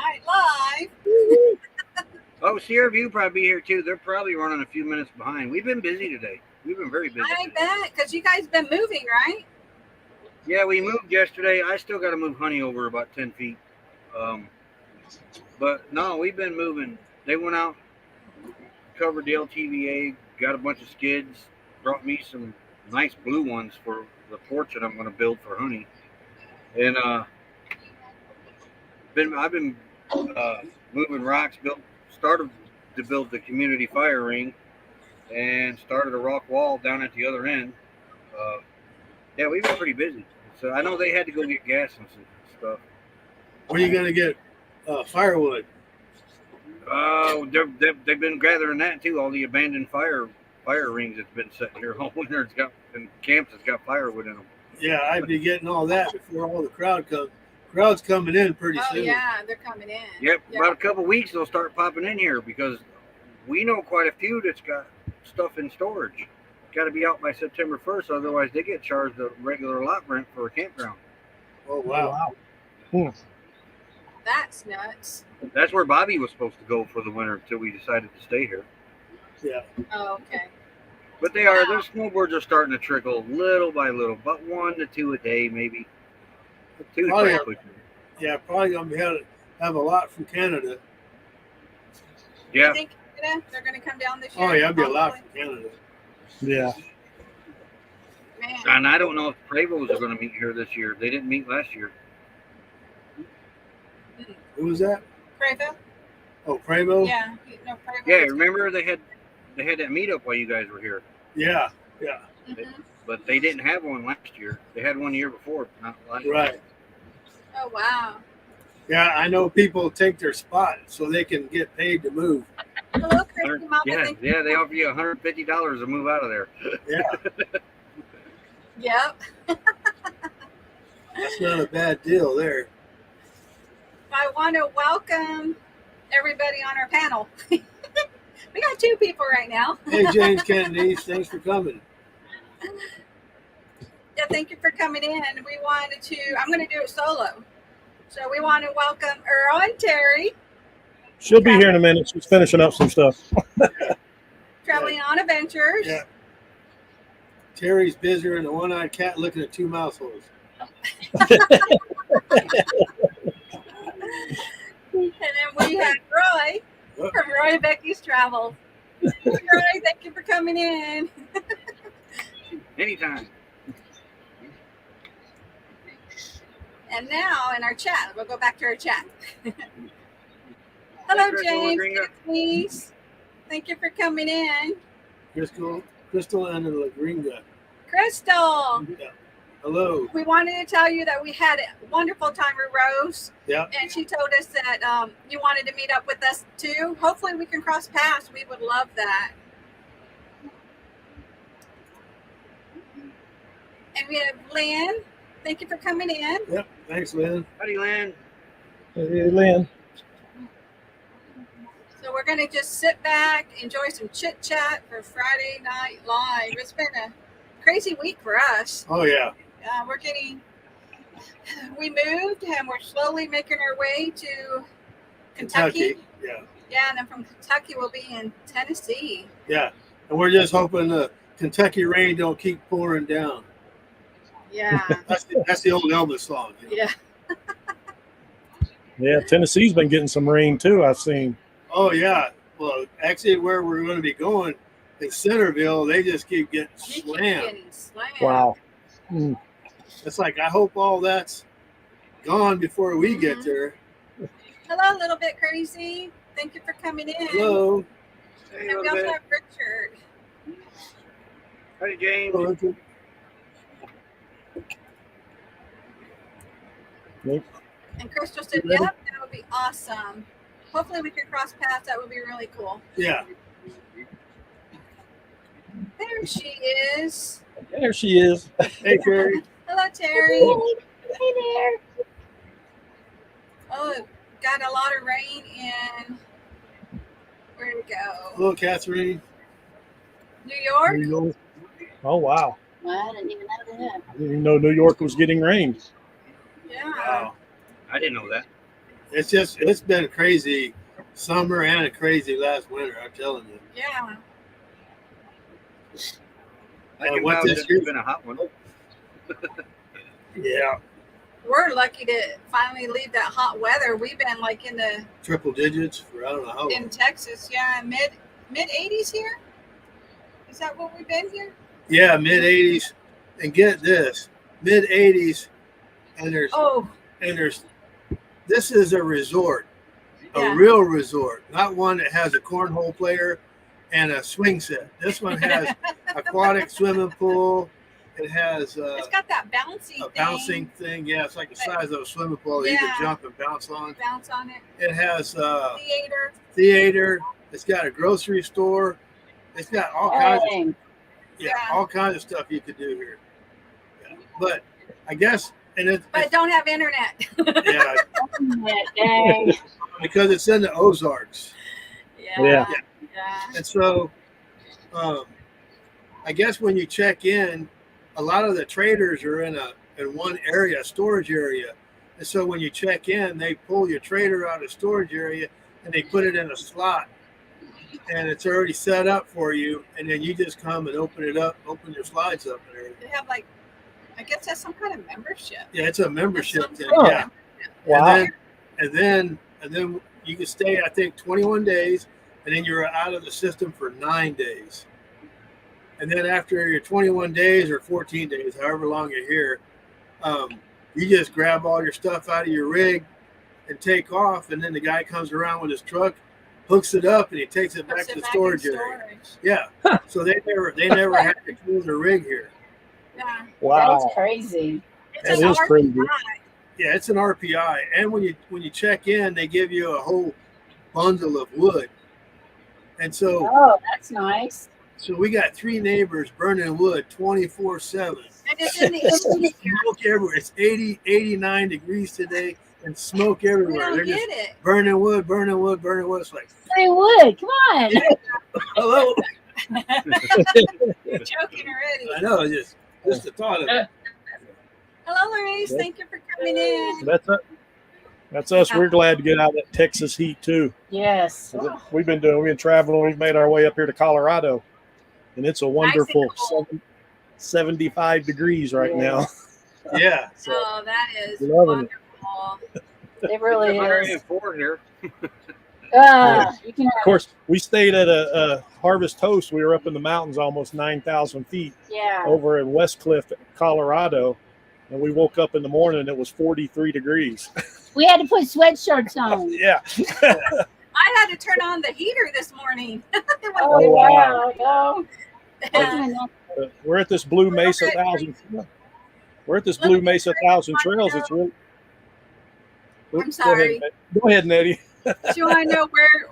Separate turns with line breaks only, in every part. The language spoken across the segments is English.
Night Live.
Oh, Sierra View probably be here too. They're probably running a few minutes behind. We've been busy today. We've been very busy.
I bet, because you guys been moving, right?
Yeah, we moved yesterday. I still got to move Honey over about 10 feet. But no, we've been moving. They went out, covered the LTVA, got a bunch of skids, brought me some nice blue ones for the porch that I'm going to build for Honey. And I've been moving rocks. Started to build the community fire ring, and started a rock wall down at the other end. Yeah, we've been pretty busy. So I know they had to go get gas and some stuff.
Where are you going to get firewood?
They've been gathering that too. All the abandoned fire rings that's been sitting here all winter. It's got and camps that's got firewood in them.
Yeah, I'd be getting all that before all the crowd comes. Crowd's coming in pretty soon.
Oh yeah, they're coming in.
Yep, about a couple of weeks they'll start popping in here because we know quite a few that's got stuff in storage. Got to be out by September 1st, otherwise they get charged a regular lot rent for a campground.
Oh wow!
That's nuts.
That's where Bobby was supposed to go for the winter until we decided to stay here.
Yeah.
Oh, okay.
But their snowboards are starting to trickle little by little, about 1 to 2 a day, maybe.
Probably gonna be have a lot from Canada.
Yeah.
You think they're gonna come down this year?
Oh yeah, it'll be a lot from Canada.
Yeah.
Man.
And I don't know if Prevost are going to meet here this year. They didn't meet last year.
Who was that?
Prevo?
Oh, Prevo?
Yeah. No, Prevo.
Yeah, remember they had that meetup while you guys were here.
Yeah.
Mm-hmm.
But they didn't have one last year. They had one the year before, not last year.
Right.
Oh wow.
Yeah, I know people take their spot so they can get paid to move.
Hello, Christy Mama.
Yeah, they offer you $150 to move out of there.
Yeah.
Yep.
That's not a bad deal there.
I want to welcome everybody on our panel. We got 2 people right now.
Hey, James Kennedy, thanks for coming.
Yeah, thank you for coming in. We wanted to, I'm going to do it solo. So we want to welcome Earl and Terry.
She'll be here in a minute. She's finishing up some stuff.
Traveling on adventures.
Yeah. Terry's busier than a one-eyed cat looking at 2 mouse holes.
And then we have Roy from Roy and Becky's Travel. Roy, thank you for coming in.
Anytime.
And now in our chat, we'll go back to our chat. Hello, James. Please. Thank you for coming in.
Crystal and La Gringa.
Crystal.
Yeah. Hello.
We wanted to tell you that we had a wonderful time with Rose.
Yeah.
And she told us that you wanted to meet up with us too. Hopefully we can cross paths. We would love that. And we have Lynn. Thank you for coming in.
Yep. Thanks, Lynn.
Howdy, Lynn.
Hey, Lynn.
So we're going to just sit back, enjoy some chit chat for Friday Night Live. It's been a crazy week for us.
Oh, yeah.
We moved and we're slowly making our way to Kentucky.
Yeah.
Yeah, and then from Kentucky we'll be in Tennessee.
Yeah. And we're just hoping the Kentucky rain don't keep pouring down.
Yeah.
That's the old Elvis song. You know?
Yeah.
Yeah, Tennessee's been getting some rain too, I've seen.
Oh, yeah. Well, actually, where we're going to be going in Centerville, they just keep getting slammed.
Wow. Mm.
It's like, I hope all that's gone before we get there.
Hello, Little Bit Crazy. Thank you for coming in.
Hello.
Hey,
And we also have Richard.
Howdy, James.
Hello, Richard.
Nope.
And Crystal said, yep, that would be awesome. Hopefully we could cross paths. That would be really cool.
Yeah.
There she is.
There she is.
Hey, Terry.
Hello, Terry.
Hey there.
Oh, got a lot of rain in, where'd it go?
Hello, Catherine.
New York?
New York. Oh, wow.
Well, I didn't even know that.
I didn't even know New York was getting rain.
Yeah.
Wow.
I didn't know that.
it's been a crazy summer and a crazy last winter. I'm telling you.
Yeah.
I can
what
vouch
this
it's
year-
been a hot one.
Yeah,
We're lucky to finally leave that hot weather. We've been like in the
triple digits for I don't know how
in
long.
Texas, yeah, mid 80s here. Is that what we've been here?
Yeah, mid 80s, and get this, mid 80s, and
Oh,
there's this is a resort,
yeah.
a real resort, not one that has a cornhole player and a swing set. This one has aquatic swimming pool. It has
It's got that bouncy
a
thing.
bouncing thing. Yeah, it's like the size of a swimming pool that you
Yeah.
can jump and bounce on.
Bounce on it.
It has
Theater.
It's got a grocery store. It's got all kinds of
Dang.
Yeah.
all kinds of stuff you could do here. Yeah. But I guess
But don't have internet.
yeah,
Dang.
because it's in the Ozarks.
Yeah.
And so I guess when you check in, a lot of the traders are in one area, a storage area. And so when you check in, they pull your trader out of storage area and they put it in a slot. And it's already set up for you. And then you just come and open it up, open your slides up and everything.
They have like, I guess that's some kind of membership.
Yeah, it's a membership thing.
Oh.
Yeah.
Wow.
And then you can stay, I think, 21 days, and then you're out of the system for 9 days. And then after your 21 days or 14 days, however long you're here, you just grab all your stuff out of your rig and take off. And then the guy comes around with his truck, hooks it up, and he takes it back
Puts
to
it
the
back
storage
in
area.
storage.
Yeah. So they never had to close their rig here.
Yeah.
Wow.
That's crazy.
It's
That
an
is
RPI.
crazy.
Yeah, it's an RPI. And when you check in, they give you a whole bundle of wood. And so
Oh, that's nice.
we got 3 neighbors burning wood 24/7.
And it's in the evening.
Smoke everywhere. It's 80, 89 degrees today and smoke
We
everywhere.
don't
They're
get
just
it.
burning wood, burning wood, burning wood. It's like,
They would. Come on.
hello.
You're joking already.
I know, just the thought of it.
Hello, Louise. Thank you for coming in.
That's us. We're glad to get out of that Texas heat too.
Yes.
We've been traveling. We've made our way up here to Colorado, and it's a wonderful
cool.
75 degrees right now.
Yeah.
So,
Oh, that is
Loving it.
wonderful.
It really is.
104 here.
You can
of
have,
course, we stayed at a Harvest Host. We were up in the mountains, almost 9,000 feet,
yeah.
over in West Cliff, Colorado, and we woke up in the morning and it was 43 degrees.
We had to put sweatshirts on.
Yeah.
I had to turn on the heater this morning.
Oh,
wow.
wow.
Yeah.
We're at this Blue Mesa Thousand. We're at this Blue Mesa Thousand Trails. It's really.
I'm sorry.
Go ahead, Nettie.
Do you want to know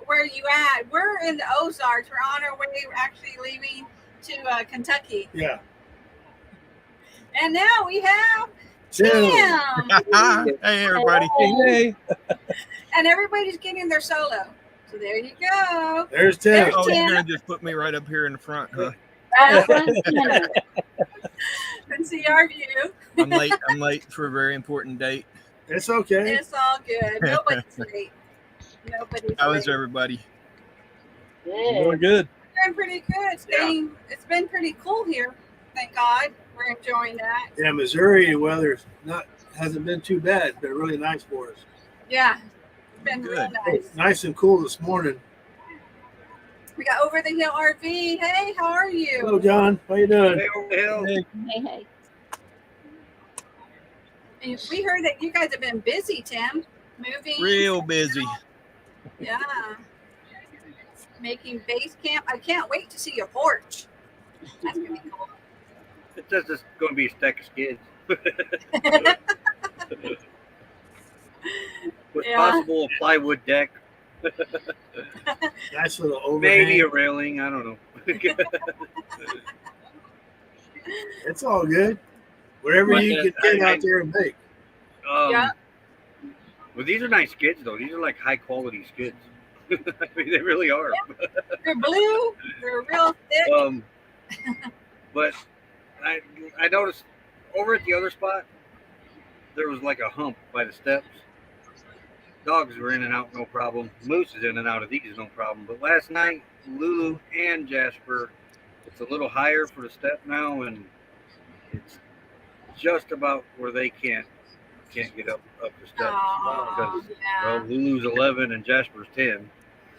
where you at? We're in the Ozarks. We're on our way. We're actually leaving to Kentucky.
Yeah.
And now we have
Tim.
Tim.
Hey, everybody.
Hey.
And everybody's getting their solo. So there you go.
There's Tim.
There's
Oh,
Tim.
you're going to just put me right up here in the front, huh?
Right front center.
And see our view.
I'm late for a very important date.
It's okay.
It's all good. Nobody's late. Nobody's
How is
late.
everybody?
Doing
Good.
good.
Doing pretty good. It's been pretty cool here. Thank God. We're enjoying that.
Yeah, Missouri weather's hasn't been too bad. It's been really nice for us.
Yeah. It's been real
Good.
nice.
Nice and cool this morning.
We got Over the Hill RV. Hey, how are you?
Hello, John. How you doing?
Hey, over the hill.
Hey,
Hey.
And we heard that you guys have been busy, Tim. Moving.
Real busy.
Yeah. Making base camp. I can't wait to see your porch. That's gonna be cool.
It's just going to be a stack of skids. With
Yeah.
possible plywood deck,
Nice little overhang.
maybe a railing. I don't know.
It's all good. Whatever
But,
you can get out there and make.
Yeah.
Well, these are nice skids, though. These are like high quality skids. I mean, they really are.
They're blue. They're real thick.
But I noticed over at the other spot there was like a hump by the steps, Dogs were in and out, no problem. Moose is in and out of these, no problem. But last night, Lulu and Jasper, it's a little higher for the step now, and it's just about where they can't get up the steps.
Oh,
Because,
yeah.
well, Lulu's 11 and Jasper's 10.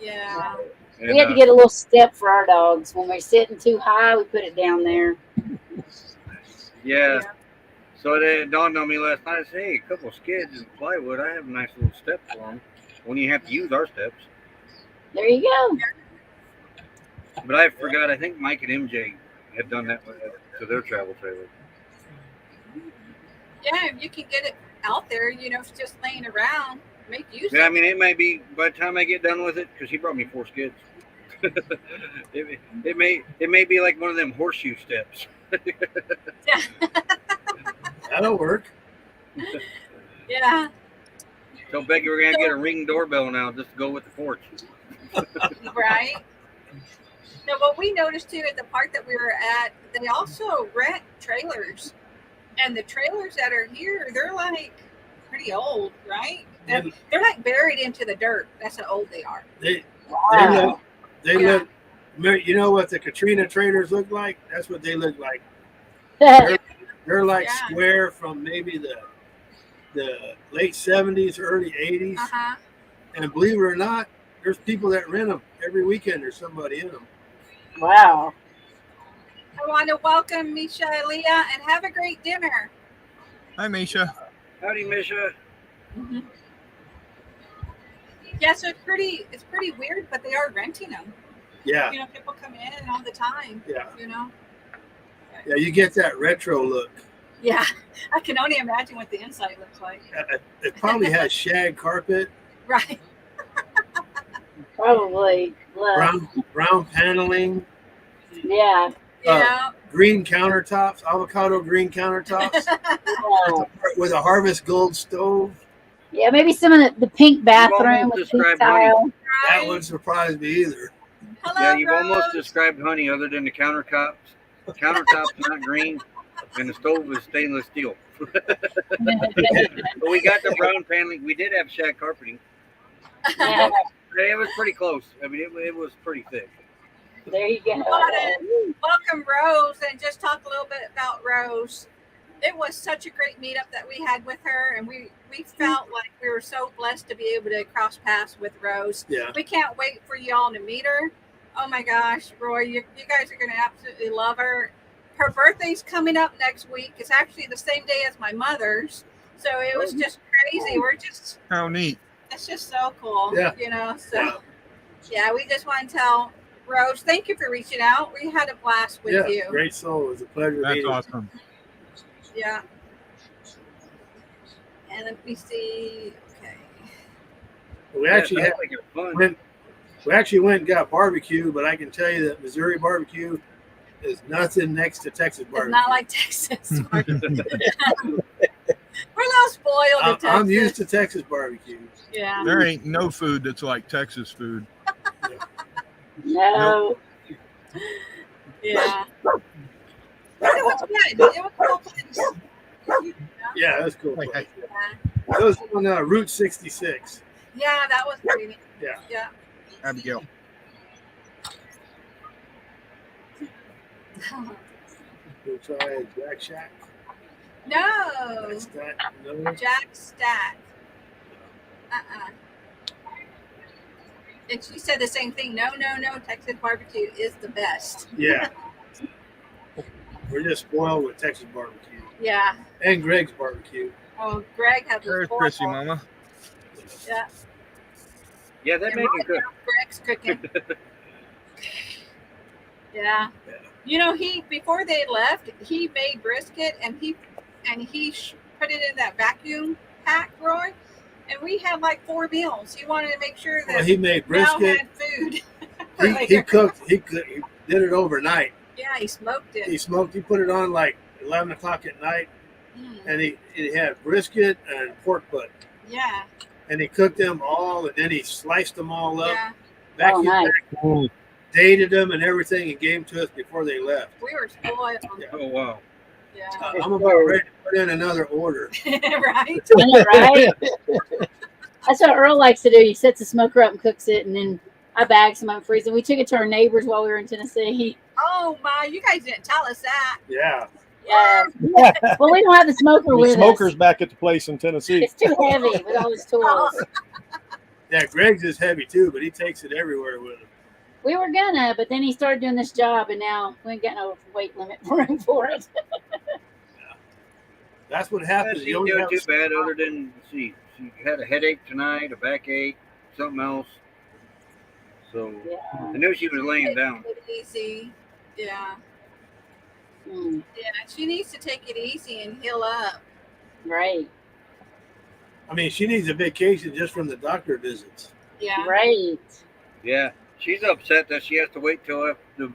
Yeah.
And,
We had to get a little step for our dogs. When we're sitting too high, we put it down there.
yeah. So it dawned on me last night. I said, hey, a couple of skids and plywood. I have a nice little step for them when you have to use our steps.
There you go.
But I forgot. I think Mike and MJ had done that to their travel trailer.
Yeah, if you can get it out there, you know, if it's just laying around, make use
Yeah, I
of
mean, it may be by the time I get done with it, because he brought me 4 skids. it may be like one of them horseshoe steps.
That'll work.
it. Yeah.
So Becky, we're gonna get a Ring doorbell now just to go with the porch.
Right. Now, what we noticed too at the park that we were at, they also rent trailers, and the trailers that are here, they're like pretty old, right?
Yeah.
They're like buried into the dirt. That's how old they are.
They
Wow.
Yeah.
look. You know what the Katrina trailers look like? That's what they look like. They're like
Yeah.
square from maybe the late 70s, early 80s.
Uh-huh.
And believe it or not, there's people that rent them every weekend. There's somebody in them.
Wow.
I want to welcome Misha and Leah and have a great dinner.
Hi, Misha.
Howdy, Misha.
Mm-hmm. Yeah, so it's pretty weird, but they are renting them.
Yeah,
You know, people come in all the time.
yeah,
You know.
yeah. You get that retro look.
Yeah, I can only imagine what the inside looks like.
It probably has shag carpet,
Right.
Probably. Well,
brown paneling,
yeah.
Yeah.
green countertops, avocado green countertops
Yeah.
with a harvest gold stove.
Yeah, maybe some of the pink bathroom
almost
with pink
described
tile.
That
Right.
wouldn't surprise me either.
Hello,
Yeah, you've
Rose.
almost described honey other than the countertops. Countertops not green, and the stove is stainless steel. But we got the brown paneling. We did have shag carpeting.
Yeah,
It was pretty close. I mean, it was pretty thick.
there you go.
Welcome, Rose, and just talk a little bit about Rose. It was such a great meetup that we had with her, and we felt like we were so blessed to be able to cross paths with Rose.
Yeah,
We can't wait for y'all to meet her. Oh my gosh, Roy, you guys are going to absolutely love her. Her birthday's coming up next week. It's actually the same day as my mother's. So it was just crazy.
How neat.
It's just so cool.
Yeah.
You know, so yeah, we just want to tell Rose, thank you for reaching out. We had a blast with
yeah.
you.
Great soul. It was a pleasure
That's
meeting.
awesome.
Yeah. And let me see. Okay.
We actually
Yeah,
had
sounds like it was fun.
we actually went and got barbecue, but I can tell you that Missouri barbecue is nothing next to Texas
It's
barbecue.
not like Texas. We're a little spoiled in Texas.
I'm used to Texas barbecue.
Yeah.
There ain't no food that's like Texas food.
No.
Yeah. But it was good. It was a cool place.
Yeah, that's cool.
Hey, hey.
Yeah.
That was on Route 66.
Yeah, that was pretty neat.
Yeah.
Yeah.
Abigail.
We'll try Jack Shack.
No.
That's that. No.
Jack Stack. And she said the same thing. No. Texas barbecue is the best.
Yeah. We're just spoiled with Texas barbecue
Yeah.
and Greg's barbecue.
Oh, Greg has
There's
a
Chrissy, Mama.
Yeah.
Yeah, that
And
made me
right
good.
now, Greg's cooking. Yeah.
Yeah.
You know, before they left, he made brisket and he put it in that vacuum pack, Roy. And we had like 4 meals. He wanted to make sure that
Well, he made
Mel
brisket.
had food.
He cooked. He did it overnight.
Yeah, he smoked it.
He smoked. He put it on like 11 o'clock at night,
Mm,
and he had brisket and pork butt,
yeah.
and he cooked them all, and then he sliced them all up,
Yeah.
vacuumed
nice.
back, dated them and everything, and gave them to us before they left.
We were spoiled.
Yeah.
Oh wow.
Yeah.
I'm about ready to put in another order.
Right?
Right? That's what Earl likes to do. He sets the smoker up and cooks it, and then I bag some up and freeze it. We took it to our neighbors while we were in Tennessee.
Oh my, you guys didn't tell us that.
Yeah.
Yeah. Well, we don't have the smoker
The
with
smoker's
us.
back at the place in Tennessee.
It's too heavy with all his tools.
Yeah, Greg's is heavy too, but he takes it everywhere with him.
We were gonna, but then he started doing this job, and now we ain't got no weight limit for him for it.
That's what
Yeah,
happens.
she
You
didn't
only
do
have
too bad other than she had a headache tonight, a backache, something else. So
Yeah.
I knew she was laying down.
Take it easy. Yeah.
Mm,
Yeah. She needs to take it easy and heal up.
right.
I mean, she needs a vacation just from the doctor visits.
Yeah.
Right.
Yeah, she's upset that she has to wait till after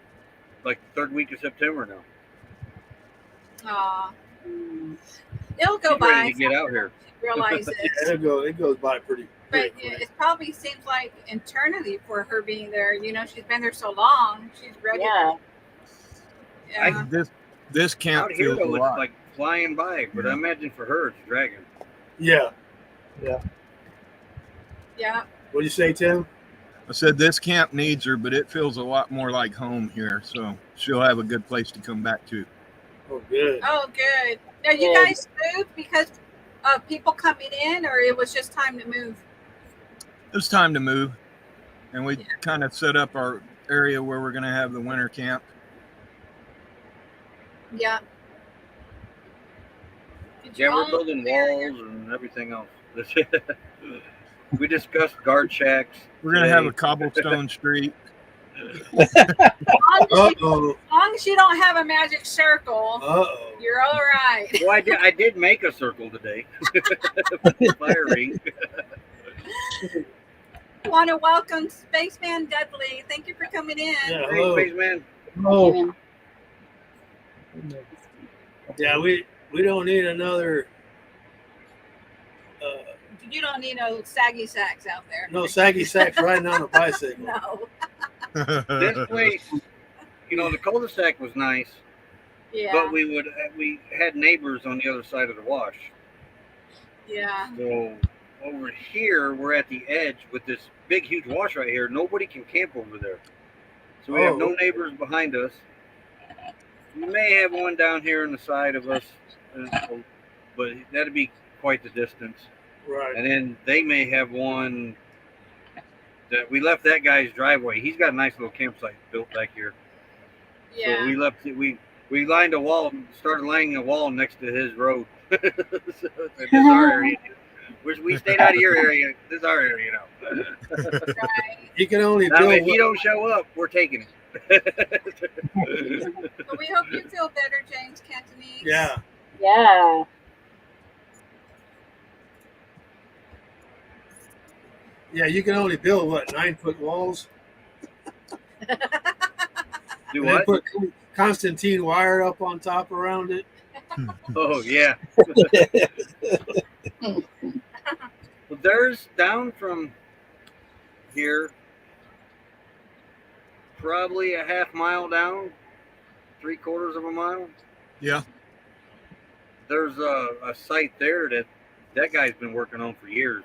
the third week of September now.
Aw.
Mm.
It'll go
She's
by.
ready to get out here.
She realizes.
Yeah, it goes by pretty
But
quick.
it probably seems like eternity for her being there. You know, she's been there so long. She's ready.
Yeah.
Yeah.
This camp
Out here
feels a
though, it's
lot.
like flying by, but I imagine for her it's dragging.
Yeah.
Yeah.
What do you say, Tim?
I said this camp needs her, but it feels a lot more like home here, so she'll have a good place to come back to.
Oh, good.
Oh, good. Now, you
Good.
guys moved because of people coming in, or it was just time to move?
It was time to move, and we kind of set up our area where we're going to have the winter camp.
Yeah. Did you
Yeah, we're
own
building
the area?
walls and everything else. We discussed guard shacks.
We're going to have
today.
a cobblestone street.
As long
Uh-oh.
as you don't have a magic circle,
Uh-oh.
you're all right.
Well, I did make a circle today. Firing.
I want to welcome Spaceman Dudley. Thank you for coming in.
Yeah,
Hey,
hello.
spaceman.
Oh,
Amen.
Yeah, we don't need another
You don't need no saggy sacks out there.
no saggy sacks riding on a bicycle.
No.
This place, the cul-de-sac was nice,
Yeah.
but we had neighbors on the other side of the wash.
Yeah.
So over here, we're at the edge with this big, huge wash right here. Nobody can camp over there. So we have no neighbors behind us. We may have one down here on the side of us, but that'd be quite the distance.
Right.
And then they may have one that we left that guy's driveway. He's got a nice little campsite built back here. So
Yeah.
we left it. We lined a wall, started laying a wall next to his road. So this is our area. We stayed out of your area. This is our area now.
Right.
You can only
Now,
build
if you don't show up, we're taking it.
But we hope you feel better, James Cantonese.
Yeah.
Yeah.
Yeah, you can only build 9-foot walls.
Do
And then
what?
put Constantine wire up on top around it.
Oh yeah. Well, there's down from here, probably a half mile down, 3/4 of a mile.
Yeah.
There's a site there that guy's been working on for years.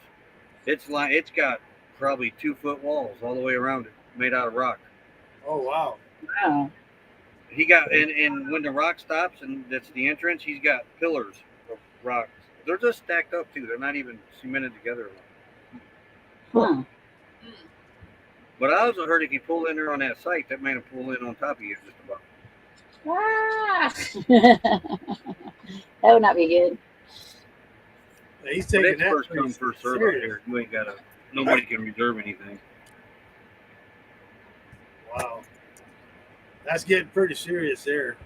It's got probably 2-foot walls all the way around it, made out of rock.
Oh, wow.
Wow.
He got and when the rock stops and that's the entrance, he's got pillars of rocks. They're just stacked up too. They're not even cemented together.
Huh.
But I also heard if you pull in there on that site, that man will pull in on top of you just about.
Ah. That would not be good.
Yeah, he's
But
taking
it's
that
first come,
place
first serve out
serious.
here. You ain't nobody can reserve anything.
Wow. That's getting pretty serious there.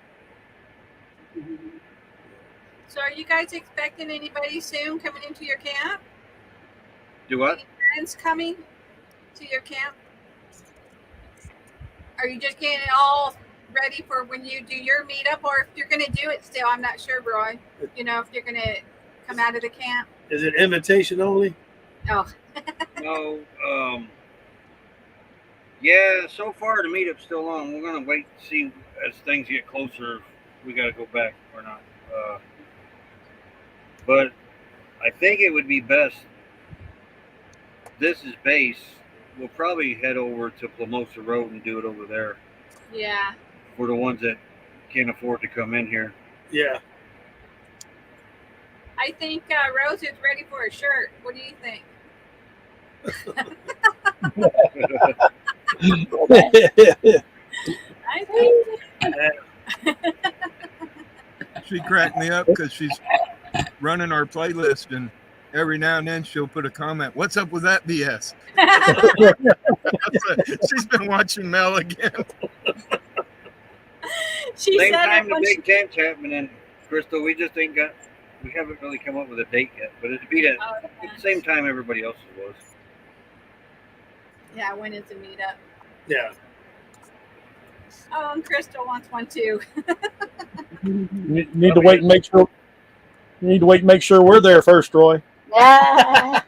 So are you guys expecting anybody soon coming into your camp?
Do what?
Any friends coming to your camp? Are you just getting it all ready for when you do your meetup, or if you're going to do it still? I'm not sure, Roy. If you're going to come out of the camp.
Is it invitation only?
Oh,
No. Yeah, so far the meetup's still on. We're gonna wait and see as things get closer if we gotta go back or not. But I think it would be best this is base, we'll probably head over to Plamosa Road and do it over there
Yeah.
for the ones that can't afford to come in here.
Yeah.
I think Rose is ready for a shirt. What do you think? I think.
She cracked me up because she's running our playlist, and every now and then she'll put a comment, "What's up with that BS?" She's been watching Mel again.
She
Same
said
time
it
the
when
Big Ten's happening, Crystal. We haven't really come up with a date yet, but it'll be at the same time everybody else's was.
Yeah, when is the meetup?
Yeah.
Oh, and Crystal wants one too.
You need to wait and make sure. You need to wait and make sure we're there first, Roy.
Yeah.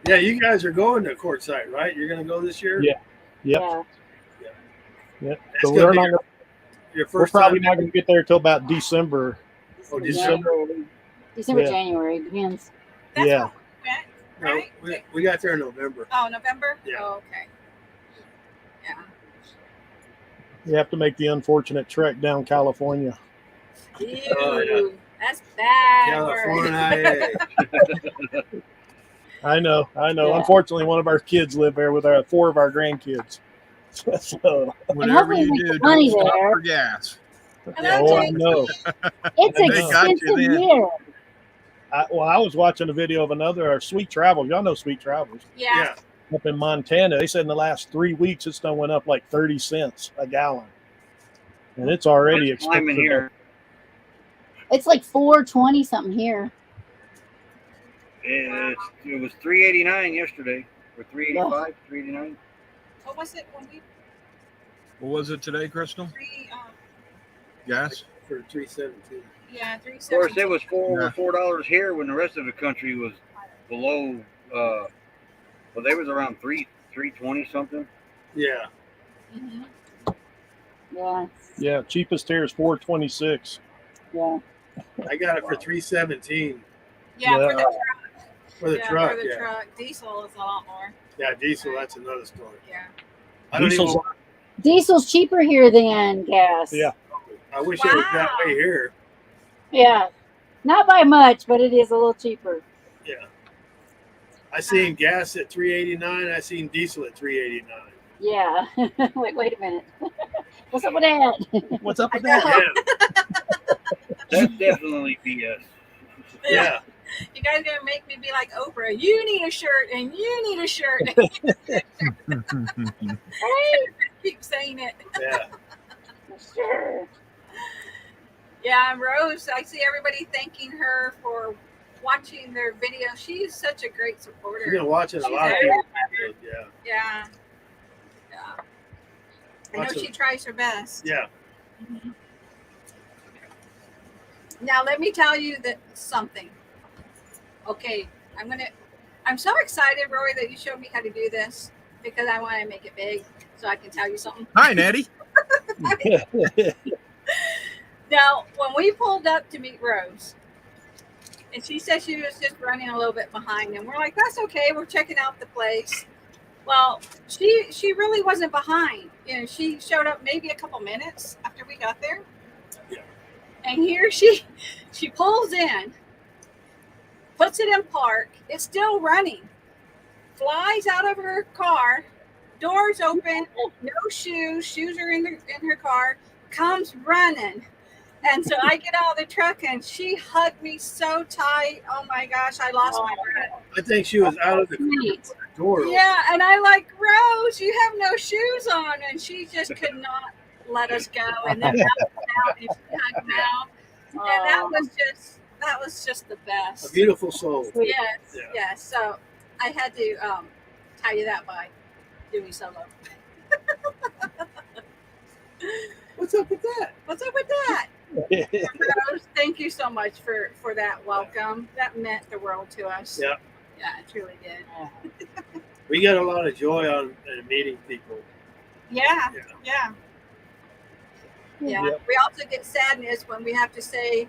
Yeah, you guys are going to Quartzsite, right? You're going to go this year?
Yeah. Yep.
Yeah.
Yep.
That's
So
gonna
we're
be
not.
your
We're
first
probably
time.
not going to get there till about December.
Oh,
December,
Yeah.
January, depends.
That's
Yeah.
what we went,
No,
right?
we got there in November.
Oh, November?
Yeah.
Oh, okay. Yeah.
You have to make the unfortunate trek down California.
Ew,
Oh, yeah.
that's bad. word.
California.
I know.
Yeah.
Unfortunately, one of our kids live there with 4 of our grandkids. So,
Whatever
hopefully
you
make
do,
the money
don't stop
there.
for gas.
oh, I know.
It's
They got you
expensive
then.
here.
I was watching a video of another Sweet Travels. Y'all know Sweet Travels
Yeah.
up in Montana. They said in the last 3 weeks it's done went up like 30 cents a gallon, and it's already
It's climbing
expensive.
here.
It's like $4.20 something here.
It was $3.89 yesterday, or $3.85, $3.89.
What was it when we
What was it today, Crystal? Gas?
For 317.
yeah, 3
Of course, it was
Yeah.
$4 here when the rest of the country was below. Well, they was around 3.20 something.
Yeah.
Mm-hmm.
Yeah.
Yeah, cheapest here is 4.26.
Yeah.
I got it for 317
Yeah,
Yeah.
for the truck.
for the
yeah,
truck.
for the
Yeah.
truck. Diesel is a lot more.
Yeah, diesel, that's another story.
Yeah.
I don't
Diesel's-
even,
Diesel's cheaper here than gas.
Yeah.
I wish it was that
Wow.
way here.
Yeah. Not by much, but it is a little cheaper.
Yeah. I seen gas at 389. I seen diesel at 389.
Yeah. wait a minute. What's up with that?
What's up with
I
that?
Yeah.
That's definitely BS.
Yeah.
You guys gonna make me be like Oprah. You need a shirt and you need a shirt. Keep saying it.
Yeah.
Sure.
Yeah, and Rose, I see everybody thanking her for watching their video. She's such a great
You've
supporter.
been watching a
She's
lot of
everywhere.
people. Yeah.
Yeah. Yeah. I know
Lots of-
she tries her best.
Yeah.
Mhm. Now let me tell you that something. Okay, I'm so excited, Rory, that you showed me how to do this because I want to make it big so I can tell you something.
Hi, Nettie.
Now, when we pulled up to meet Rose, and she said she was just running a little bit behind, and we're like, that's okay, we're checking out the place. Well, she really wasn't behind. You know, she showed up maybe a couple minutes after we got there.
Yeah.
And here she pulls in, puts it in park, it's still running, flies out of her car, doors open, no shoes are in her car, comes running. And so I get out of the truck and she hugged me so tight. Oh my gosh, I lost my breath.
I think she was out of the
Sweet.
door.
Yeah, and I like, Rose, you have no shoes on. And she just could not let us go. And then out and she hugged me out. And that was just the
A
best.
beautiful soul.
Sweet.
Yes,
Yeah.
yes. So I had to tell you that by doing solo.
What's up with that?
What's up with that? Rose, thank you so much for that welcome. That meant the world to us.
Yeah.
Yeah, it truly did.
We get a lot of joy on meeting people.
Yeah,
Yeah.
yeah. Yeah.
Yep.
We also get sadness when we have to say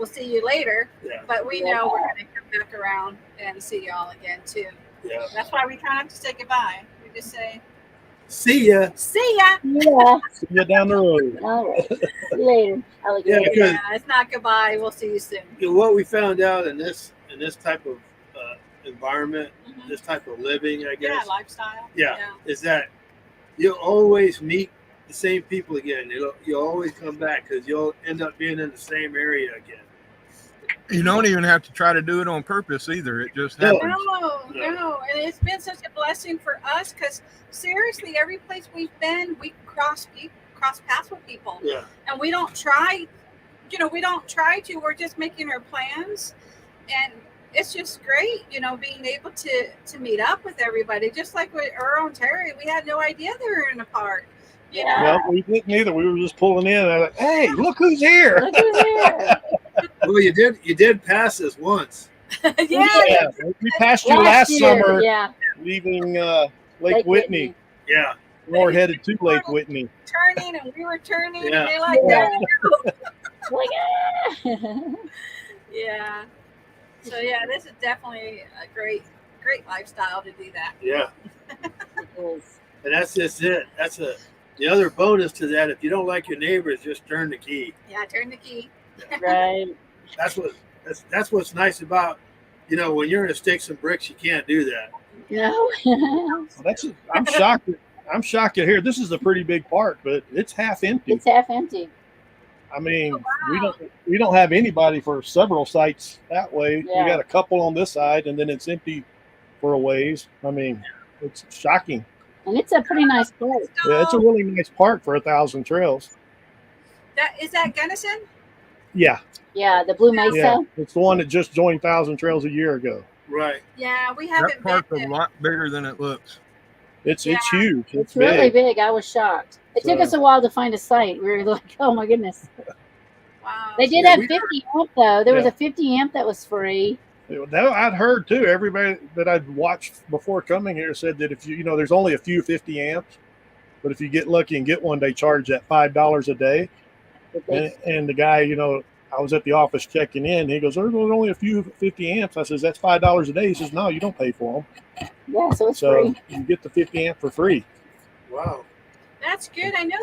we'll see you later.
Yeah.
But we know we're going to come back around and see y'all again too.
Yeah.
That's why we try not to say goodbye. We just say,
See ya.
see ya.
Yeah.
See you down the road.
All right. See you later. Alligator.
Yeah, because
Yeah, it's not goodbye. We'll see you soon.
what we found out in this type of environment,
Mhm.
this type of living, I
Yeah,
guess,
lifestyle.
is that you'll always meet the same people again. You'll always come back because you'll end up being in the same area again.
You don't even have to try to do it on purpose either. It just
No.
happens.
No. And it's been such a blessing for us because seriously, every place we've been, we cross paths with people.
Yeah.
And we don't try, to. We're just making our plans. And it's just great, being able to meet up with everybody. Just like with Earl and Terry, we had no idea they were in a park. You know?
Well, we didn't either. We were just pulling in. And I was like, hey, look who's here.
Look who's here.
Well, you did pass us once.
Yeah.
We passed you last
year,
summer
yeah.
leaving Lake Whitney.
Yeah.
We're headed to Lake Whitney.
Turning, and we were turning,
Yeah.
and they like
Yeah.
that.
Like, ah.
Yeah. So yeah, this is definitely a great lifestyle to do that.
Yeah.
It is.
And that's just it. The other bonus to that. If you don't like your neighbors, just turn the key.
Yeah, turn the key.
Right.
That's what's nice about, when you're in a sticks and bricks, you can't do that.
No.
I'm shocked. I'm shocked to hear this is a pretty big park, but it's half empty.
It's half empty.
I mean, we don't have anybody for several sites that way.
Yeah.
We got a couple on this side, and then it's empty for a ways. I mean, it's shocking.
And it's a pretty nice place.
Yeah, it's a really nice park for 1,000 trails.
Is that Gunnison?
Yeah,
Yeah, the Blue Mesa.
yeah, it's the one that just joined 1,000 Trails a year ago.
Right.
Yeah, we
That
haven't
park's a
been.
lot bigger than it looks.
It's
Yeah.
huge.
It's really
big.
big. I was shocked. It took
So-
us a while to find a site. We were like, oh my goodness.
Wow.
They did
Yeah,
have
we
50 amp though. There was
Yeah.
a 50 amp that was free.
That I'd heard too. Everybody that I'd watched before coming here said that if there's only a few 50 amps, but if you get lucky and get one, they charge that $5 a day.
But they-
And the guy, I was at the office checking in. He goes, "There's only a few 50 amps." I says, "That's $5 a day." He says, "No, you don't pay for them.
yeah, so it's
So
free.
you get the 50 amp for free."
Wow.
That's good. I know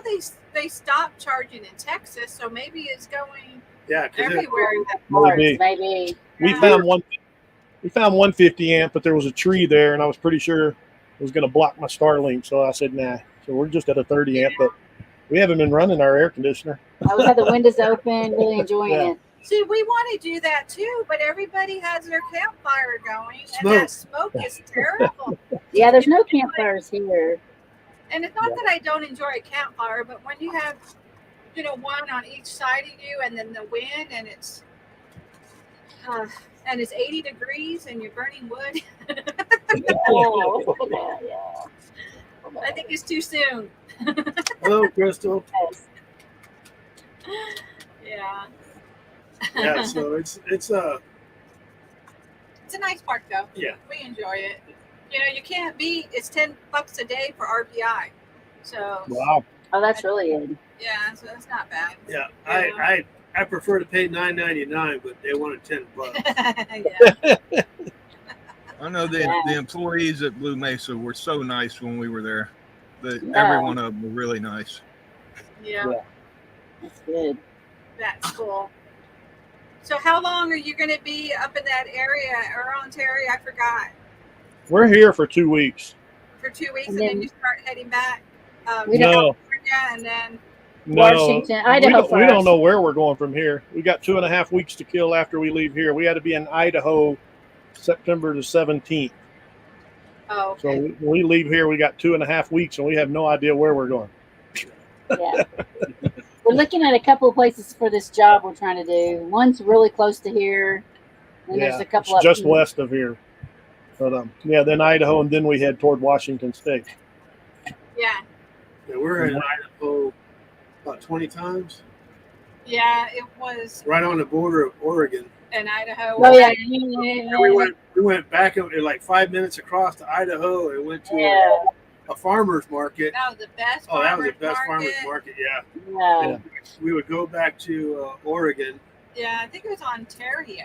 they stopped charging in Texas, so maybe it's going
Yeah. 'Cause
everywhere.
Maybe.
Maybe.
We
Yeah.
found one. We found one 50 amp, but there was a tree there, and I was pretty sure it was going to block my Starlink. So I said, "Nah." So we're just at a 30 amp, but we haven't been running our air conditioner.
I would have the windows open, really enjoying
Yeah.
it.
See, we want to do that too, but everybody has their campfire going, and
Smoke.
that smoke is terrible.
Yeah, there's no campfires here.
And it's not that I don't enjoy a campfire, but when you have, one on each side of you, and then the wind, and it's 80 degrees, and you're burning wood,
Oh, yeah.
I think it's too soon.
Hello, Crystal.
Yeah,
Yeah. So it's
it's a nice park though.
Yeah.
We enjoy it. You can't beat. It's $10 a day for RPI, so
Wow.
Oh, that's really good.
yeah, so it's not bad.
yeah. I prefer to pay $9.99, but they wanted $10.
Yeah.
I know the employees at Blue Mesa were so nice when we were there. Every
Yeah.
one of them were really nice.
Yeah.
That's good.
That's cool. So how long are you going to be up in that area, Earl and Terry? I forgot.
We're here for 2 weeks.
For 2 weeks,
And
and then
then-
you start heading back.
We
To
don't-
No,
California, and then
no.
Washington, Idaho
We don't
first.
know where we're going from here. We got 2.5 weeks to kill after we leave here. We had to be in Idaho September the 17th.
oh,
So
okay.
when we leave here, we got 2.5 weeks, and we have no idea where we're going.
Yeah. We're looking at a couple of places for this job we're trying to do. One's really close to here. And there's a couple
it's
up
just west of here. But then Idaho, and then we head toward Washington State.
Yeah,
Yeah, we're in Idaho about 20 times,
yeah, it was
right on the border of Oregon.
in Idaho.
Oh yeah.
And we went back like 5 minutes across to Idaho and went to
Yeah.
a farmer's market.
That was the best.
Oh, that was the best
farmer's
farmer's market. Yeah.
Yeah.
And we would go back to Oregon
Yeah, I think it was Ontario.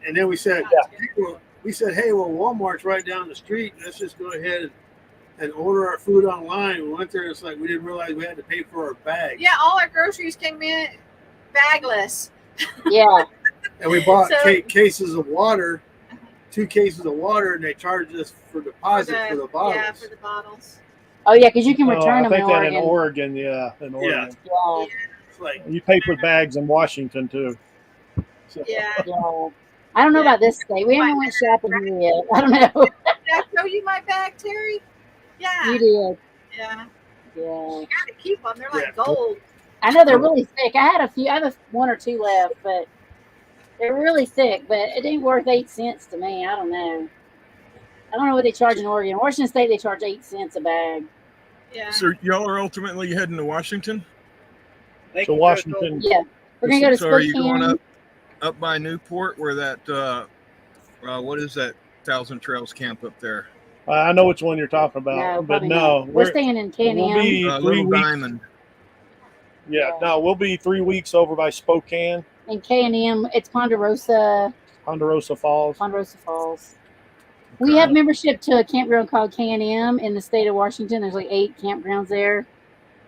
And then we said,
Ontario.
hey, well, Walmart's right down the street. Let's just go ahead and order our food online. We went there. It's like we didn't realize we had to pay for our bags.
Yeah, all our groceries came in bagless.
Yeah.
And we bought
So-
cases of water, 2 cases of water, and they charged us for deposit for the bottles.
Yeah, for the bottles.
Oh yeah, because you can
Oh,
return
I
them
think
in
that
Oregon.
in Oregon, yeah, in Oregon.
Yeah.
It's like,
You pay for bags in Washington too. So,
Yeah.
Yeah. I don't know about this state. We haven't went shopping here yet. I don't know.
Did I show you my bag, Terry? Yeah.
You did.
Yeah.
Yeah.
You gotta keep them. They're like
Yeah.
gold.
I know they're really thick. I have 1 or 2 left, but they're really thick. But it ain't worth 8 cents to me. I don't know. I don't know what they charge in Oregon. Washington State, they charge 8 cents a bag.
Yeah.
So y'all are ultimately heading to Washington?
Thank
so
you,
Washington,
Yeah, we're gonna go to
So are you going
Spokane.
up by Newport where that what is that Thousand Trails camp up there?
I know which one you're talking about,
No,
but
probably
no,
not. We're staying in
we'll
Can-Am.
be 3
Little
weeks.
Diamond.
Yeah, no, we'll be 3 weeks over by Spokane,
In K&M, it's Ponderosa
Ponderosa Falls.
Falls. We have membership to a campground called K&M in the state of Washington. There's like 8 campgrounds there,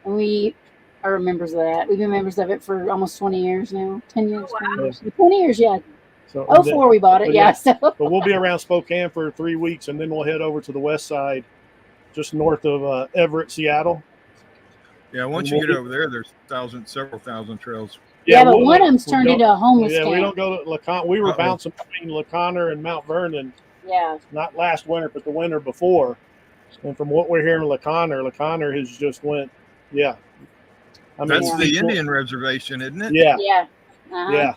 and we are members of that. We've been members of it for almost 20 years now. 10 years.
Oh, wow.
20 years. 20 years, yeah.
So,
Oh, 04 we bought it,
but
yeah.
yeah.
So
but we'll be around Spokane for 3 weeks, and then we'll head over to the west side, just north of Everett, Seattle.
Yeah, once you get over there, there's several thousand trails.
yeah, but
we'll-
one of them's
we'll
turned
go-
into a homeless
Yeah, we
camp.
don't go to LeConte. We were
Uh-oh.
bouncing between LeConte and Mount Vernon,
Yeah,
not last winter, but the winter before. And from what we're hearing, LeConte has just went, yeah. I mean,
That's the Indian reservation, isn't it?
Yeah,
yeah. Uh-huh.
yeah.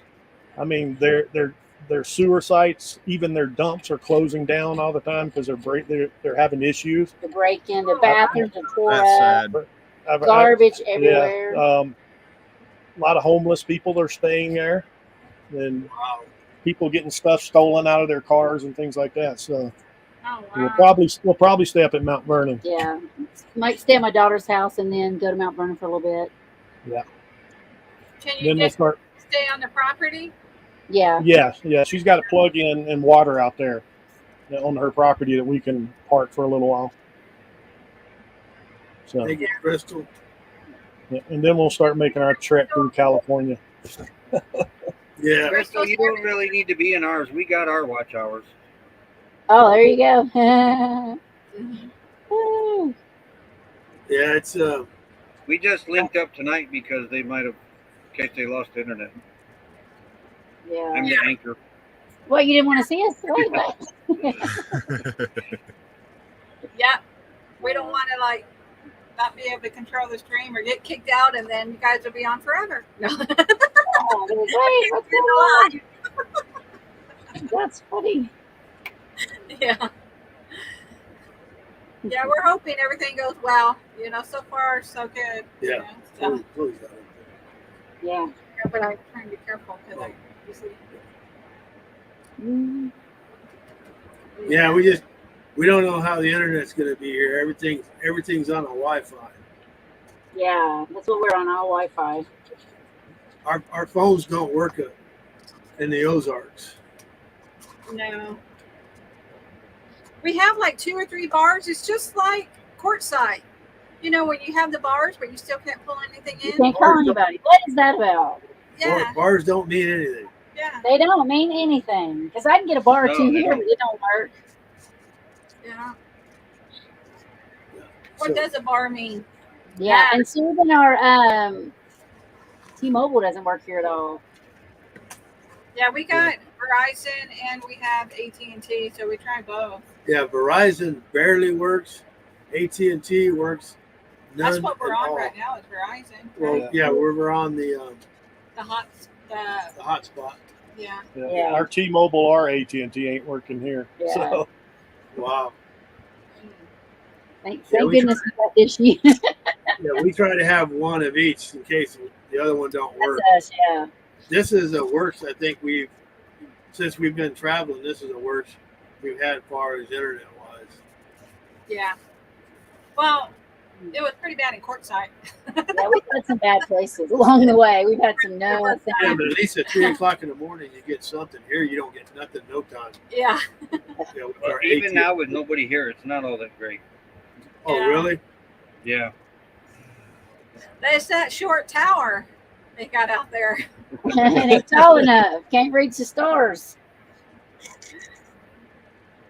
I mean, their sewer sites, even their dumps are closing down all the time because they're having issues.
The break-in, the bathrooms are tore
That's
up,
sad.
garbage everywhere.
Yeah, a lot of homeless people are staying there, and people getting stuff stolen out of their cars and things like that. So
Oh,
we'll
wow.
probably stay up at Mount Vernon.
Yeah, might stay at my daughter's house and then go to Mount Vernon for a little bit.
Can you
Then we'll
just
start.
stay on the property?
Yeah,
Yeah. She's got a plug in and water out there on her property that we can park for a little while. So,
they get Crystal.
yeah, and then we'll start making our trek through California.
Yeah.
Crystal, you don't really need to be in ours. We got our watch hours.
oh, there you go.
Mhm.
Woo.
Yeah, it's
We just linked up tonight because they might have, in case they lost the internet.
Yeah.
I'm the anchor.
Well, you didn't want to see us? Wait,
Yeah. We don't want to like not be able to control the stream or get kicked out, and then you guys will be on forever. No.
oh, wait, what's going on? That's funny.
Yeah. Yeah, we're hoping everything goes well. You know, so far so good.
Yeah.
You know, so,
Chloe's got it.
Yeah.
but I'm trying to be careful because I usually.
Mm.
Yeah, we don't know how the internet's going to be here. Everything's on a Wi-Fi.
Yeah, that's what we're on, all Wi-Fi.
Our phones don't work in the Ozarks.
No. We have like 2 or 3 bars. It's just like courtside. You know, when you have the bars, but you still can't pull anything
You
in.
can't call anybody. What is that about?
Yeah,
Bars don't mean anything.
yeah,
They don't mean anything. Because I can get a bar or
No,
two
they
here,
don't.
but it don't work.
yeah.
So,
What does a bar mean?
Yeah, and so even our T-Mobile doesn't work here at all.
Yeah, we got Verizon and we have AT&T, so we try both.
yeah, Verizon barely works. AT&T works. None
That's what we're
at
on
all.
right now is Verizon.
Well,
right?
yeah, we're on the
The
hotspot.
yeah.
Yeah.
Our T-Mobile or AT&T ain't working here.
Yeah.
So
Wow.
Thank
Yeah, we
goodness we got this sheet.
Yeah, we try to have one of each in case the other one don't work.
That's us, yeah.
This is the worst I think since we've been traveling. This is the worst we've had as far as internet wise.
Yeah. Well, It was pretty bad in Quartzsite.
Yeah, we've had some bad places along the way. We've had some nothing.
Yeah, but at least at 3 o'clock in the morning, you get something. Here, you don't get nothing. No time.
Yeah.
You know, with our
Even
AT.
now with nobody here, it's not all that great.
Oh,
Yeah.
really?
Yeah.
It's that short tower they got out there.
And it's tall enough. Can't reach the stars.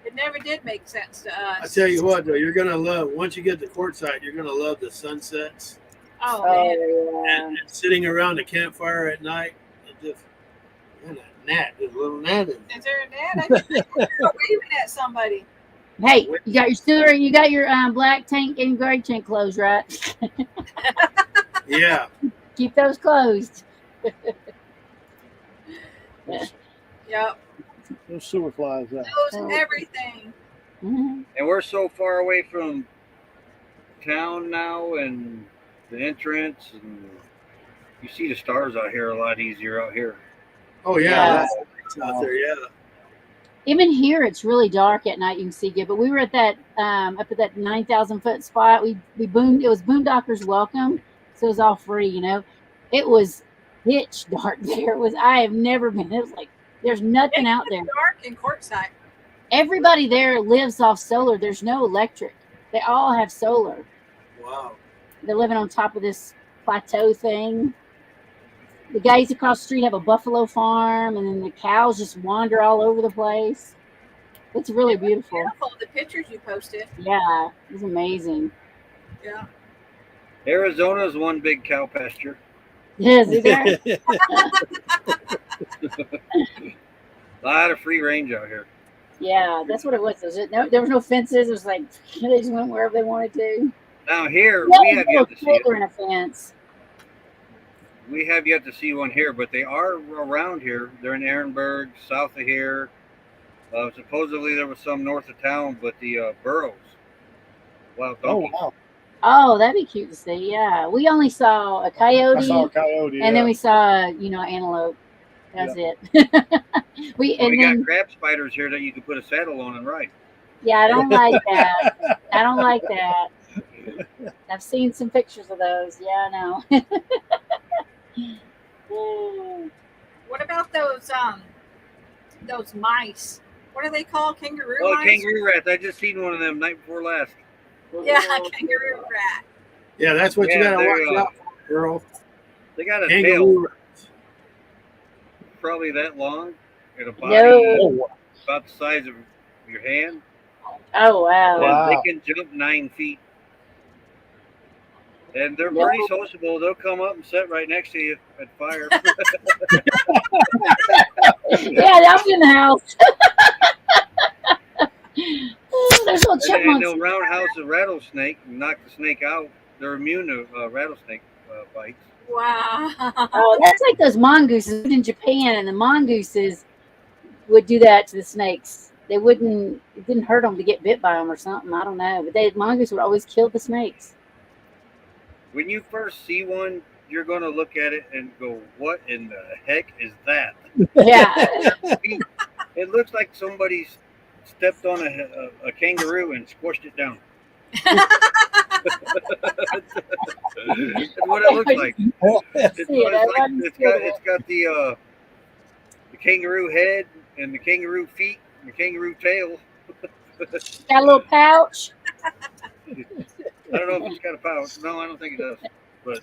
It never did make sense to us.
I tell you what, though, you're gonna love. Once you get to Quartzsite, you're gonna love the sunsets
Oh, man.
Oh, yeah.
and sitting around the campfire at night. And just, man, a gnat, a little gnat.
Is there a net? I think you're waving at somebody.
Hey, you got your sewer, you got your black tank and gray tank closed, right?
Yeah.
Keep those closed.
Yep.
Those sewer flies out.
Those and everything.
Mhm.
And we're so far away from town now and the entrance, and you see the stars out here a lot easier out here.
Oh yeah.
Yeah.
That's out there. Yeah.
Even here, it's really dark at night. You can see good, but we were at that up at that 9,000-foot spot. We boomed. It was Boondockers Welcome, so it was all free. You know, it was pitch dark there. It was. I have never been. It was like there's nothing out there.
Dark in Quartzsite.
Everybody there lives off solar. There's no electric. They all have solar.
Wow.
They're living on top of this plateau thing. The guys across the street have a buffalo farm, and then the cows just wander all over the place. It's really beautiful.
Beautiful. The pictures you posted.
Yeah, it's amazing.
Yeah.
Arizona's one big cow pasture.
Yes, is there?
A lot of free range out here.
Yeah, that's what it was. There was no fences. It was like they just went wherever they wanted to.
Now here
Yeah,
we have yet to see it.
in a fence.
We have yet to see one here, but they are around here. They're in Ehrenberg, south of here. Supposedly there was some north of town, but the burros. Wild
Oh
donkeys.
wow!
Oh, that'd be cute to see. Yeah, we only saw a
I
coyote,
saw a coyote.
and then
yeah.
we saw antelope. That's it. we
And
and
we
then
got crab spiders here that you can put a saddle on and ride.
yeah, I don't like that. I don't like that. I've seen some pictures of those. Yeah, I know.
What about those mice? What are they called? Kangaroo
Oh,
mice?
kangaroo rats. I just seen one of them night before last.
Yeah, kangaroo rat.
Yeah, that's what you
Yeah,
gotta
they're,
watch out for, girl.
They got a tail
Kangaroo.
probably that long and a body
No.
about the size of your hand.
Oh wow.
Wow.
And they can jump 9 feet. And they're
No.
pretty sociable. They'll come up and sit right next to you at fire.
Yeah, that was in the house. Oh, there's little
And
chipmunks.
they'll roundhouse a rattlesnake and knock the snake out. They're immune to rattlesnake bites.
Wow.
Oh, that's like those mongooses in Japan, and the mongooses would do that to the snakes. They wouldn't. It didn't hurt them to get bit by them or something. I don't know, but mongoose would always kill the snakes.
When you first see one, you're going to look at it and go, what in the heck is that?
Yeah.
It looks like somebody stepped on a kangaroo and squished it down. That's what it looks like. It's,
See it,
what it's, like.
everyone's
It's got the kangaroo head and the kangaroo feet and the kangaroo tail.
Got a little pouch.
I don't know if it's got a pouch. No, I don't think it does. But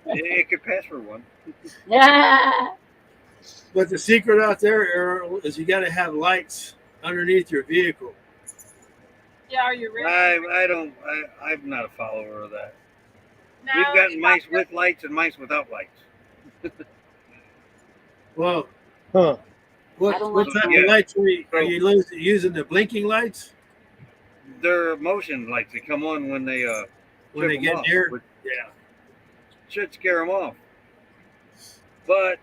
it could pass for one.
Yeah.
But the secret out there, Earl, is you gotta have lights underneath your vehicle.
Yeah, are you ready?
I'm not a follower of that.
No,
We've got
you
mice
got-
with lights and mice without lights.
Well,
Huh.
what
I don't
what
like
type
that.
of lights are you using? The blinking lights
They're motion lights. They come on when they
when they
trip 'em
get
off,
near?
which
Yeah.
should scare them off. But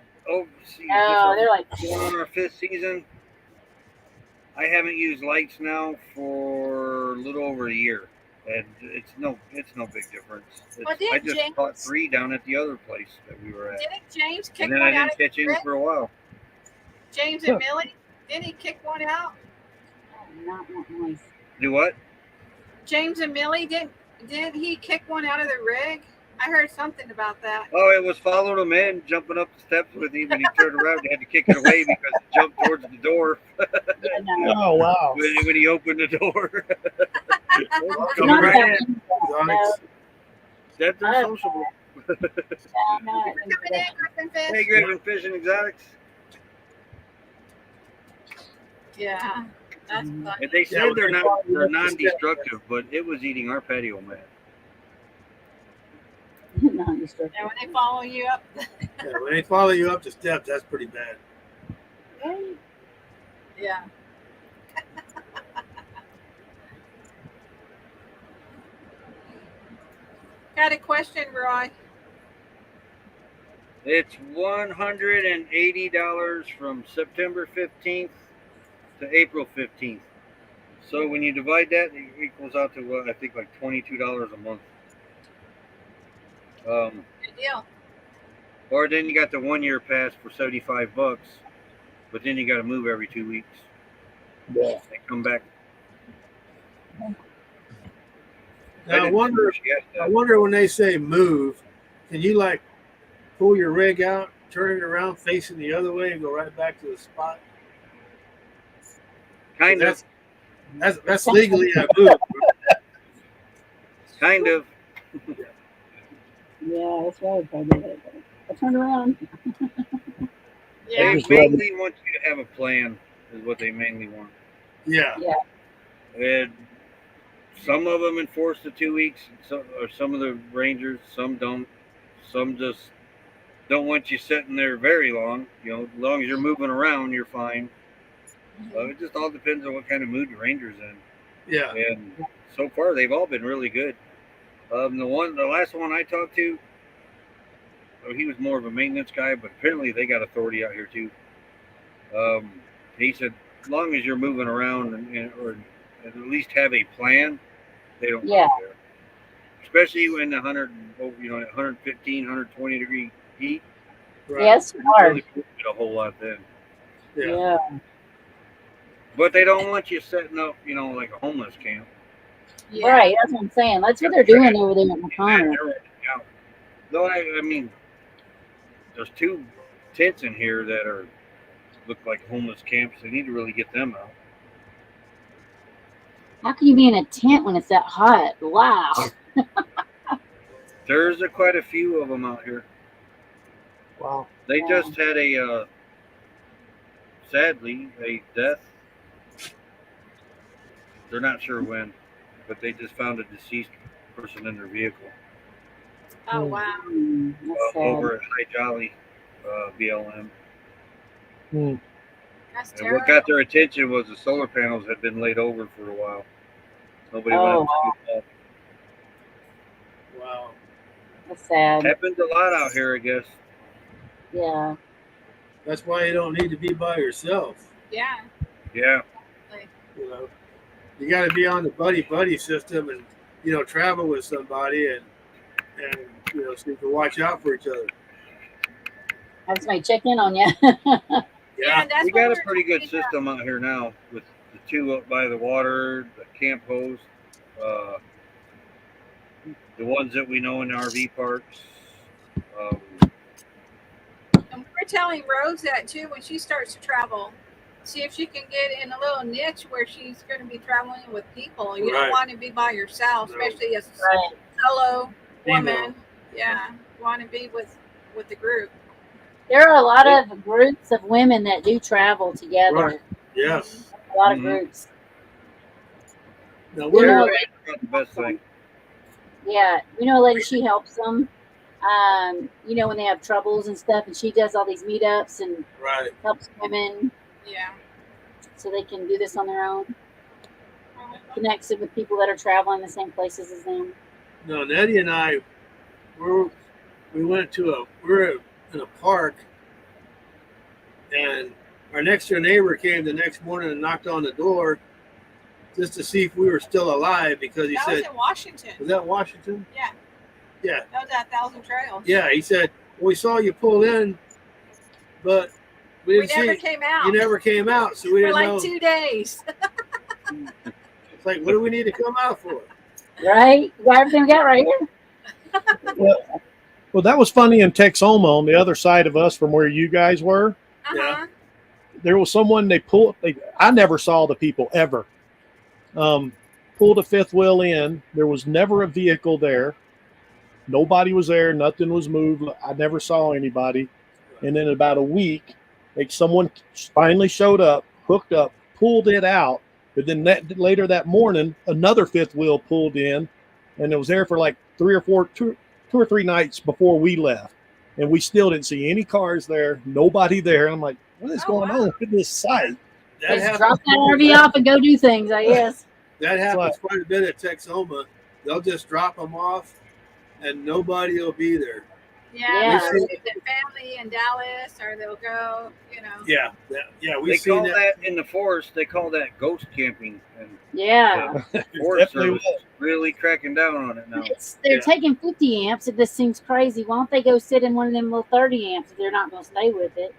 see,
Oh, they're like
going on our 5th season. I haven't used lights now for a little over a year, and it's no big difference.
Well, did
I just
James-
caught 3 down at the other place that we were at,
Didn't James kick
and then
one
I
out
didn't
of
catch any
your
for a while.
James and Millie? Didn't he kick one out?
not want noise.
Do what?
James and Millie Did he kick one out of the rig? I heard something about that.
Oh, it was following him in, jumping up the steps with him, and he turned around and had to kick it away because it jumped towards the door
Yeah, no.
Oh wow.
when he opened the door.
It's
Come
not
right
that
in.
no,
That's unsociable.
no,
Thank you for coming in, Griffin Fish.
Hey, Griffin Fish and Exotics.
Yeah, that's
And
funny.
they said
Yeah,
they're non-destructive, but it was eating our patio mat.
non-destructive.
Now, when they follow you up,
Yeah, when they follow you up the steps, that's pretty bad.
yeah. Got a question, Roy.
It's $180 from September 15th to April 15th. So when you divide that, it equals out to I think like $22 a month.
Good deal.
Or then you got the 1 year pass for $75, but then you got to move every 2 weeks.
Yeah.
They come back.
Now, I wonder when they say move, can you like pull your rig out, turn it around, facing the other way, and go right back to the spot?
Kind of.
That's legally a move.
Kind of.
Yeah, that's right. I turned around.
Yeah.
They mainly want you to have a plan, is what they mainly want.
Yeah.
And some of them enforce the 2 weeks, or some of the rangers, some don't. Some just don't want you sitting there very long. You know, as long as you're moving around, you're fine. It just all depends on what kind of mood the ranger's in.
Yeah.
And so far, they've all been really good. The last one I talked to, he was more of a maintenance guy, but apparently they got authority out here too. He said, as long as you're moving around or at least have a plan, they don't
Yeah.
care. Especially when the 115, 120 degree heat.
Right.
Yeah, it's hard.
Really put it a whole lot then.
Yeah.
Yeah.
But they don't want you setting up, like a homeless camp.
Yeah.
Right, that's what I'm saying. That's what they're doing over there at McConnell.
Though I mean, there's 2 tents in here that look like homeless camps. They need to really get them out.
How can you be in a tent when it's that hot? Wow.
There's quite a few of them out here.
Wow.
They
Yeah.
just had sadly, a death. They're not sure when, but they just found a deceased person in their vehicle
Oh, wow.
That's sad.
over at High Jolly, BLM.
That's
And
terrible.
what got their attention was the solar panels had been laid over for a while. Nobody
Oh,
wanted to scoop up.
Wow.
That's sad.
Happens a lot out here, I guess.
Yeah.
That's why you don't need to be by yourself.
Yeah.
Yeah.
You know, you got to be on the buddy system and travel with somebody and so you can watch out for each other.
Have somebody check in on you.
Yeah, that's
We
what
got a
we're
pretty good
talking about.
system out here now with the 2 up by the water, the camp host, the ones that we know in RV parks.
And we're telling Rose that too when she starts to travel. See if she can get in a little niche where she's going to be traveling with people. You
Right.
don't want to be by yourself,
No.
especially as a
Right.
solo woman.
Female.
Yeah, you want to be with the group.
There are a lot of groups of women that do travel together.
Right. Yes.
A lot of
Mhm.
groups.
Now
You
we're
know,
That's not the best thing.
Yeah, a lady, she helps them. When they have troubles and stuff, and she does all these meetups and
right.
helps women
Yeah.
so they can do this on their own. Connects them with people that are traveling the same places as them.
No, Nettie and I, we went we're in a park, and our next door neighbor came the next morning and knocked on the door just to see if we were still alive because he
That
said,
was in Washington.
"Was that Washington?"
Yeah.
Yeah.
That was at Thousand Trails.
Yeah. He said, well, "We saw you pull in, but we
We
didn't
never
see
came out.
you. Never came out, so we
for
didn't
like
know."
2 days.
It's like, what do we need to come out for?
Right? You got everything we got right here.
Well, that was funny in Texoma on the other side of us from where you guys were.
Uh-huh.
There was someone I never saw the people ever. Pulled a fifth wheel in. There was never a vehicle there. Nobody was there. Nothing was moved. I never saw anybody. And then in about a week, someone finally showed up, hooked up, pulled it out. But then later that morning, another fifth wheel pulled in, and it was there for like two or three nights before we left. And we still didn't see any cars there, nobody there. And I'm like, what is going on with this site?
That
Just drop that RV off and go do things, I guess.
That happens quite a bit at Texoma. They'll just drop them off, and nobody will be there.
Yeah, they'll visit family in Dallas, or they'll go,
Yeah.
They call that in the forest. They call that ghost camping. And
Yeah.
Forest Service is really cracking down on it now.
They're taking 50 amps. It just seems crazy. Why don't they go sit in one of them little 30 amps if they're not going to stay with it?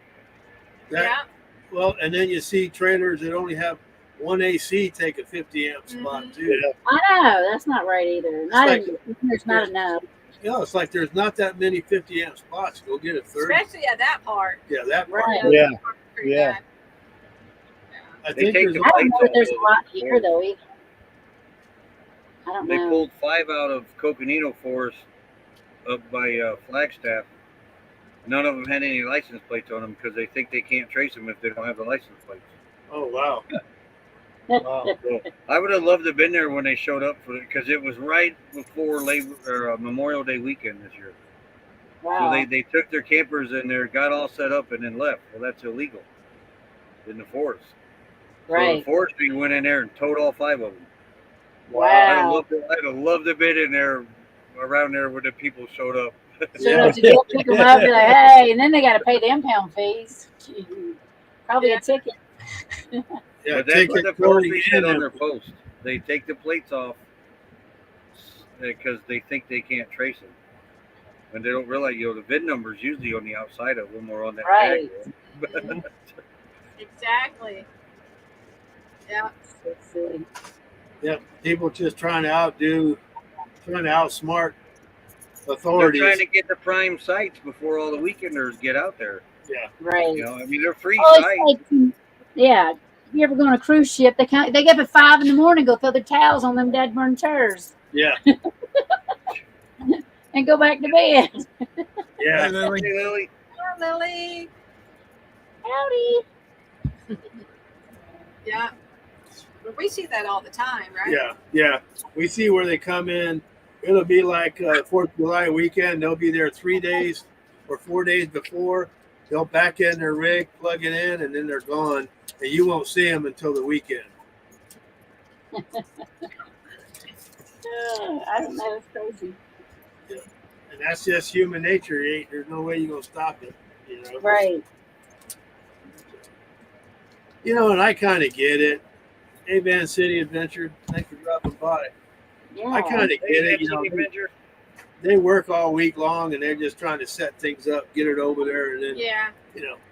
Well, and then you see trailers that only have one AC take a 50 amp spot too.
Yeah.
I know that's not right either. There's not enough.
It's like there's not that many 50 amp spots. Go get a 30.
especially at that part.
Yeah, that part.
Right.
Yeah.
Pretty
Yeah.
bad.
I
They
think
take
there's
the
I don't know
plates
if there's a
off.
lot here though either. I don't
They
know.
pulled 5 out of Coconino Forest up by Flagstaff. None of them had any license plates on them because they think they can't trace them if they don't have the license plates.
Oh wow.
Wow.
So I would have loved to have been there when they showed up for it because it was right before Memorial Day weekend this year.
Wow.
So they took their campers in there, got all set up, and then left. Well, that's illegal in the forest. So
Right.
the forestry went in there and towed all 5 of them.
Wow.
I'd have loved to have been in there around there when the people showed up.
So to go pick them up, be like, hey, and then they got to pay the impound fees. Probably a ticket.
Yeah,
But that's
take
what
it
the
going
forestry said
in
on
and-
their post. They take the plates off because they think they can't trace them. And they don't realize, the VIN number's usually on the outside of them or on that
Right.
tag.
Exactly. Yeah.
So silly.
Yeah, people just trying to outsmart
They're
authorities.
trying to get the prime sites before all the weekenders get out there.
Yeah.
Right.
I mean, they're free
Oh,
sites.
it's like, yeah. You ever go on a cruise ship? They get up at 5 a.m, go throw their towels on them dead burn chairs
Yeah.
and go back to bed.
Yeah.
Hey, Lily.
Hello, Lily.
Howdy.
Yeah. But we see that all the time, right?
Yeah. We see where they come in. It'll be like 4th of July weekend. They'll be there 3 days or 4 days before. They'll back in their rig, plug it in, and then they're gone. And you won't see them until the weekend.
I don't know. It's crazy.
And that's just human nature. There's no way you're going to stop it.
Right.
And I kind of get it. Hey, Van City Adventure, thanks for dropping by.
Yeah.
I kind of get it. They work all week long and they're just trying to set things up, get it over there, and then
Yeah.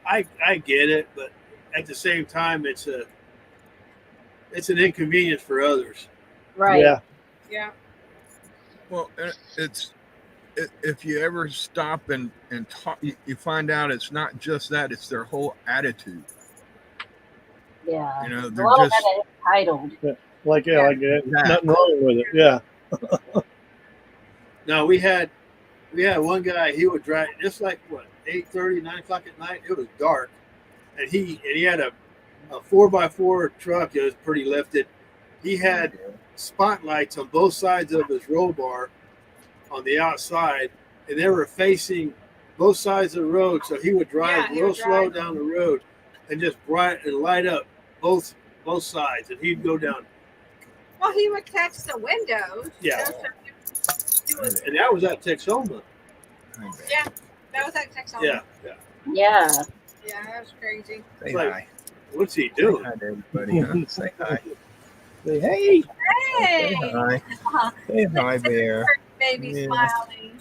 I get it, but at the same time, it's an inconvenience for others.
Right.
Yeah.
Yeah.
Well, if you ever stop and talk, you find out it's not just that; it's their whole attitude.
Yeah.
They're
A lot
just
of that is entitled.
Like nothing wrong with it. Yeah.
No, we had one guy. He would drive just like 8:30, 9 o'clock at night. It was dark, and he had a 4x4 truck. It was pretty lifted. He had spotlights on both sides of his roll bar on the outside, and they were facing both sides of the road. So he would drive real slow down the road and just bright and light up both sides, and he'd go down.
Well, he would catch the windows.
Yeah.
So
And that was at Texoma.
yeah, that was at Texas.
Yeah.
Yeah.
Yeah, that was crazy.
say
Like,
hi.
What's he
Say
doing?
hi to everybody. Huh? Say hi.
Say, hey.
Hey,
Say hi. Say hi there.
baby
Yeah.
smiling.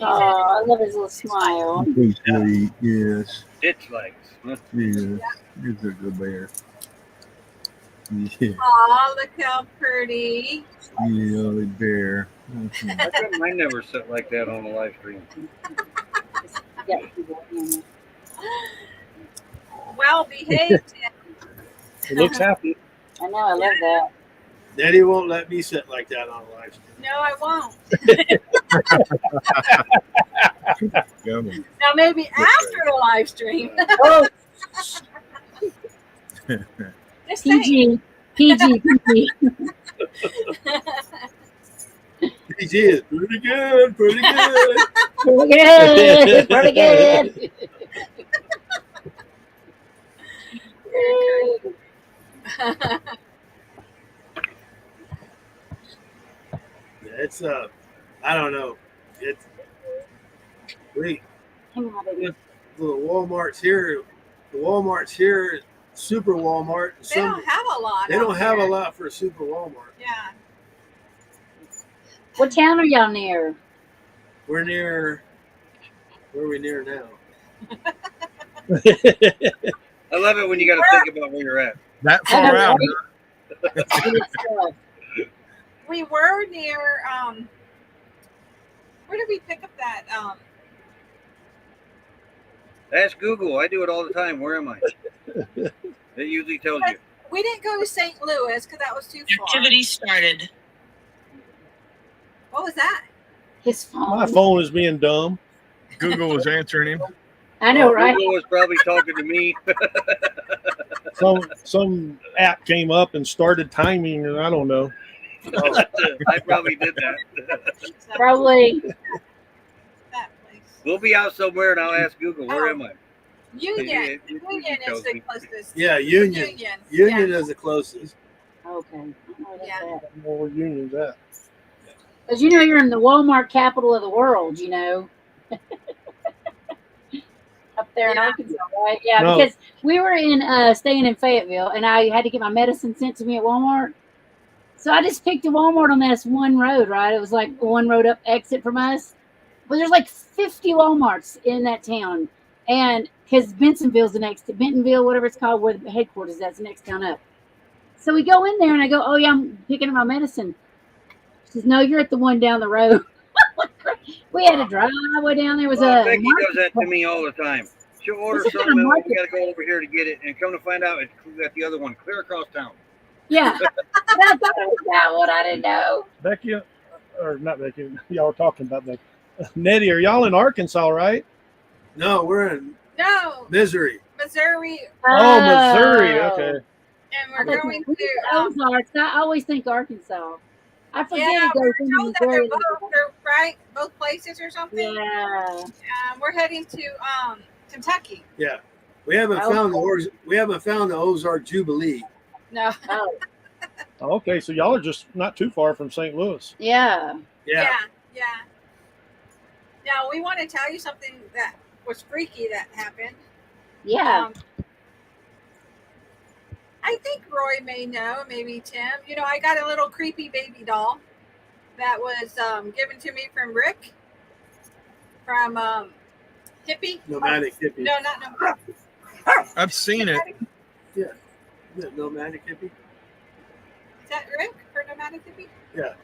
Oh, I love his little smile.
He's sweet. Yes.
Ditch lights.
Yes. He's a good bear. Yeah,
Oh, look how pretty.
yellow bear.
How come mine never set like that on a live stream?
Yeah, people,
Well behaved.
It looks happy.
I know. I love that.
Daddy won't let me sit like that on a live stream.
No, I won't.
Yummy.
Now maybe after the live stream.
Oh,
Just saying.
PG.
PG is pretty good, pretty good.
Pretty good. Pretty good.
It's I don't know. It's we
Hang on, baby.
the Walmart's here. The Walmart's here, Super Walmart. And
They don't have a lot.
they don't
out
have
there.
a lot for a Super Walmart.
Yeah.
What town are y'all near?
We're near. Where are we near now?
I love it when you got to think about where you're at.
That far out.
We were near where did we pick up that
Ask Google. I do it all the time. Where am I? It usually tells you.
we didn't go to St. Louis because that was too far.
Activity started.
What was that?
His phone.
My phone is being dumb.
Google was answering him.
I know, right?
Google was probably talking to me.
Some app came up and started timing, and I don't know.
I probably did that.
Probably.
That place.
We'll be out somewhere and I'll ask Google, where am I?
Union.
It
Union is
tells
the
me.
closest.
Yeah, Union.
Union.
Union
Yeah.
is the closest.
Okay. I know where that's
Yeah.
at.
I don't know where Union's at.
Because you know you're in the Walmart capital of the world, you know. Up there in
Yeah.
Arkansas, right? Yeah,
No.
because we were in staying in Fayetteville and I had to get my medicine sent to me at Walmart. So I just picked a Walmart on this one road, right? It was like one road up exit from us. But there's like 50 Walmarts in that town. And because Bentonville's the next, Bentonville, whatever it's called, where the headquarters is, that's the next town up. So we go in there and I go, oh yeah, I'm picking up my medicine. She says, no, you're at the one down the road. We had to drive way down there. Was
Well,
a
Becky
market
does that to me all the time. She'll order
This is
something
a
and we
market.
got to go over here to get it, and come to find out it's at the other one, clear across town.
Yeah. I thought it was that one. I didn't know.
Becky, or not Becky, y'all were talking about Becky. Nettie, are y'all in Arkansas, right?
No, we're in
No,
Missouri.
Missouri,
Oh, Missouri. Okay.
and
I
we're
think
going
we
to.
Ozarks. I always think Arkansas. I forget
Yeah,
it
we
goes
were
into
told that
Missouri.
they're right, both places or something.
Yeah.
We're heading to Kentucky.
Yeah, we haven't
Oh.
found the Ozark Jubilee.
No.
Oh,
Okay, so y'all are just not too far from St. Louis.
yeah.
Yeah,
Yeah. Now we want to tell you something that was freaky that happened.
Yeah.
I think Roy may know, maybe Tim. You know, I got a little creepy baby doll that was given to me from Rick, from Hippie.
nomadic hippie.
No, not no.
I've seen it.
Is it nomadic hippie?
Is that Rick for Nomadic Hippie?
Yeah.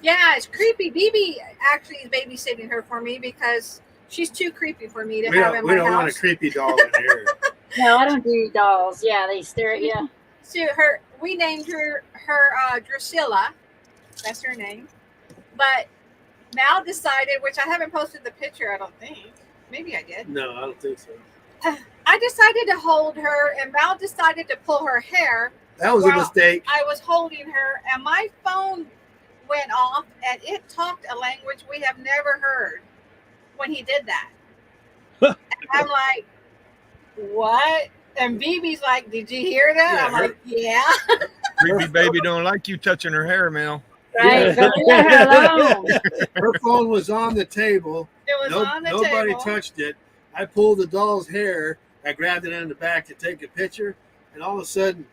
Yeah, it's creepy. BB actually is babysitting her for me because she's too creepy for me to
We
have
don't,
in
we
my
don't want a
house.
creepy doll in here.
No, I don't do dolls. Yeah, they stare at you.
So we named her Drusilla. That's her name. But Mal decided, which I haven't posted the picture, I don't think. Maybe I did.
No, I don't think so.
I decided to hold her, and Mal decided to pull her hair.
That was a
Well,
mistake.
I was holding her, and my phone went off, and it talked a language we have never heard when he did that. And I'm like, what? And BB's like, did you hear that?
Yeah,
I'm like, yeah.
Creepy baby don't like you touching her hair, Mel.
Right? Go leave her alone.
Her phone was on the table.
It was on the
Nobody
table.
touched it. I pulled the doll's hair. I grabbed it in the back to take a picture, and all of a sudden,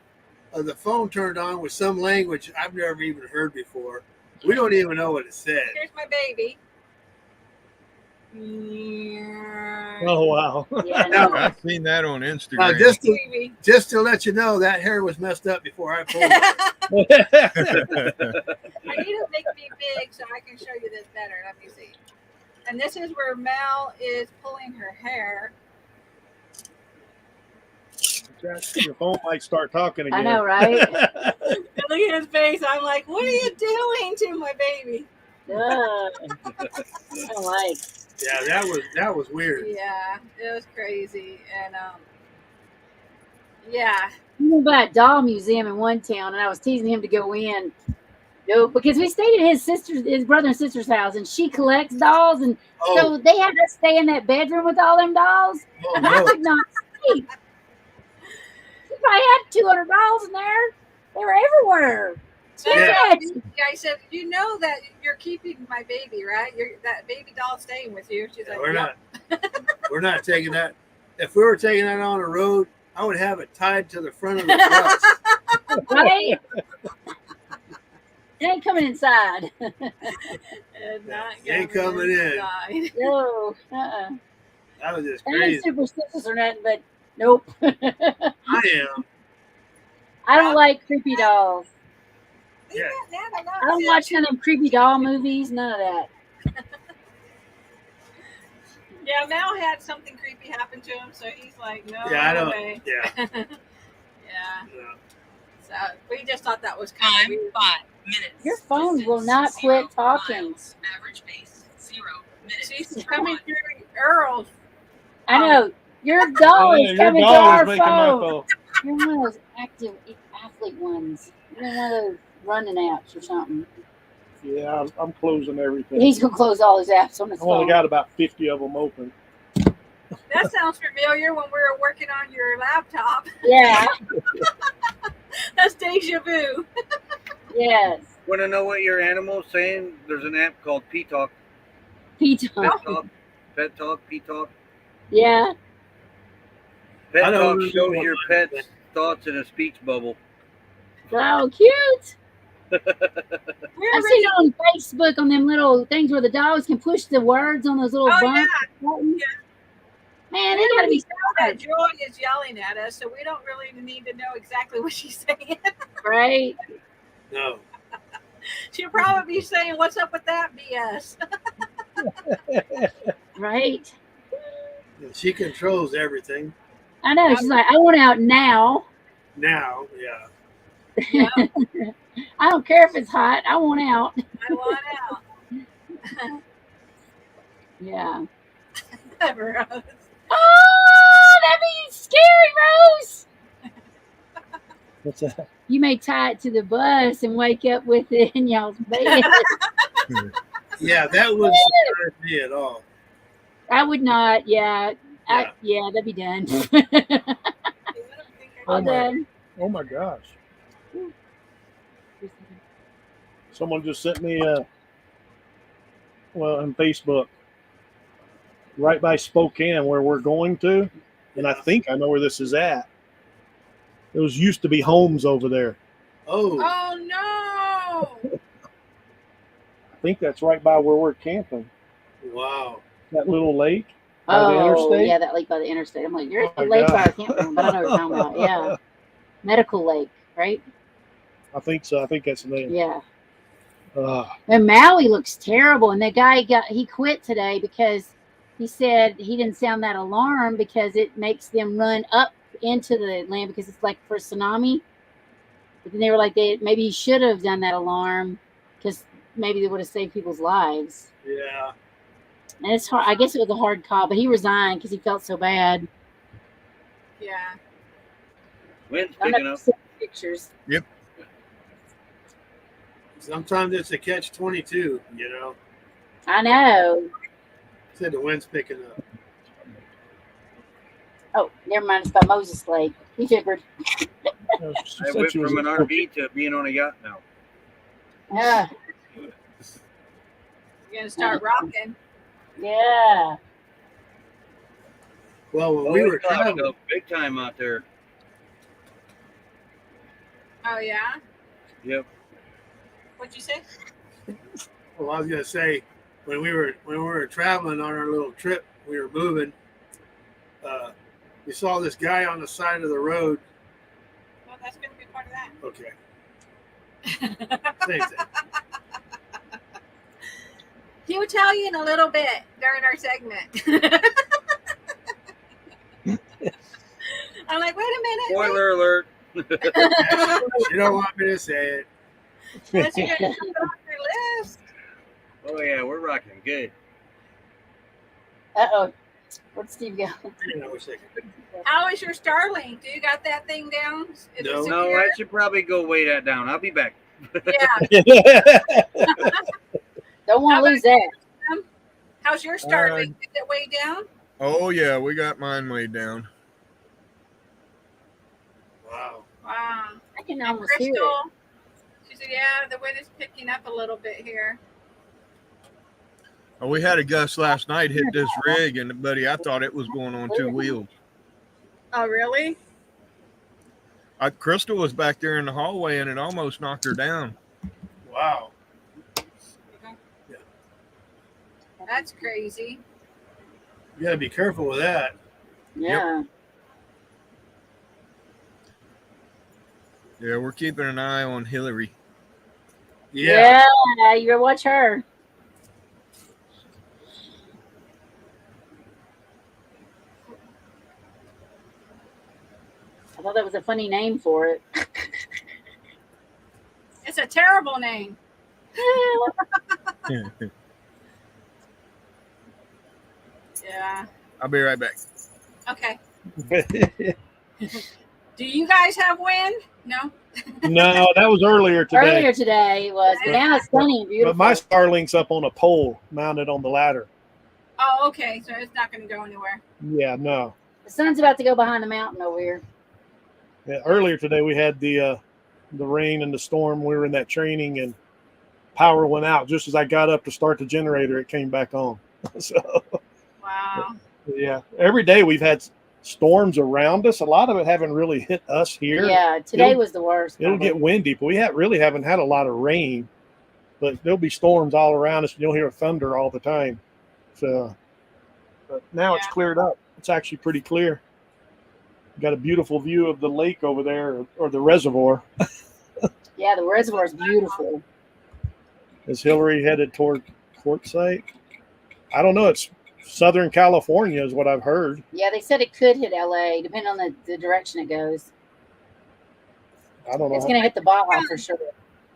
the phone turned on with some language I've never even heard before. We don't even know what it said.
Here's my baby. Yeah.
Oh wow.
Yeah, no.
I've seen that on Instagram.
Just to let you know, that hair was messed up before I pulled it.
I need to make me big so I can show you this better. Let me see. And this is where Mel is pulling her hair.
Your phone might start talking again.
I know, right?
Look at his face. I'm like, what are you doing to my baby?
Ugh. I don't like.
Yeah, that was weird.
Yeah, it was crazy. And yeah.
We went by a doll museum in one town, and I was teasing him to go in. No, because we stayed at his brother and sister's house, and she collects dolls, and so they had us stay in that bedroom with all them dolls, and I could not sleep. She probably had 200 dolls in there. They were everywhere.
I said, you know that you're keeping my baby, right? That baby doll staying with you. She's like,
we're not taking that. If we were taking that on the road, I would have it tied to the front of the bus.
Right? It ain't coming inside.
Ain't coming in.
No.
That was just
I ain't
crazy.
superstitious or nothing, but nope.
I am.
I don't like creepy dolls.
Yeah.
I don't watch none of them creepy doll movies. None of that.
Yeah, Mal had something creepy happen to him, so he's like, no way.
Yeah.
Yeah. So we just thought that was kind of weird.
5 minutes.
Your phone will not quit talking.
Miles. Average pace 0 minutes.
She's coming through Earl's.
I know. Your doll is
your
coming to
doll
our
is making my
phone.
phone.
You're one of those active athlete ones. You're one of those running apps or something.
Yeah, I'm closing everything.
He's going to close all his apps on his
I've only
phone.
got about 50 of them open.
That sounds familiar when we were working on your laptop.
Yeah.
That's deja vu.
Yes.
Want to know what your animal's saying? There's an app called P-Talk.
P-Talk.
Pet Talk, P-Talk.
Yeah.
Pet
I don't
Talk
really
shows
know
your
what
pet's
that
thoughts in a speech bubble.
Oh, cute.
We're
I've seen
ready.
it on Facebook on them little things where the dogs can push the words on those little buttons.
Yeah.
Man, they gotta be
That
smart,
Joy is yelling at us, so we don't really need to know exactly what she's saying.
right?
No.
She'll probably be saying, "What's up with that BS?"
Right.
She controls everything
I know. She's like, I want out now.
now. Yeah.
Yeah,
I don't care if it's hot. I want out.
I want out.
Yeah.
Rose.
Oh, that'd be scary, Rose.
What's that?
You may tie it to the bus and wake up with it in y'all's bed.
Yeah, that wouldn't surprise me at all.
I would not. Yeah.
Yeah.
That'd be done.
Oh
All
my,
done.
oh my gosh. Someone just sent me on Facebook, right by Spokane where we're going to, and I think I know where this is at. There used to be homes over there.
Oh,
Oh no!
I think that's right by where we're camping.
wow.
That little lake by the interstate.
Yeah, that lake by the interstate. I'm like, you're at the
Oh,
lake
God.
by our campground, but I know what you're talking about. Yeah. Medical Lake, right?
I think so. I think that's the name.
Yeah.
Ah,
And Maui looks terrible. And the guy he quit today because he said he didn't sound that alarm because it makes them run up into the land because it's like for tsunami. But then they were like, maybe he should have done that alarm because maybe they would have saved people's lives.
Yeah.
And it's hard. I guess it was a hard call, but he resigned because he felt so bad.
Yeah.
Wind's
I'm
picking
not
up.
seeing pictures.
Sometimes it's a catch-22, you know.
I know.
Said the wind's picking up.
Oh, never mind. It's by Moses Lake. He figured.
she
I
said
went
she was
from an RV to being on a yacht now.
Yeah.
You're gonna start rocking.
Yeah.
Well, when
Oh,
we were
it's hot,
traveling,
though, big time out there.
Oh yeah.
Yep.
What'd you say?
well, I was going to say, when we were traveling on our little trip, we were moving. We saw this guy on the side of the road.
Well, that's going to be part of that.
Okay, same thing.
He will tell you in a little bit during our segment. I'm like, wait a minute.
Spoiler alert.
You don't want me to say it.
Unless you're going to put it on your list.
Oh yeah, we're rocking good.
Uh-oh. Where'd Steve go?
Hang on a second.
How is your Starlink? Do you got that thing down? Is it
No.
No,
secure?
I should probably go weigh that down. I'll be back.
Yeah.
Don't want to lose that.
How's your Starlink? Is it way down?
Oh yeah, we got mine way down.
Wow.
Wow.
I can
And
almost hear it.
Crystal, she said, yeah, the wind is picking up a little bit here.
Oh, we had a gust last night hit this rig, and buddy, I thought it was going on 2 wheels.
Oh, really?
Crystal was back there in the hallway, and it almost knocked her down.
Wow.
That's crazy.
You gotta be careful with that.
Yeah.
Yeah, we're keeping an eye on Hillary.
Yeah.
Yeah, you gotta watch her. I thought that was a funny name for it.
It's a terrible name. Yeah.
I'll be right back.
Okay. Do you guys have wind? No?
No, that was earlier today.
Earlier today it was, but now it's sunny and beautiful.
But my Starlink's up on a pole mounted on the ladder.
Oh, okay. So it's not going to go anywhere.
Yeah, no.
The sun's about to go behind the mountain over here.
Yeah, earlier today we had the rain and the storm. We were in that training and power went out. Just as I got up to start the generator, it came back on. So
Wow.
yeah, every day we've had storms around us. A lot of it haven't really hit us here.
Yeah, today
It'll-
was the worst.
It'll
probably.
get windy, but we really haven't had a lot of rain. But there'll be storms all around us, and you'll hear thunder all the time. So, but now it's
Yeah.
cleared up. It's actually pretty clear. Got a beautiful view of the lake over there, or the reservoir.
Yeah, the reservoir is beautiful.
Is Hillary headed toward Quartzsite? I don't know. It's Southern California is what I've heard.
Yeah, they said it could hit LA, depending on the direction it goes.
I don't know.
It's going to hit the Baja for sure.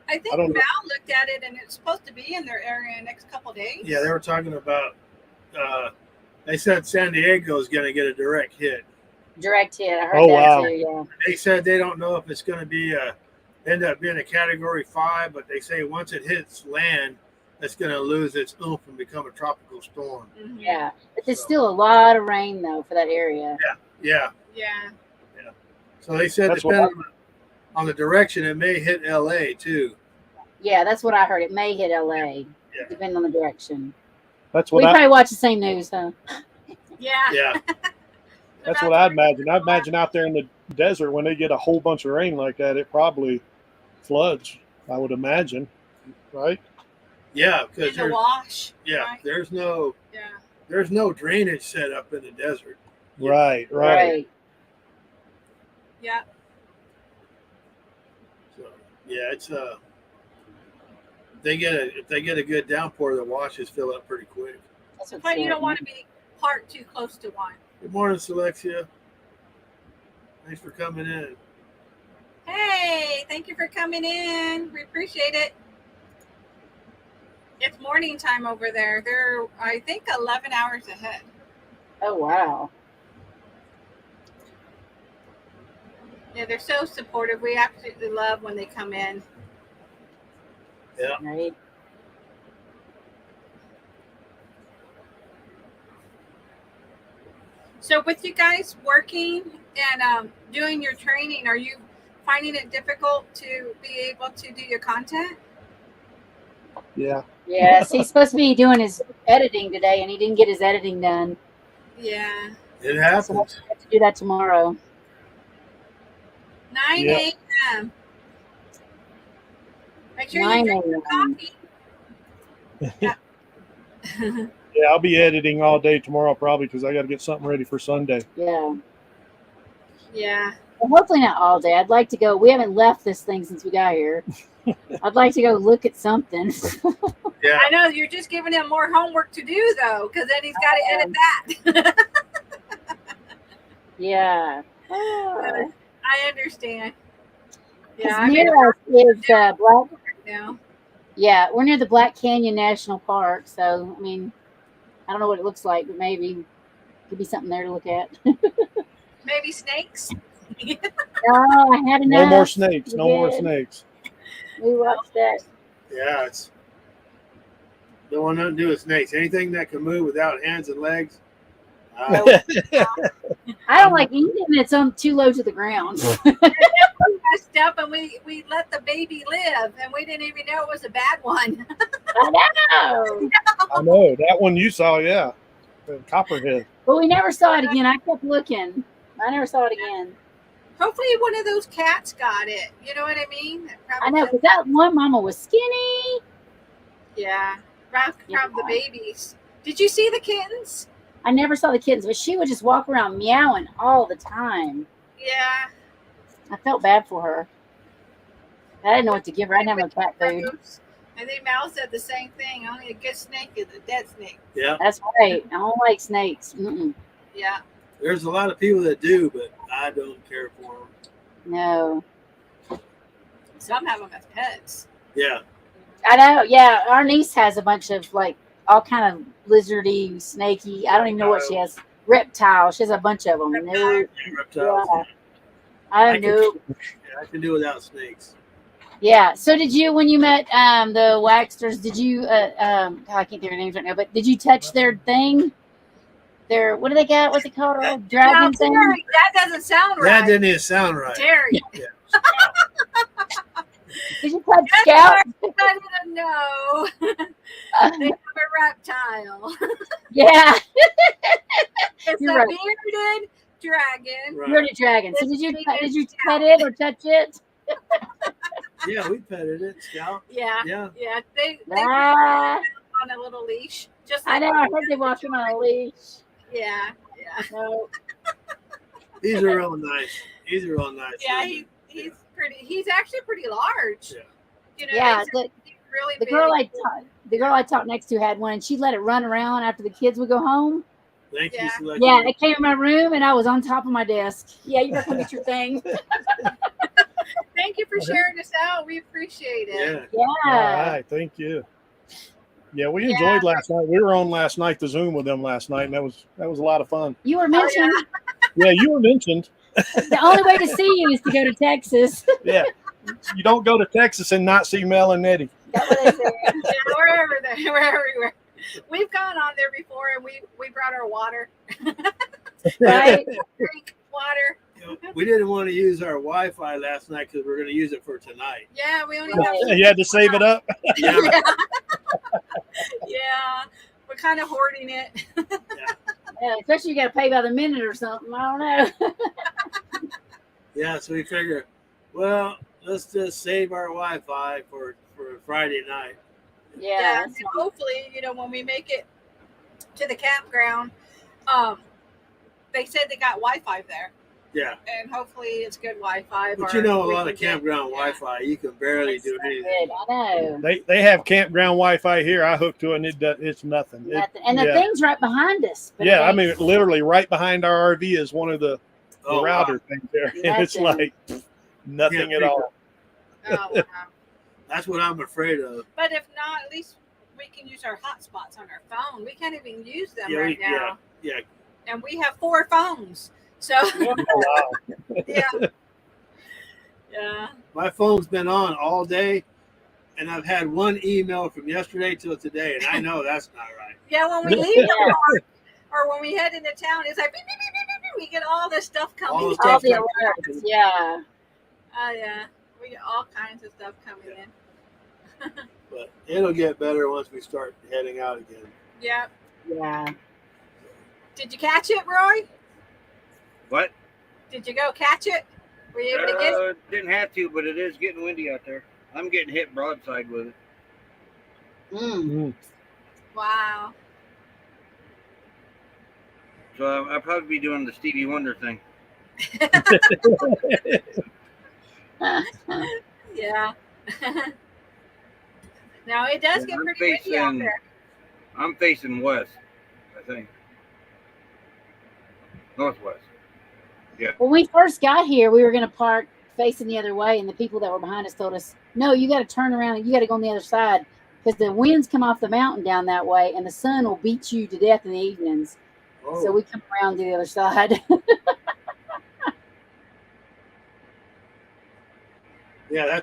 I think
I don't
Mal
know.
looked at it and it's supposed to be in their area in the next couple days.
Yeah, they were talking about. They said San Diego is gonna get a direct hit.
Direct hit. I heard
Oh,
that
wow.
too. Yeah.
They said they don't know if it's gonna be end up being a Category 5, but they say once it hits land, it's gonna lose its oomph and become a tropical storm.
Mhm.
Yeah. But there's still a lot of rain though for that area.
Yeah.
Yeah.
So they said
That's what
depending on the direction, it may hit LA too.
Yeah, that's what I heard. It may hit LA,
Yeah.
depending on the direction.
That's
We
what
probably watch the same news, huh?
Yeah.
Yeah.
That's what I imagine. I imagine out there in the desert when they get a whole bunch of rain like that, it probably floods. I would imagine, right?
Yeah,
In
because
the wash. Right?
there's
Yeah.
no drainage set up in the desert.
Right.
Yeah.
So yeah, it's if they get a good downpour, the washes fill up pretty quick.
That's what's
But you
sad.
don't want to be parked too close to one.
Good morning, Selexia. Thanks for coming in.
Hey, thank you for coming in. We appreciate it. It's morning time over there. They're, I think, 11 hours ahead.
Oh, wow.
Yeah, they're so supportive. We absolutely love when they come in.
Right.
So with you guys working and doing your training, are you finding it difficult to be able to do your content?
Yeah.
Yes, he's supposed to be doing his editing today, and he didn't get his editing done.
Yeah.
It
So
happens.
we'll have to do that tomorrow.
9
Yeah.
a.m. Make sure
9
you drink your
a.m.
coffee. Yeah.
Yeah, I'll be editing all day tomorrow probably because I got to get something ready for Sunday.
Yeah.
Yeah.
Well, hopefully not all day. I'd like to go. We haven't left this thing since we got here. I'd like to go look at something.
Yeah.
I know you're just giving him more homework to do though, because then he's got to edit that.
Yeah.
I understand.
Because
Yeah, I'm
near us is Black.
right now.
Yeah, we're near the Black Canyon National Park. So, I mean, I don't know what it looks like, but maybe could be something there to look at.
Maybe snakes.
Oh, I had enough.
No more snakes.
We
No more
did.
snakes.
We watched that.
Yeah, it's don't want nothing to do with snakes. Anything that can move without hands and legs.
I don't like anything that's on too low to the ground.
We messed up and we let the baby live, and we didn't even know it was a bad one.
I know.
I know that one you saw. Yeah, the copperhead.
But we never saw it again. I kept looking. I never saw it again.
Hopefully, one of those cats got it. You know what I mean? That
I
probably
know, because that one mama was skinny.
Yeah, from the babies. Did you see the kittens?
I never saw the kittens, but she would just walk around meowing all the time.
Yeah.
I felt bad for her. I didn't know what to give her. I didn't have no cat food.
And they Mal said the same thing. Only a good snake is a dead snake.
Yeah,
That's right. I don't like snakes. Mm-mm.
Yeah.
there's a lot of people that do, but I don't care for them.
No.
Some have them as pets.
Yeah,
I know. Yeah, our niece has a bunch of like all kind of lizardy, snaky. I don't even know what she has. Reptile. She has a bunch of them. And they were,
reptiles.
yeah. I don't know.
I can do without snakes.
Yeah. So did you, when you met the Waxters, did you, God, I can't think of their names right now, but did you touch their thing? Their, what do they got? What's it called? A dragon
Now,
thing?
Terry, that doesn't sound right.
That didn't even sound right.
Terry.
Did you touch Scout?
I didn't know. They have a reptile.
Yeah.
It's
You're
a
right.
bearded dragon.
Right.
You're a dragon. So did you pet it or touch it?
Yeah, we petted it, Scout.
Yeah.
Yeah.
Yeah. They
Ah,
on a little leash. Just
I
like
know. I heard they walked him on a leash.
Yeah. Yeah.
No.
These are real nice. These are real nice.
Yeah. He's pretty. He's actually pretty large.
Yeah.
You know.
Yeah,
He's really
The
big.
girl I taught next to had one, and she let it run around after the kids would go home.
Thank you.
Yeah.
Select.
Yeah, it came in my room, and I was on top of my desk. Yeah, you better come get your thing.
Thank you for sharing this out. We appreciate it.
Yeah.
All
Yeah.
right, thank you. Yeah, we enjoyed last night. We were on last night to Zoom with them last night, and that was a lot of fun.
You were mentioned.
Yeah, you were mentioned.
The only way to see you is to go to Texas.
Yeah, you don't go to Texas and not see Mel and Nettie.
That's what they said.
Yeah, we're everywhere. We've gone on there before, and we brought our water.
Right?
Drink water.
You know, we didn't want to use our Wi-Fi last night because we're going to use it for tonight.
Yeah, we only
Right.
have.
You had to save it up.
Yeah.
Yeah, we're kind of hoarding it.
Yeah, especially you got to pay by the minute or something. I don't know.
Yeah. So we figure, well, let's just save our Wi-Fi for Friday night.
Yeah.
And hopefully, when we make it to the campground, they said they got Wi-Fi there,
Yeah.
and hopefully it's good Wi-Fi.
But
or
a
we
lot
can
of campground
get-
Wi-Fi, you can barely do anything.
Good. I know.
They have campground Wi-Fi here. I hooked to it, and it's nothing.
Nothing. And the
yeah.
thing's right behind us. but
Yeah,
it
I
ain't-
mean, literally right behind our RV is one of the
Oh,
router
wow.
things there, and it's
Nothing.
like nothing
Yeah,
at all.
Oh, wow.
That's what I'm afraid of.
But if not, at least we can use our hotspots on our phone. We can't even use them
Yeah,
right now.
Yeah.
And we have 4 phones. So,
Oh, wow.
yeah. Yeah.
My phone's been on all day, and I've had one email from yesterday till today, and I know that's not right.
Yeah, when we leave the park or when we head into town, it's like, beep, beep, beep, beep, beep, we get all this stuff
All
coming
the
in.
stuff
all the
like-
alerts. Yeah.
Oh, yeah. We get all kinds of stuff coming in.
But it'll get better once we start heading out again.
Yeah.
Yeah.
Did you catch it, Roy?
What?
Did you go catch it? Were you able to get it?
Didn't have to, but it is getting windy out there. I'm getting hit broadside with it.
Mm.
Mm.
Wow.
So I'll probably be doing the Stevie Wonder thing.
Yeah. Now it does get
I'm
pretty windy out
facing-
there.
I'm facing west, I think. Northwest.
When we first got here, we were going to park facing the other way, and the people that were behind us told us, "No, you got to turn around and you got to go on the other side because the winds come off the mountain down that way, and the sun will beat you to death in the evenings."
Oh,
So we come around to the other side.
yeah,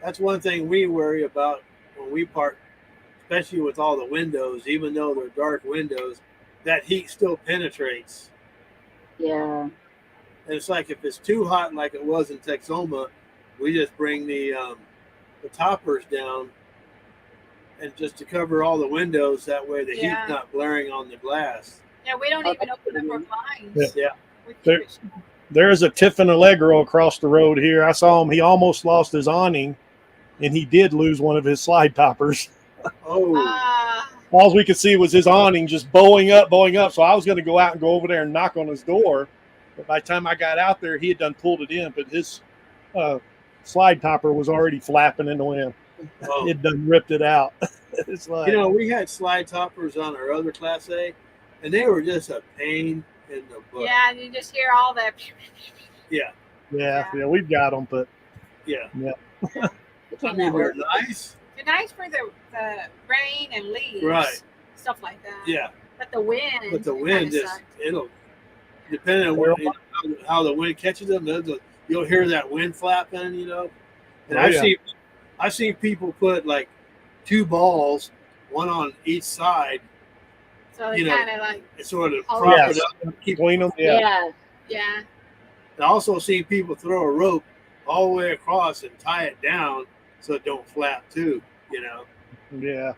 that's one thing we worry about when we park, especially with all the windows. Even though they're dark windows, that heat still penetrates.
Yeah.
And it's like if it's too hot, like it was in Texoma, we just bring the toppers down, and just to cover all the windows. That way, the
Yeah.
heat's not blaring on the glass.
Yeah, we don't
Oh,
even open up our blinds.
Yeah.
We keep
There-
it-
There's a Tiffin Allegro across the road here. I saw him. He almost lost his awning, and he did lose one of his slide toppers.
Oh,
All we could see was his awning just bowing up, bowing up. So I was going to go out and go over there and knock on his door. But by the time I got out there, he had done pulled it in. But his slide topper was already flapping in the wind.
oh.
It done ripped it out. It's like,
You know, we had slide toppers on our other Class A, and they were just a pain in the butt.
Yeah, and you just hear all that.
yeah, we've got them, but
Yeah.
It
I
came
mean,
that
they're
way.
nice.
They're nice for the rain and leaves.
Right.
Stuff like that.
Yeah.
But the wind.
But the
it
wind
kinda
just,
sucks.
it'll, depending on what, how the wind catches them, you'll hear that wind flapping, you know. And
Oh,
I've seen people put like two balls, one on each side,
So they
you know,
kind of like,
and sort of
Oh,
prop
yes.
it up and keep.
between them,
Yeah.
yeah.
I also seen people throw a rope all the way across and tie it down so it don't flap too, you know.
yeah.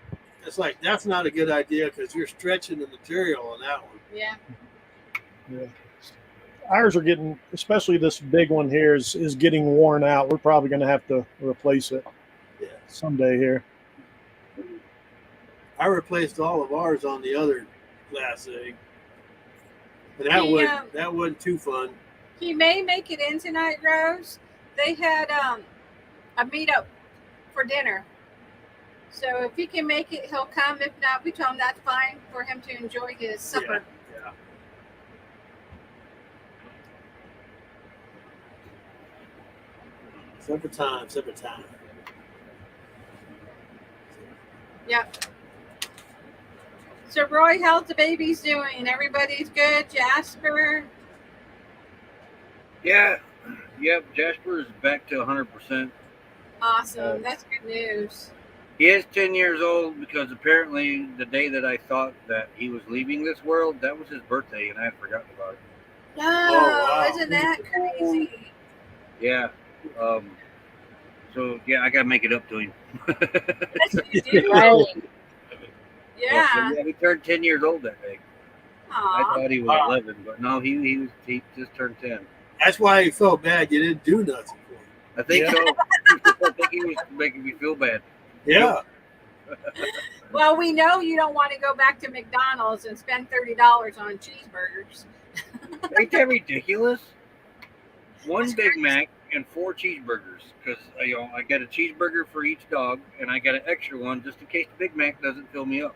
It's like that's not a good idea because you're stretching the material on that one.
Yeah.
Ours are getting, especially this big one here, is getting worn out. We're probably going to have to replace it
Yeah.
someday here.
I replaced all of ours on the other Class A. And that wasn't too fun.
He may make it in tonight, Rose. They had a meetup for dinner. So if he can make it, he'll come. If not, we told him that's fine for him to enjoy his supper.
Yeah. Supper time, supper time.
Yep. So Roy, how's the babies doing? Everybody's good. Jasper.
Yeah. Yep. Jasper is back to 100%.
Awesome. That's good news.
He is 10 years old because apparently the day that I thought that he was leaving this world, that was his birthday, and I had forgotten about it.
No,
wow.
isn't that crazy?
Yeah. So yeah, I gotta make it up to him.
That's what you do.
Right.
Yeah.
He turned 10 years old that day. I
Aw.
thought he was 11, but no, he just turned 10.
That's why he felt bad you didn't do nothing for him.
I think
Yeah.
so. I think he was making me feel bad.
Yeah.
Well, we know you don't want to go back to McDonald's and spend $30 on cheeseburgers.
Ain't that ridiculous? One
That's
Big
crazy.
Mac and 4 cheeseburgers because I got a cheeseburger for each dog, and I got an extra one just in case the Big Mac doesn't fill me up.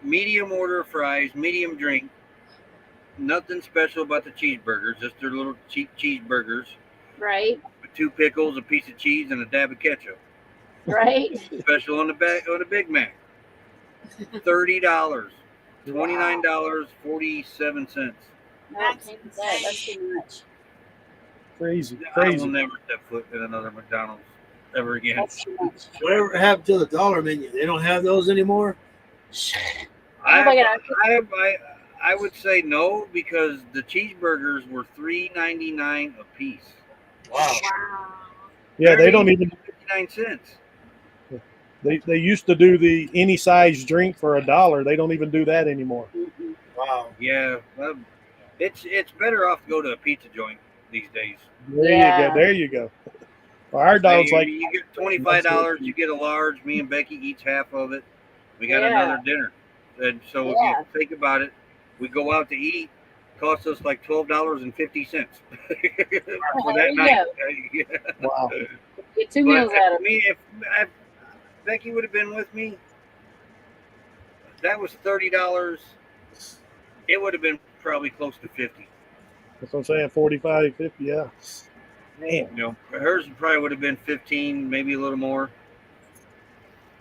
Medium order fries, medium drink. Nothing special about the cheeseburgers, just their little cheap cheeseburgers
Right.
with 2 pickles, a piece of cheese, and a dab of ketchup.
Right.
Special on the Big Mac. $30. $29.47.
No,
That's
can't do that. That's too much.
Crazy,
I will
crazy.
never step foot in another McDonald's ever again.
That's too much.
Whatever happened to the dollar menu? They don't have those anymore?
Oh my God.
I would say no because the cheeseburgers were $3.99 a piece.
Wow.
Wow.
Yeah, they don't even.
59 cents.
They used to do the any size drink for $1. They don't even do that anymore.
Mm-mm.
Wow.
Yeah, it's better off to go to a pizza joint these days.
There
Yeah.
you go. There you go. Well, our dog's
you,
like,
you get $25, you get a large. Me and Becky each half of it. We got
Yeah.
another dinner. And so
Yeah.
if you think about it, we go out to eat, costs us like $12.50 for
there
that
you
night.
go.
Yeah.
Wow.
Get 2
But
meals out of it.
me, if Becky would have been with me, that was $30. It would have been probably close to 50.
That's what I'm saying. 45, 50. Yeah. Man.
You know, hers probably would have been 15, maybe a little more.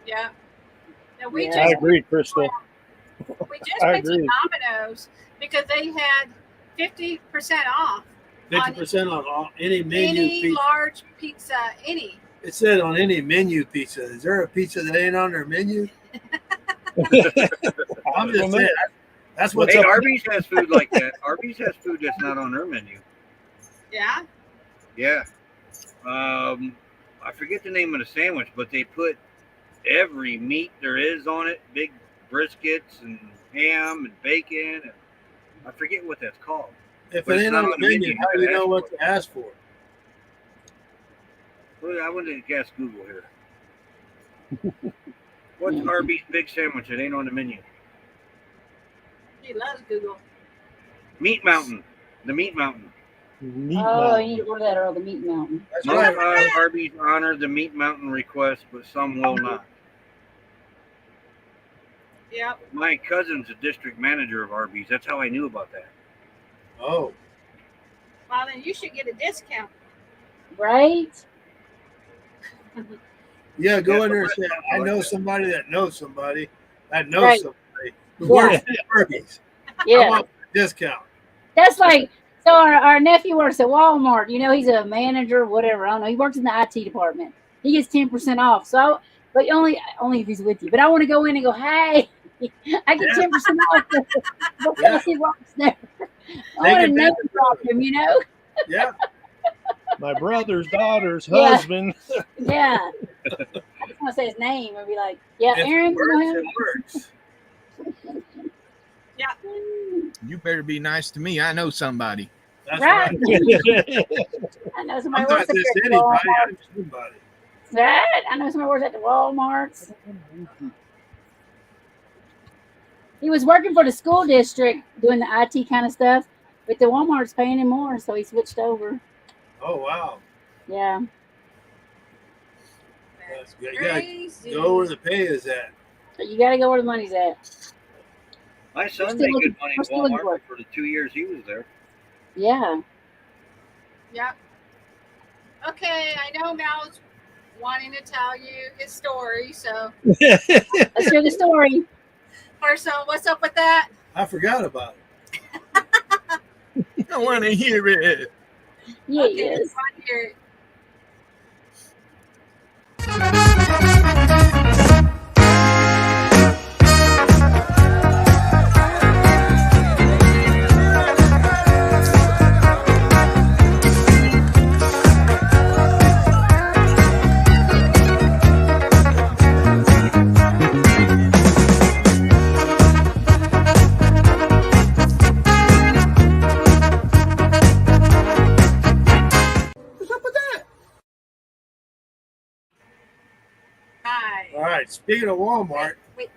Yeah. Now we
Yeah.
I
just
agree, Crystal. I
went to
agree.
Domino's because they had 50% off
50% on all, any menu
any
pizza.
large pizza, any.
It said on any menu pizza. Is there a pizza that ain't on their menu? I'm just saying. That's what's
Hey,
up.
Arby's has food like that. Arby's has food that's not on their menu.
Yeah.
Yeah. I forget the name of the sandwich, but they put every meat there is on it, big briskets and ham and bacon. And I forget what that's called.
If
But
it
it's
ain't
not
on
on
the
the
menu,
menu,
how do
you
you
gotta
know
ask
what
for
to ask for?
Well, I wanted to guess Google here. What's Arby's big sandwich that ain't on the menu?
He loves Google.
Meat Mountain. The Meat Mountain.
Meat
Oh,
mountain.
you need to order that or the meat mountain.
That's
Most
right.
Arby's honor the Meat Mountain request, but some will not.
Yep.
My cousin's a district manager of Arby's. That's how I knew about that.
Oh,
Well, then you should get a discount.
Right?
yeah. Go
That's
in there
what
and say,
I
I know
like that.
somebody that knows somebody that knows
Right.
somebody who
Yeah.
works at Arby's. I
Yeah.
want a discount.
That's like, so our nephew works at Walmart. You know, he's a manager, whatever. I don't know. He works in the IT department. He gets 10% off. So, but only if he's with you. But I want to go in and go, hey, I get 10% off because he works there. I want to
advantage
name
of
drop
it.
him, you know?
Yeah.
My brother's daughter's
Yeah.
husband.
Yeah. I just want to say his name and be like, yeah,
If
Aaron,
it
you know
works,
him?
it works.
You better be nice to me. I know somebody.
That's
Right.
right.
I know
I'm
somebody
not
works at
just
the
anybody.
Walmart.
I'm somebody.
Right? I know somebody works at the Walmarts. He was working for the school district doing the IT kind of stuff, but the Walmart's paying him more, so he switched over.
Oh, wow.
Yeah.
That's
You gotta
crazy.
go where the pay is at.
So you got to go where the money's at.
My son
still
made
looking-
good money
we're
at
still looking for
Walmart
it.
for the 2 years he was there.
Yeah.
Yep. Okay, I know Mal's wanting to tell you his story. So,
Let's hear the story.
Carson, what's up with that?
I forgot about it.
I want to hear it.
Yeah,
Okay,
yes.
let's find here.
What's up with that?
Hi.
All right. Speaking of Walmart,
Wait.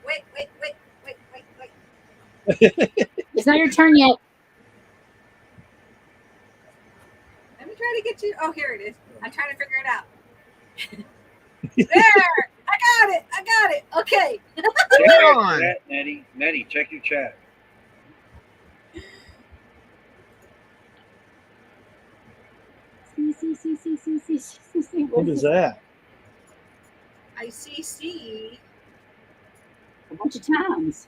It's not your turn yet.
Let me try to get you. Oh, here it is. I'm trying to figure it out. There. I got it. Okay.
Check
Come
your
on.
chat, Nettie. Nettie, check your chat.
See.
What is that?
I see.
A bunch of times.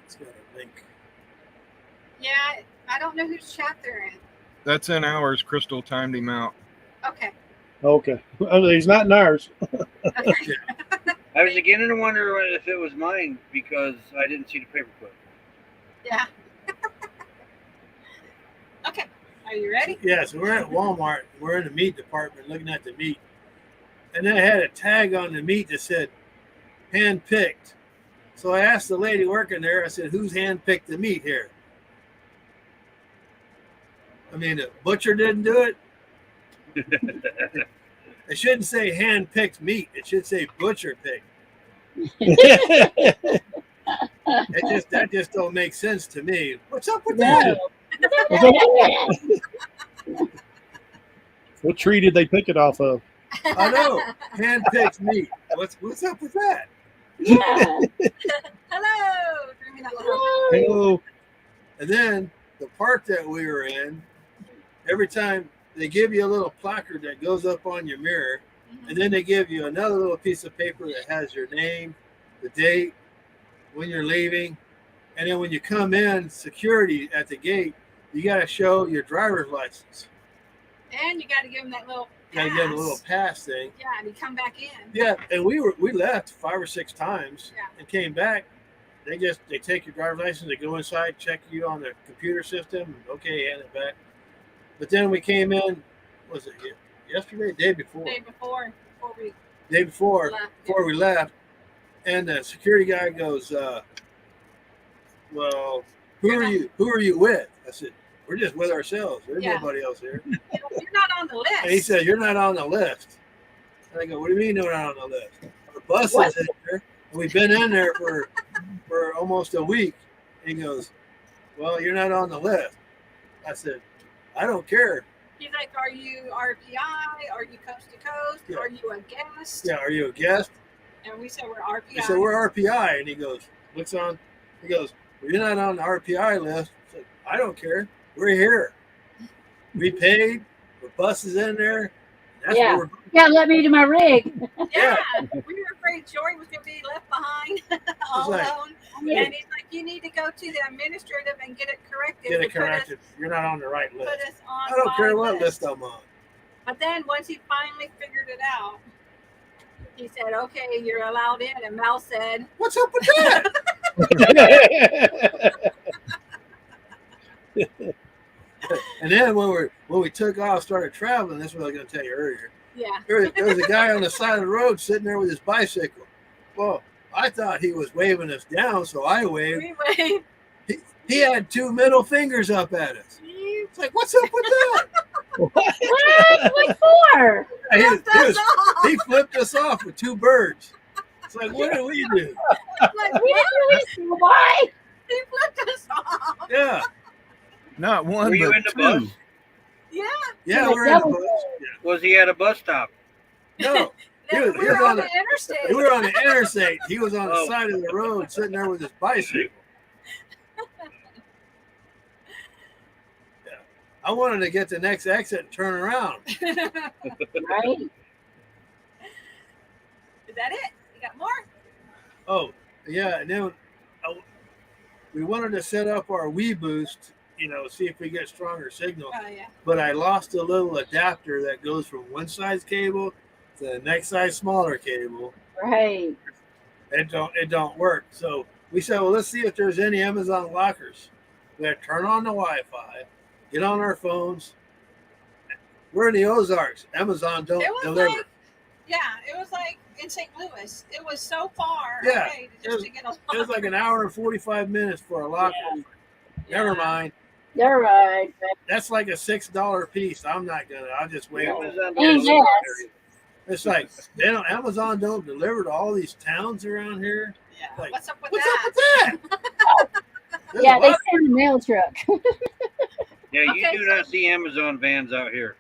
it's got a link.
Yeah, I don't know whose chat they're in.
That's in ours. Crystal timed him out.
Okay.
Okay. Well, he's not in ours.
Okay.
I was beginning to wonder if it was mine because I didn't see the paperclip.
Yeah. Okay. Are you ready?
Yeah, so we're at Walmart. We're in the meat department looking at the meat. And then I had a tag on the meat that said hand-picked. So I asked the lady working there, I said, who's hand-picked the meat here? I mean, the butcher didn't do it? It shouldn't say hand-picked meat. It should say butcher pick. That just don't make sense to me. What's up with that?
What tree did they pick it off of?
I know. Hand-picked meat. What's up with that?
Yeah.
Hello.
Hello.
And then the park that we were in, every time they give you a little placard that goes up on your mirror, and then they give you another little piece of paper that has your name, the date, when you're leaving, and then when you come in, security at the gate, you got to show your driver's license.
And you got to give them that little pass.
You got to give them a little pass thing.
Yeah, and you come back in.
Yeah, and we left 5 or 6 times and came back. They take your driver's license, they go inside, check you on the computer system, okay, hand it back. But then we came in, was it yesterday? Day before we left, and the security guy goes, well, who are you with? I said, we're just with ourselves. There's nobody else here.
You're not on the list.
And he said, you're not on the list. And I go, what do you mean you're not on the list? The bus is in there, and we've been in there for almost a week. And he goes, well, you're not on the list. I said, I don't care.
He's like, are you RPI? Are you coast to coast?
Yeah.
Are you a guest?
Yeah, are you a guest?
And we said we're RPI.
He said, we're RPI. And he goes, looks on, he goes, well, you're not on the RPI list. I said, I don't care. We're here. We paid. The bus is in there. That's
Yeah.
what
Yeah, let me do my rig.
Yeah, we were afraid Jory was going to be left behind all
like,
alone. And he's like, you need to go to the administrative and get it corrected.
get it
to put us-
corrected. You're not on the right
Put
list.
us on
I don't care
my
what list I'm on.
But then once he finally figured it out, he said, okay, you're allowed in. And Mal said,
What's up with that? And then when we took off, started traveling, that's what I was going to tell you earlier.
yeah.
There was a guy on the side of the road sitting there with his bicycle. Well, I thought he was waving us down, so I waved.
We waved.
He had 2 middle fingers up at us. It's like, what's up with that?
What? What for?
He flipped us off with 2 birds. It's like, what did we do?
Like,
We didn't really see why.
he flipped us off.
Yeah,
Not one,
Were you
but
in the
two.
bus?
Yeah.
we're in the bus.
Was he at a bus stop?
No,
We
was
were
on
on
the-
the interstate.
we were on the interstate. He was on the
Oh.
side of the road sitting there with his bicycle. I wanted to get the next exit and turn around.
Right?
Is that it? You got more?
Oh, yeah. And then we wanted to set up our Wii Boost, see if we get stronger signal.
Oh, yeah.
But I lost a little adapter that goes from one size cable to the next size smaller cable.
Right.
It don't work. So we said, well, let's see if there's any Amazon lockers. We had to turn on the Wi-Fi, get on our phones. We're in the Ozarks. Amazon don't
It was
deliver.
like, it was like in St. Louis. It was so far
Yeah,
away just to get a
It was like an hour and 45 minutes for a locker. Never mind.
You're right.
That's like a $6 piece. I'll just wait.
Amazon
And
delivery.
yes.
It's like Amazon don't deliver to all these towns around here.
Yeah.
Like,
What's up with
What's
that?
up with that? There's
Yeah,
a
they
lot-
send a mail truck.
Yeah, you
Okay,
do not see Amazon vans out here.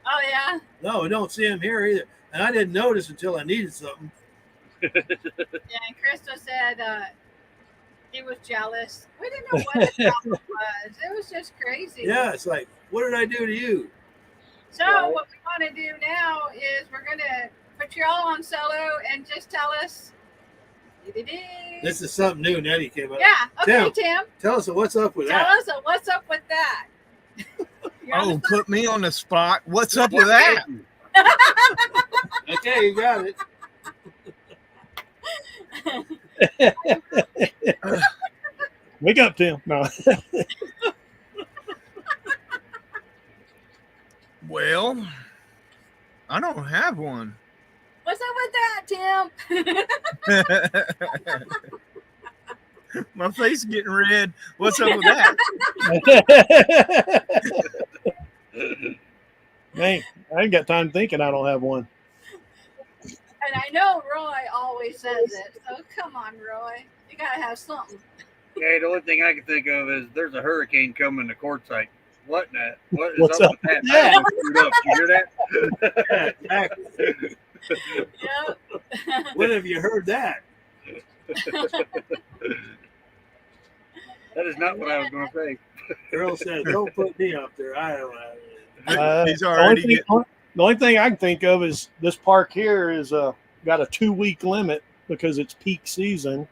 Oh, yeah.
No, we don't see them here either. And I didn't notice until I needed something.
Yeah, and Krista said he was jealous. We didn't know what the problem was. It was just crazy.
Yeah, it's like, what did I do to you?
So what we want to do now is we're going to put you all on solo and just tell us.
This is something new. Nettie came up.
Yeah. Okay, Tim.
Tell us what's up with
Tell
that.
us what's up with that. You're on
Oh, put me on the spot. What's up with that?
Okay, you got it.
Wake up, Tim. No.
Well, I don't have one.
What's up with that, Tim?
My face is getting red. What's up with that?
Man, I ain't got time thinking I don't have one.
And I know Roy always says it. So come on, Roy. You gotta have something.
Yeah, the only thing I can think of is there's a hurricane coming to quartzsite. What in that? What is
What's
up
up
with that?
with that?
I screwed up. You hear that?
Yeah, exactly.
Yep.
When have you heard that?
That is not what I was going to say.
Earl said, "Don't put me up there. I don't have it."
He's already
the only thing I can think of is this park here is got a 2-week limit because it's peak season,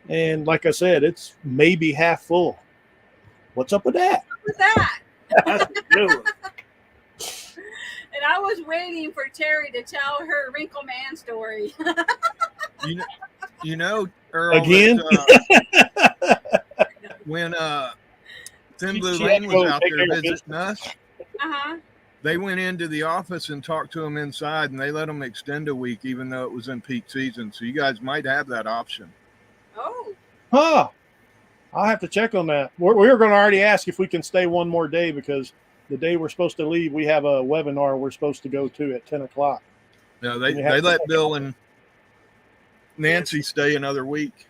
and like I said, it's maybe half full. What's up with that?
What's that?
That's a good one.
And I was waiting for Terry to tell her Wrinkle Man story.
you know, Earl,
Again?
When Thin Blue
She
Lane
had to go
was out
take
there
care of
visiting us,
Uh-huh.
they went into the office and talked to them inside, and they let them extend a week, even though it was in peak season. So you guys might have that option.
Oh.
Huh. I'll have to check on that. We're going to already ask if we can stay one more day because the day we're supposed to leave, we have a webinar we're supposed to go to at 10 o'clock.
No, they
And you have to
let
check
Bill and Nancy stay another week.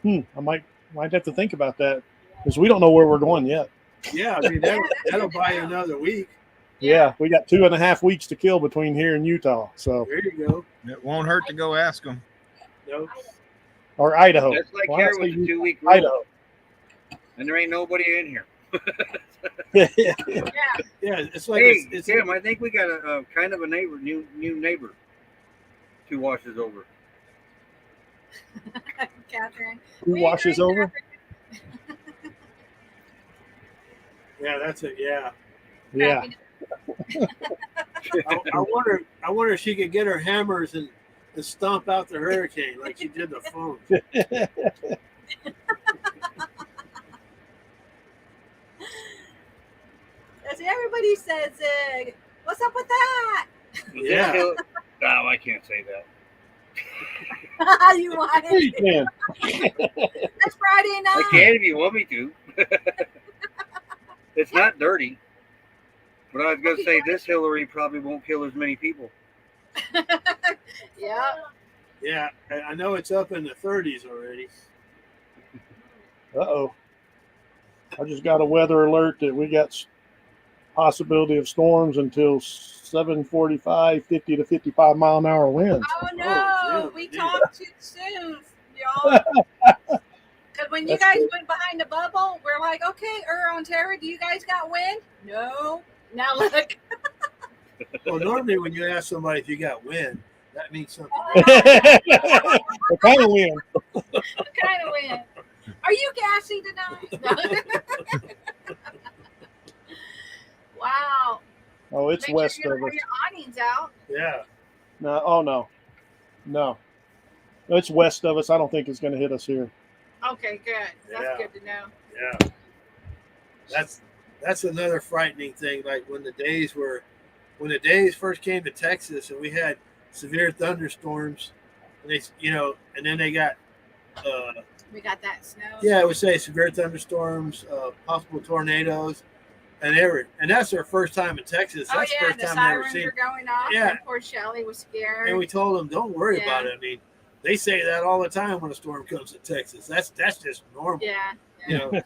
I might have to think about that because we don't know where we're going yet.
Yeah, I mean that'll buy you another week.
Yeah, we got 2.5 weeks to kill between here and Utah. So
There you go.
It won't hurt to go ask them.
No.
or Idaho.
That's like
Well,
here
I'll
with
say
the 2-week rule.
Idaho.
And there ain't nobody in here.
Yeah.
Yeah, it's like
Hey,
it's
Tim, I think we got a kind of a new neighbor 2 washes over.
Catherine.
Who
We
washes
agree,
over?
yeah, that's it. Yeah.
Yeah.
I wonder if she could get her hammers and stomp out the hurricane like she did the phone.
See, everybody says, what's up with that?
Yeah.
No, I can't say that.
You want
Yeah, you
it?
can.
It's Friday
I
night.
can if you want me to. It's not dirty. But I was going to say this Hillary probably won't kill as many people.
Yeah.
Yeah, I know it's up in the 30s already.
Uh-oh. I just got a weather alert that we got possibility of storms until 7:45, 50 to 55 mile an hour winds.
Oh no,
yeah,
we
yeah.
talked too soon, y'all. Because when you
That's
guys
good.
went behind the bubble, we're like, okay, Earl and Terry, do you guys got wind? No. Now look.
Well, normally when you ask somebody if you got wind, that means something.
What kind of wind?
What kind of wind? Are you gassy tonight? Wow.
Oh, it's
Make
west
sure you
of
have
us.
your awnings out.
Yeah.
No, oh no. No. It's west of us. I don't think it's going to hit us here.
Okay, good. That's
Yeah.
good to know.
Yeah. That's another frightening thing. Like when the days first came to Texas and we had severe thunderstorms, and and then they got
We got that snow.
yeah, I would say severe thunderstorms, possible tornadoes, and that's our first time in Texas.
Oh
That's
yeah,
the
the
first time I've ever
sirens
seen.
are going off.
Yeah.
And poor Shelly was scared.
And we told them, don't worry
Yeah.
about it. I mean, they say that all the time when a storm comes to Texas. That's just normal.
Yeah.
You know.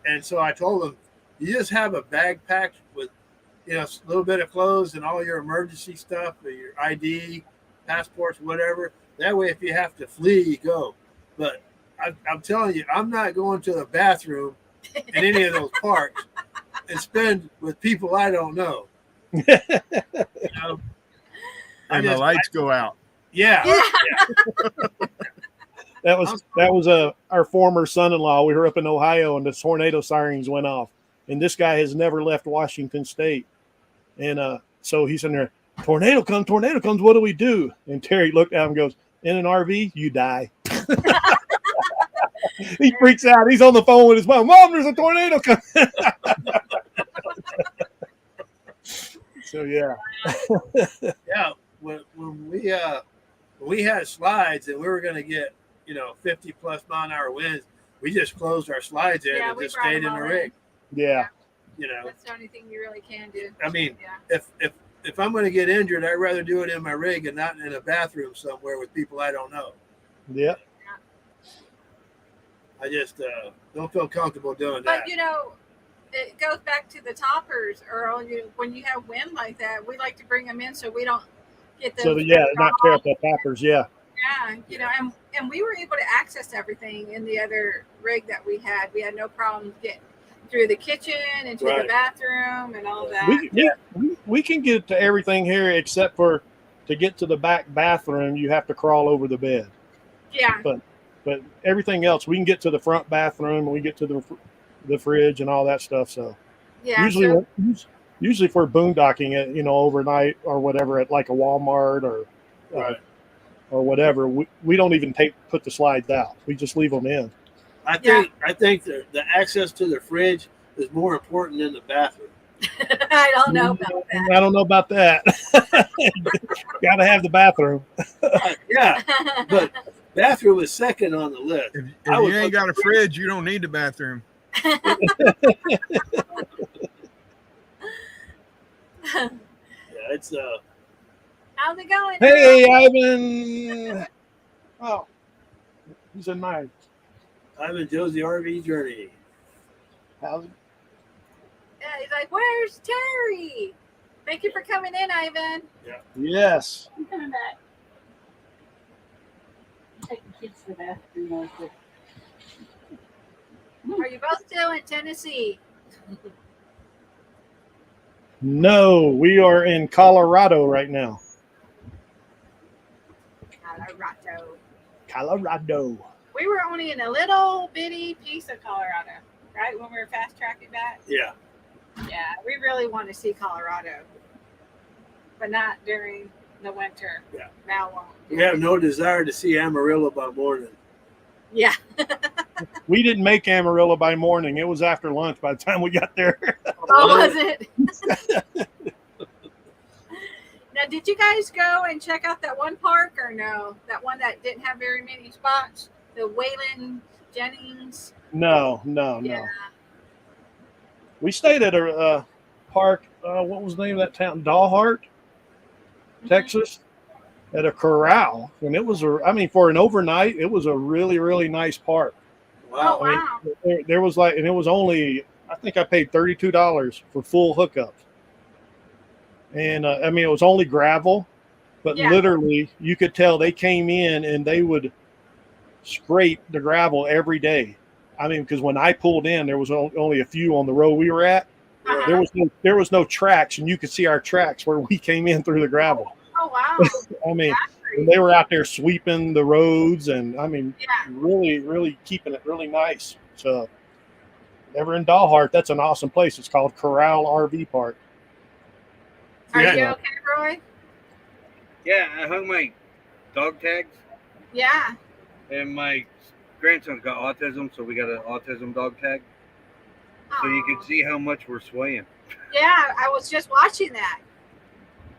And so I told them, you just have a bag packed with, a little bit of clothes and all your emergency stuff, or your ID, passports, whatever. That way, if you have to flee, you go. But I'm telling you, I'm not going to the bathroom in any of those parks and spend with people I don't know.
And the lights go out.
Yeah.
That was our former son-in-law. We were up in Ohio and the tornado sirens went off. And this guy has never left Washington State. And so he's in there, tornado comes, what do we do? And Terry looked at him and goes, in an RV, you die. He freaks out. He's on the phone with his mom. Mom, there's a tornado coming. So, yeah.
Yeah. When we had slides and we were going to get 50 plus mile an hour winds, we just closed our slides in
Yeah,
and
we
just
brought
stayed
them
in the
all
rig.
Yeah.
That's the only thing you really can do.
I mean,
Yeah.
if if I'm going to get injured, I'd rather do it in my rig and not in a bathroom somewhere with people I don't know.
Yeah.
I just don't feel comfortable doing
But
that.
you know, it goes back to the toppers, Earl. When you have wind like that, we like to bring them in so we don't get them.
So yeah, not tear up the toppers. Yeah.
Yeah, you know, and we were able to access everything in the other rig that we had. We had no problem getting through the kitchen and to the
Right.
bathroom and all that.
We can get to everything here except for to get to the back bathroom, you have to crawl over the bed.
Yeah,
But everything else, we can get to the front bathroom, we get to the fridge and all that stuff. So
yeah.
usually if we're boondocking it, you know, overnight or whatever at like a Walmart or
Right.
or whatever, we don't even put the slides out. We just leave them in.
I think the access to the fridge is more important than the bathroom.
I don't know about that.
I don't know about that. Got to have the bathroom.
Yeah, but bathroom is second on the list.
If
I would
you ain't
put
got a fridge, you don't need the bathroom.
Yeah, it's
How's it going?
Hey, Ivan. Oh, he's a nice.
I'm in Josie RV journey.
How's it?
Yeah, he's like, "Where's Terry?" Thank you for coming in, Ivan.
Yes.
I'm coming back. I'm taking kids to the bathroom real quick.
Are you both still in Tennessee?
No, we are in Colorado right now. Colorado.
We were only in a little bitty piece of Colorado, right? When we were fast tracking back.
Yeah,
Yeah, we really want to see Colorado, but not during the winter.
Yeah.
Now won't.
we have no desire to see Amarillo by morning.
Yeah.
We didn't make Amarillo by morning. It was after lunch by the time we got there.
Oh, was it? Now, did you guys go and check out that one park or no? That one that didn't have very many spots? The Wayland Jennings?
No.
Yeah.
We stayed at a park. What was the name of that town? Dalhart, Texas, at a corral. And it was for an overnight, it was a really, really nice park.
Oh,
Wow.
wow.
There was and it was only, I think I paid $32 for full hookup. And it was only gravel, but
Yeah.
literally you could tell they came in and they would scrape the gravel every day. Because when I pulled in, there was only a few on the road we were at.
Uh-huh.
There was no tracks, and you could see our tracks where we came in through the gravel.
Oh, wow.
And they were out there sweeping the roads, and
Yeah.
really, really keeping it really nice. So, never in Dalhart, that's an awesome place. It's called Corral RV Park.
Are
Yeah.
you okay, Roy?
Yeah, I hung my dog tags,
Yeah.
and my grandson's got autism, so we got an autism dog tag. So you can
Aw.
see how much we're swaying.
Yeah, I was just watching that.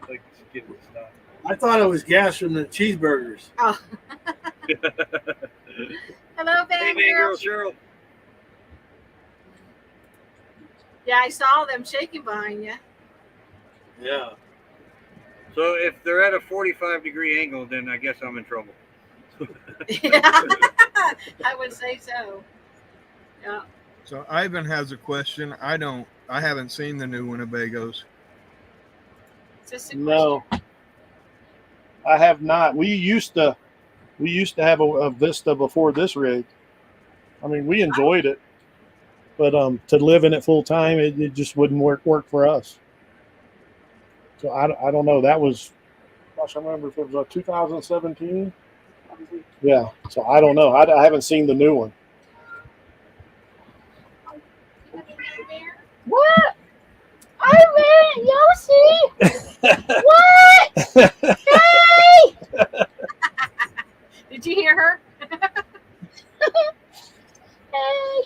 Like getting stuff.
I thought it was gas from the cheeseburgers.
Oh. Hello,
Hey,
Van
man, girl,
Girl.
Cheryl.
Yeah, I saw them shaking behind you.
Yeah.
So if they're at a 45-degree angle, then I guess I'm in trouble.
Yeah. I would say so. Yeah.
So Ivan has a question. I haven't seen the new Winnebagos.
It's just a
No, I have not. We used to have a Vista before this rig. We enjoyed it, but to live in it full time, it just wouldn't work for us. So I don't know. That was, gosh, I remember if it was 2017. Yeah. So I don't know. I haven't seen the new one.
What? Ivan, Yossi! What? Hey!
Did you hear her?
Hey!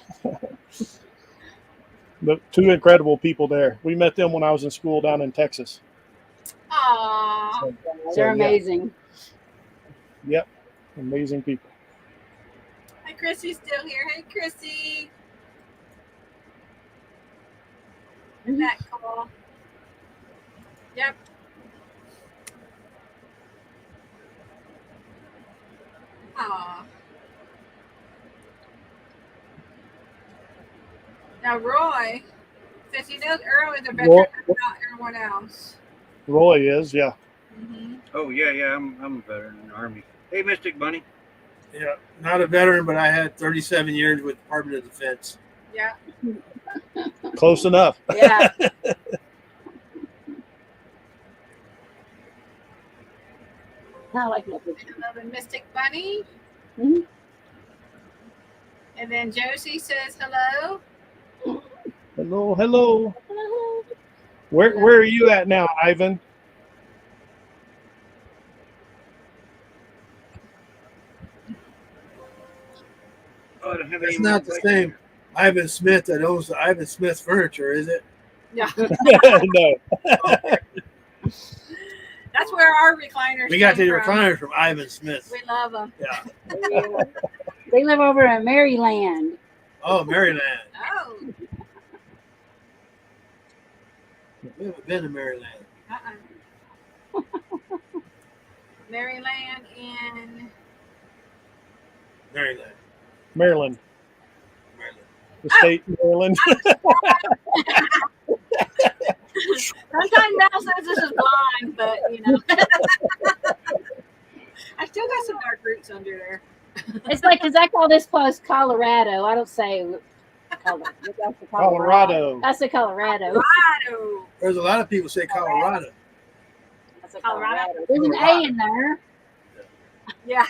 The two incredible people there. We met them when I was in school down in Texas.
Aw.
They're
yeah,
amazing.
Yep. Amazing people.
Hi, Chrissy's still here. Hey, Chrissy. Isn't that cool? Yep. Aw. Now, Roy, since he knows Earl is a veteran,
Roy-
but not everyone else.
Roy is, yeah.
Mm-hmm.
Oh yeah, I'm a veteran in the Army. Hey, Mystic Bunny.
Yeah, not a veteran, but I had 37 years with Department of Defense.
Yeah.
Close enough.
Yeah. I like that picture.
I love a Mystic Bunny.
Mhm.
And then Josie says hello.
Hello, hello. Where are you at now, Ivan?
Oh, I don't have any
It's
more
not the
places.
same Ivan Smith that owns the Ivan Smith Furniture, is it?
Yeah.
No.
That's where our recliners
We got the
came from.
recliners from Ivan Smith.
We love them.
Yeah.
Yeah. They live over in Maryland.
Oh, Maryland.
Oh.
We haven't been to Maryland.
Uh-uh. Maryland in
Maryland.
Maryland.
Maryland.
The state of Maryland.
sometimes Mel says this is blind, but you know. I still got some dark roots under there.
It's like, because I call this place Colorado. I don't say Colorado. That's the
Colorado.
That's the Colorado.
Colorado.
There's a lot of people say Colorado.
That's the
Colorado.
Colorado. There's an A in there.
Yeah.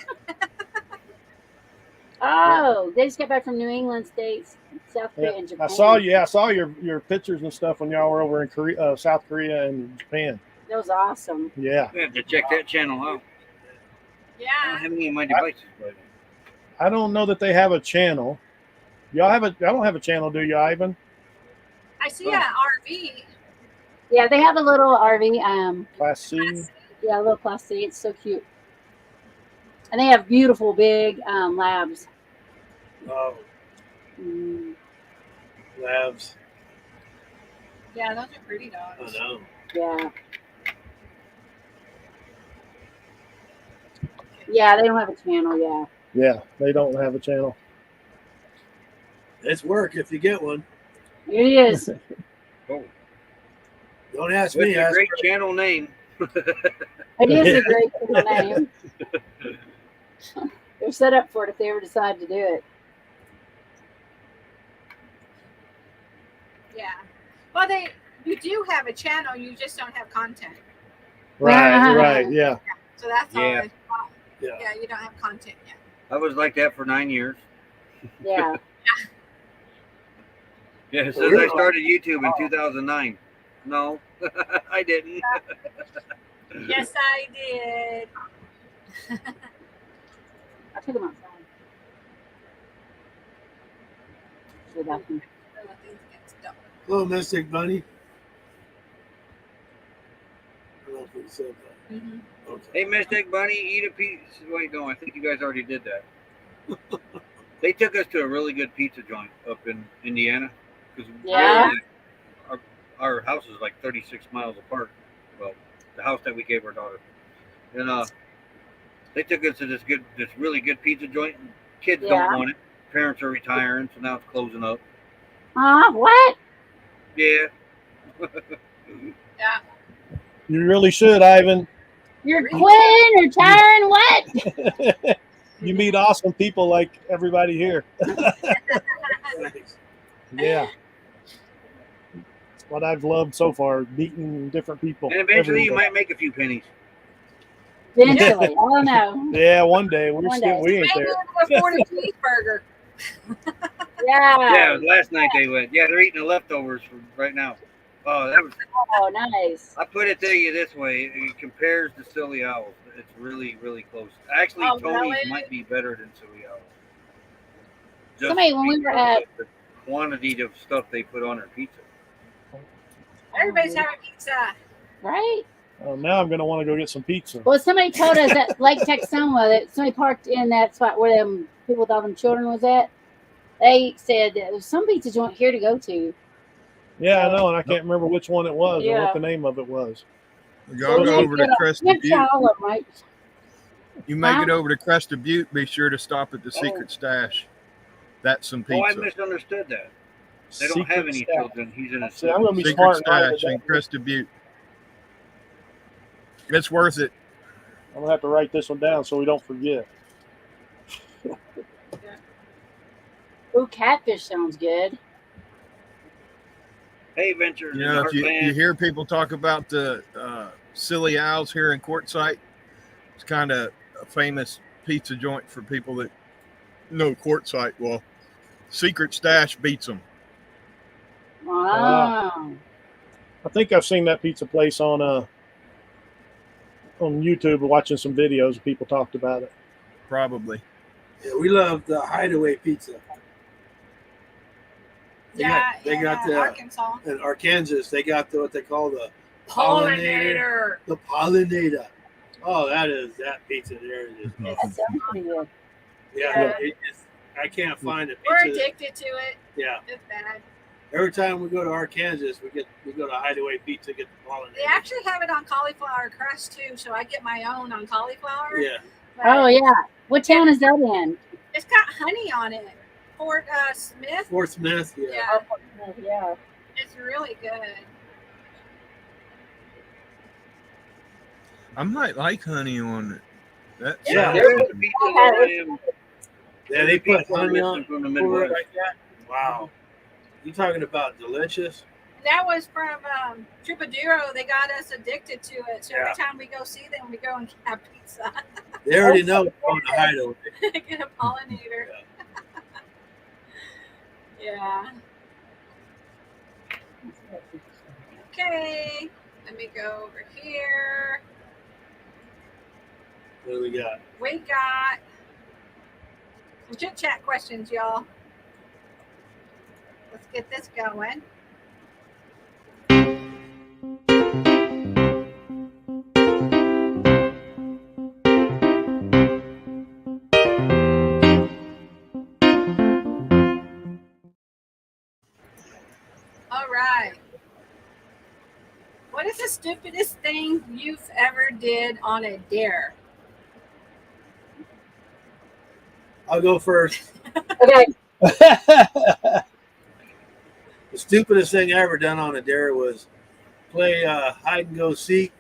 Oh, they just got back from New England states, South Korea, and Japan.
I saw you. I saw your pictures and stuff when y'all were over in Korea, South Korea and Japan.
That was awesome.
Yeah.
I have to check that channel out. I don't
Yeah.
have any of my devices, but
I don't know that they have a channel. Y'all have a? I don't have a channel, do you, Ivan?
I see an RV.
Yeah, they have a little RV.
Class C.
Yeah, a little Class C. It's so cute. And they have beautiful big labs.
Oh,
Mm,
labs.
Yeah, those are pretty
I
dogs.
know.
yeah. Yeah, they don't have a channel. Yeah.
Yeah, they don't have a channel.
It's work if you get one.
It is.
oh,
Don't ask
that's
me.
a
Ask
great
her.
channel name.
It is a great channel name. They're set up for it if they ever decide to do it.
Yeah. Well, you do have a channel, you just don't have content.
Right, right, yeah.
So that's all.
Yeah.
Yeah.
Yeah, you don't have content yet.
I was like that for 9 years.
Yeah.
Yeah, since I started YouTube in 2009. No, I didn't.
Yes, I did.
I took them outside. To the bathroom.
Hello, Mystic Bunny. I don't know if we said that.
Mm-hmm.
Okay.
Hey, Mystic Bunny, eat a pizza. Wait, no, I think you guys already did that. They took us to a really good pizza joint up in Indiana. Because
Yeah.
our house is like 36 miles apart. Well, the house that we gave our daughter. And they took us to this really good pizza joint. Kids
Yeah.
don't want it. Parents are retiring, so now it's closing up.
What?
Yeah.
Yeah.
You really should, Ivan.
You're quitting, retiring, what?
You meet awesome people like everybody here.
Thanks.
Yeah. It's what I've loved so far, meeting different people.
And eventually you
every day.
might make a few pennies.
Eventually. I don't know.
Yeah, one day. We're
One
still,
day.
we ain't
Maybe
there.
we can afford a cheeseburger.
Yeah, last night they went. Yeah, they're eating the leftovers from right now. Oh, that was.
Oh, nice.
I put it to you this way: it compares to Silly Owls. It's really, really close. Actually,
Oh,
Tony's
really?
might be better than Silly Owls.
Somebody, when we were
because
at-
of the quantity of stuff they put on their pizza.
Everybody's having pizza.
Right?
Now I'm going to want to go get some pizza.
Well, somebody told us that Lake Texoma, that somebody parked in that spot where them people with all them children was at. They said that there's some pizza joint here to go to.
Yeah, I know, and I can't remember which one it was or
Yeah.
what the name of it was.
Y'all go over to Crested
Next
Butte.
all of them, right?
You make
Huh?
it over to Crested Butte, be sure to stop at the Secret Stash. That's some
Oh, I
pizza.
misunderstood that. They don't have any
Stash.
children. He's in a
See, I'm gonna be
Secret
smart and write it
Stash in
down.
Crested Butte. It's worth it.
I'm gonna have to write this one down so we don't forget.
Ooh, catfish sounds good.
Hey, Ventures.
You know, if you hear people talk about the Silly Owls here in Quartzsite, it's kind of a famous pizza joint for people that know Quartzsite. Well, Secret Stash beats them.
Wow.
I think I've seen that pizza place on YouTube, watching some videos. People talked about it.
Probably.
Yeah, we love the Hideaway Pizza. They got the
Arkansas.
in Arkansas. They got what they call the
Pollinator.
The pollinator. Oh, that pizza there is.
That sounds pretty good.
Yeah, I can't find a pizza.
We're addicted to it.
Yeah.
It's bad.
Every time we go to Arkansas, we go to Hideaway Pizza, get the
They
pollinator.
actually have it on cauliflower crust too, so I get my own on cauliflower.
Yeah.
But
Oh yeah. What town is that in?
It's got honey on it. Fort Smith.
Fort Smith. Yeah.
Yeah,
Oh, yeah.
it's really good.
I might like honey on it. That's
Yeah.
There is a pizza that I am.
Yeah, they put
pizza I'm
honey
missing
on
from the
it
Midwest.
like that. Wow. You talking about delicious?
That was from Troubadouro. They got us addicted to it. So
Yeah.
every time we go see them, we go and have pizza.
They already know we're going to Hideaway.
Get a pollinator. Yeah. Okay. Let me go over here.
What do we got?
We got some chit chat questions, y'all. Let's get this going. All right. What is the stupidest thing you've ever did on a dare?
I'll go first.
Okay.
The stupidest thing I ever done on a dare was play hide and go seek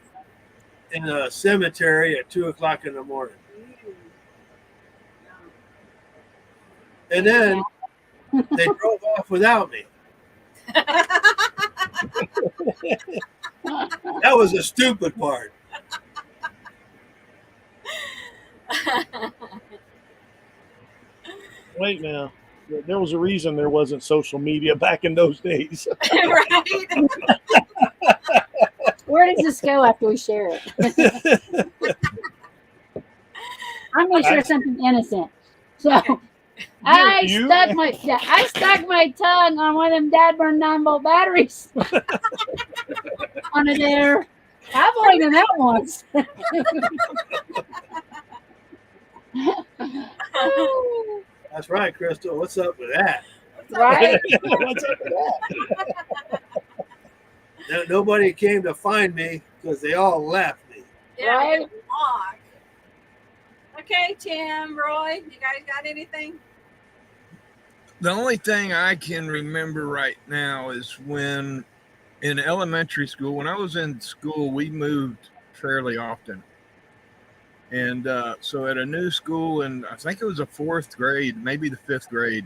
in a cemetery at 2:00 in the morning, and then they drove off without me. That was the stupid part.
Wait now. There was a reason there wasn't social media back in those days.
Right?
Where does this go after we share it? I'm gonna share something innocent. So I stuck my tongue on one of them dad burned 9-volt batteries on a dare. I've only done that once.
That's right, Crystal. What's up with that?
Right?
What's up with that?
Nobody came to find me because they all left me.
Yeah,
Right?
walk. Okay, Tim, Roy, you guys got anything?
The only thing I can remember right now is when in elementary school, when I was in school, we moved fairly often. And so at a new school, and I think it was a 4th grade, maybe the 5th grade,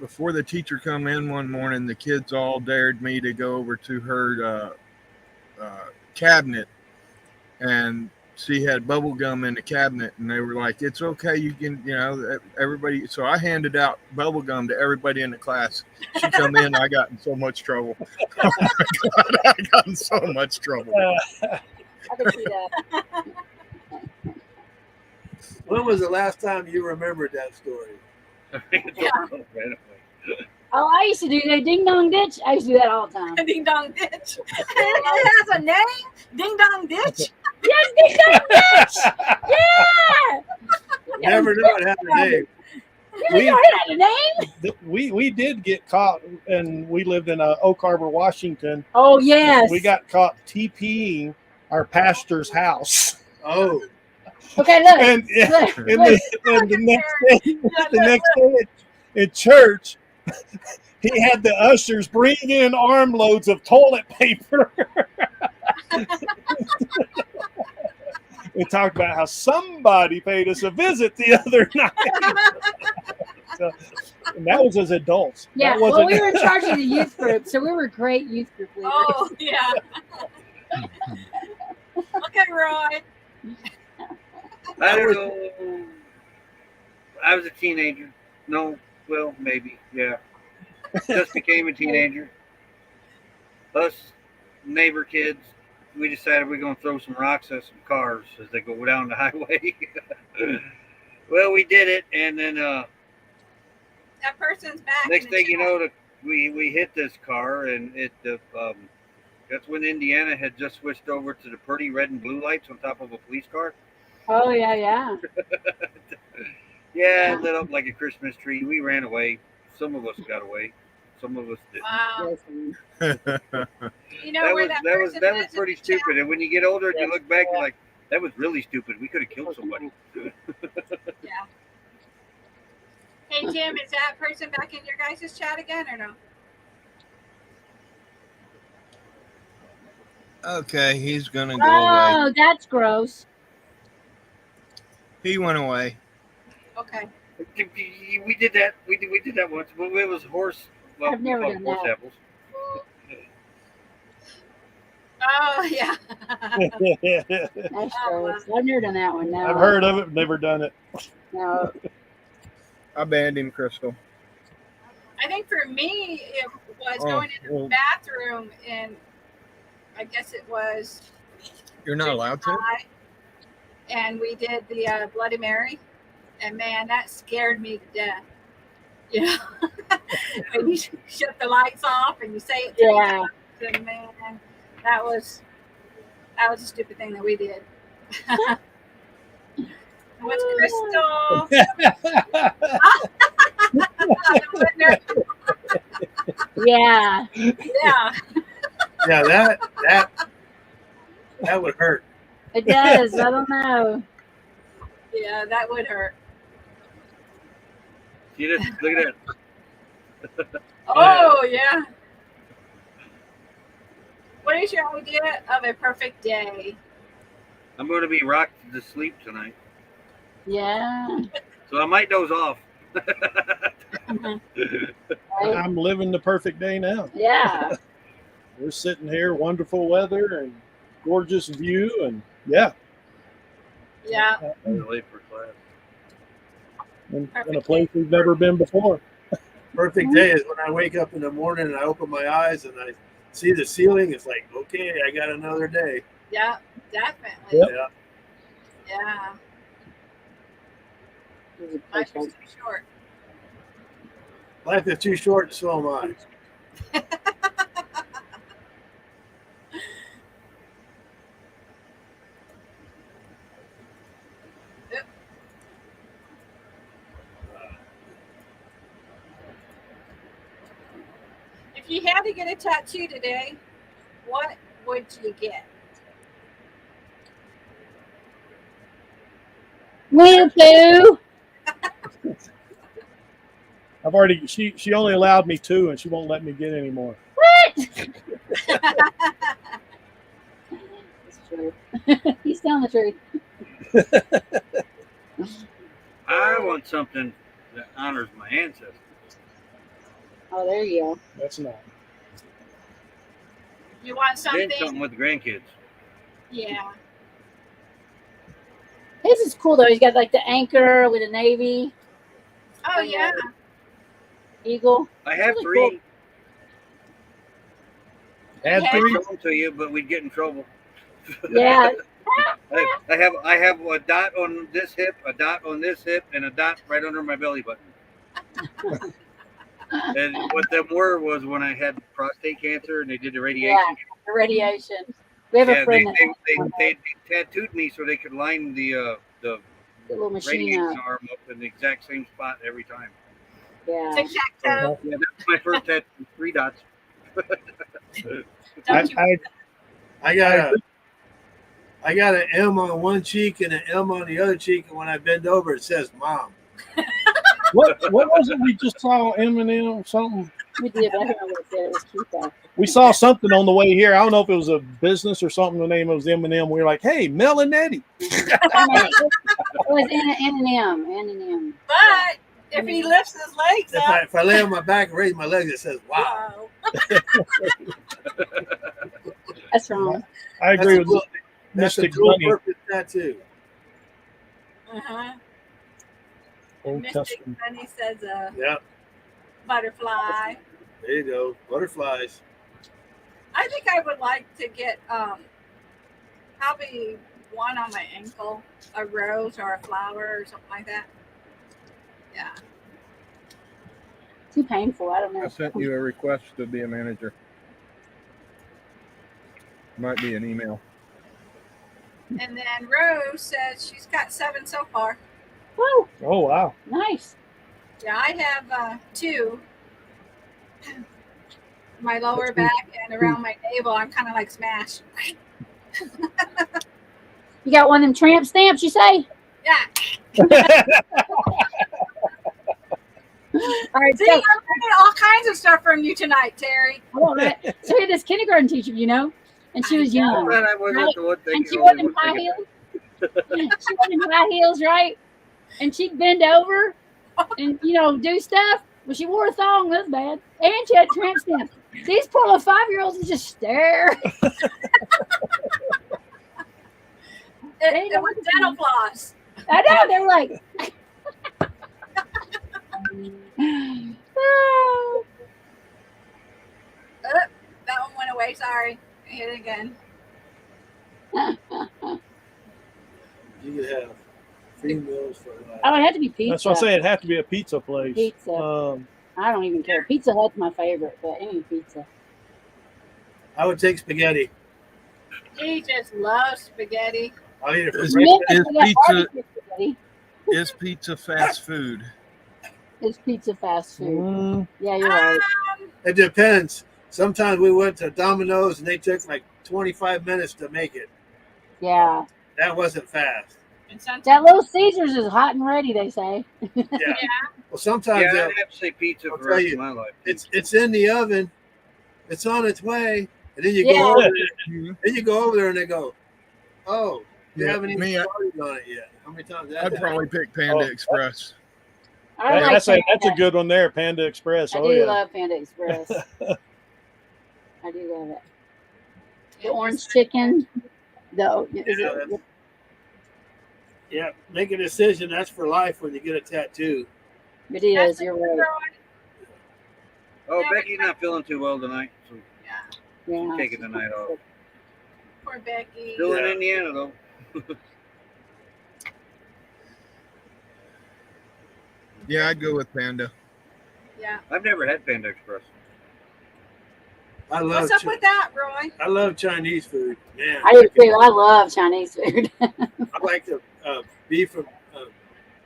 before the teacher come in one morning, the kids all dared me to go over to her cabinet, and she had bubble gum in the cabinet, and they were like, "It's okay, you can, everybody." So I handed out bubble gum to everybody in the class. She come in, I got in so much trouble. Oh my God, I got in so much trouble.
I can see that.
When was the last time you remembered that story?
Oh, I used to do that ding dong ditch. I used to do that all the time.
Ding Dong Ditch. It has a name? Ding Dong Ditch?
Yes, ding dong ditch. Yeah.
Never knew it had a name.
You know it had a name.
We did get caught, and we lived in Oak Harbor, Washington.
Oh yes.
We got caught TPing our pastor's house.
Oh,
Okay, look.
And,
Look,
and,
look.
the next day at church, he had the ushers bring in armloads of toilet paper. We talked about how somebody paid us a visit the other night. So, and that was as adults.
Yeah,
That
well,
wasn't.
we were in charge of the youth group, so we were great youth group leaders.
Oh, yeah. Okay, Roy.
I don't know. I was a teenager. No, well, maybe. Yeah. Just became a teenager. Us neighbor kids, we decided we're going to throw some rocks at some cars as they go down the highway. Well, we did it, and then
That person's back. in
next
the
thing you
chat.
know, we hit this car, and that's when Indiana had just switched over to the pretty red and blue lights on top of a police car.
Oh, yeah, yeah.
Yeah, it lit up like a Christmas tree. We ran away. Some of us got away. Some of us didn't.
Wow. You know
That
where
was
that
that was
person
that was
is in
pretty
the chat?
stupid. And when you get older and you look back, you're like, that was really stupid. We could have killed somebody.
Yeah. Hey, Jim, is that person back in your guys' chat again or no?
Okay, he's gonna go away.
Oh, that's gross.
He went away.
Okay.
We did that. We did that once. But it was horse. Well,
I've
we
never
call it
done
horse
that.
apples.
Oh, yeah.
That's gross. I've never done that one. No.
I've heard of it, never done it.
No.
I banned him, Crystal.
I think for me, it was
Oh,
going in the
well.
bathroom, and I guess it was
You're not allowed to.
July, and we did the Bloody Mary, and man, that scared me to death. You know, when you shut the lights off and you say it, three
Yeah.
times, and man, that was a stupid thing that we did. What's Crystal?
Yeah.
Yeah,
Yeah, that would hurt.
It does. I don't know.
yeah, that would hurt.
See this? Look at that.
Oh, yeah. What is your idea of a perfect day?
I'm going to be rocked to sleep tonight,
Yeah.
so I might doze off.
Right?
I'm living the perfect day now.
Yeah.
We're sitting here, wonderful weather and gorgeous view, and yeah,
Yeah,
I'm late for class.
in a place we've never been before.
Perfect day is when I wake up in the morning and I open my eyes and I see the ceiling. It's like, okay, I got another day.
yeah, definitely.
Yep.
Yeah.
Yeah, life is too short.
Life is too short, and so am I.
If you had to get a tattoo today, what would you get?
Will do.
I've already she only allowed me 2, and she won't let me get any more.
That's true. He's telling the truth.
I want something that honors my ancestors.
Oh, there you go.
That's not.
You want
Then
something?
something with the grandkids.
Yeah.
His is cool though. He's got like the anchor with a navy
Oh, yeah.
eagle.
I have
Really
3.
cool.
Add
Yeah.
3.
Show them to you, but we'd get in trouble.
Yeah.
I have a dot on this hip, a dot on this hip, and a dot right under my belly button. And what them was when I had prostate cancer and they did the radiation.
Yeah. The radiation. We have a
Yeah,
friend that has one,
they tattooed me so they could line the
the little machine
radiation
up.
arm up in the exact same spot every time.
Yeah.
Tic-tac-toe.
Yeah, that's my first tattoo. 3 dots.
Don't you?
I got I got an M on one cheek and an M on the other cheek, and when I bend over, it says "Mom."
What was it we just saw? Eminem something.
We did, but I don't know what it said. It was cute though.
We saw something on the way here. I don't know if it was a business or something. The name was Eminem. We were like, "Hey, Mel and Nette."
It was N&M.
But if he lifts his legs up,
If I lay on my back and raise my legs, it says "Wow."
wow.
That's wrong.
I agree with
That's a
Mystic
dual
Bunny.
purpose tattoo.
Uh-huh.
Old
Mystic
custom.
Bunny says
Yeah,
butterfly.
there you go. Butterflies.
I think I would like to get probably one on my ankle, a rose or a flower or something like that. Yeah.
Too painful. I don't know.
I sent you a request to be a manager. Might be an email.
And then Rose says she's got 7 so far.
Woo,
Oh wow.
nice.
Yeah, I have 2. My lower back and around my navel, I'm kind of like smashed.
You got one of them tramp stamps, you say?
Yeah.
All right,
See,
so
I'm getting all kinds of stuff from you tonight, Terry.
I want that. So we had this kindergarten teacher, and she was young.
Glad I wasn't the one
And
thinking.
she
only
wasn't in
one
high
thinking.
heels. She wasn't in high heels, right? And she'd bend over and do stuff. But she wore a thong, that's bad. And she had tramp stamps. These poor little 5-year-olds just stare.
It was dental floss.
I know, they're like oh.
That one went away. Sorry. I hit it again.
You could have free meals for life.
Oh, it had to be pizza.
That's what I say. It'd have to be a pizza place.
Pizza. I don't even care. Pizza Hut's my favorite, but any pizza.
I would take spaghetti.
He just loves spaghetti.
I'll eat it for
Is,
breakfast.
Memphis,
is
they got
pizza
barbecue spaghetti.
is pizza fast food?
It's pizza fast food.
Mm,
Yeah, you're right.
It depends. Sometimes we went to Domino's and they took like 25 minutes to make it.
Yeah.
That wasn't fast.
And sometimes
That Little Caesars is hot and ready, they say.
Yeah. Well, sometimes
Yeah,
they'll-
I'd have to say pizza
I'll
for the
tell
rest
you,
of my life.
it's in the oven. It's on its way, and then you
Yeah.
go over there.
Mhm.
Then you go over there and they go, "Oh, you
Yeah,
haven't even
me,
started on it yet." How many times that
I'd
happened?
probably pick Panda
Oh.
Express.
I like
that's a
Panda.
good one there, Panda Express.
I
Oh
do
yeah.
love Panda Express. I do love it. The orange chicken.
Yeah, make a decision. That's for life when you get a tattoo.
It is. You're right.
Oh,
Yeah,
Becky's not feeling too well tonight, so
Yeah.
Yeah.
taking the night off.
Poor Becky.
Still in
Yeah.
Indiana though.
Yeah, I'd go with Panda.
Yeah.
I've never had Panda Express.
I love
What's up with that, Roy?
I love Chinese food. Man,
I do too. I love Chinese food.
I like the beef and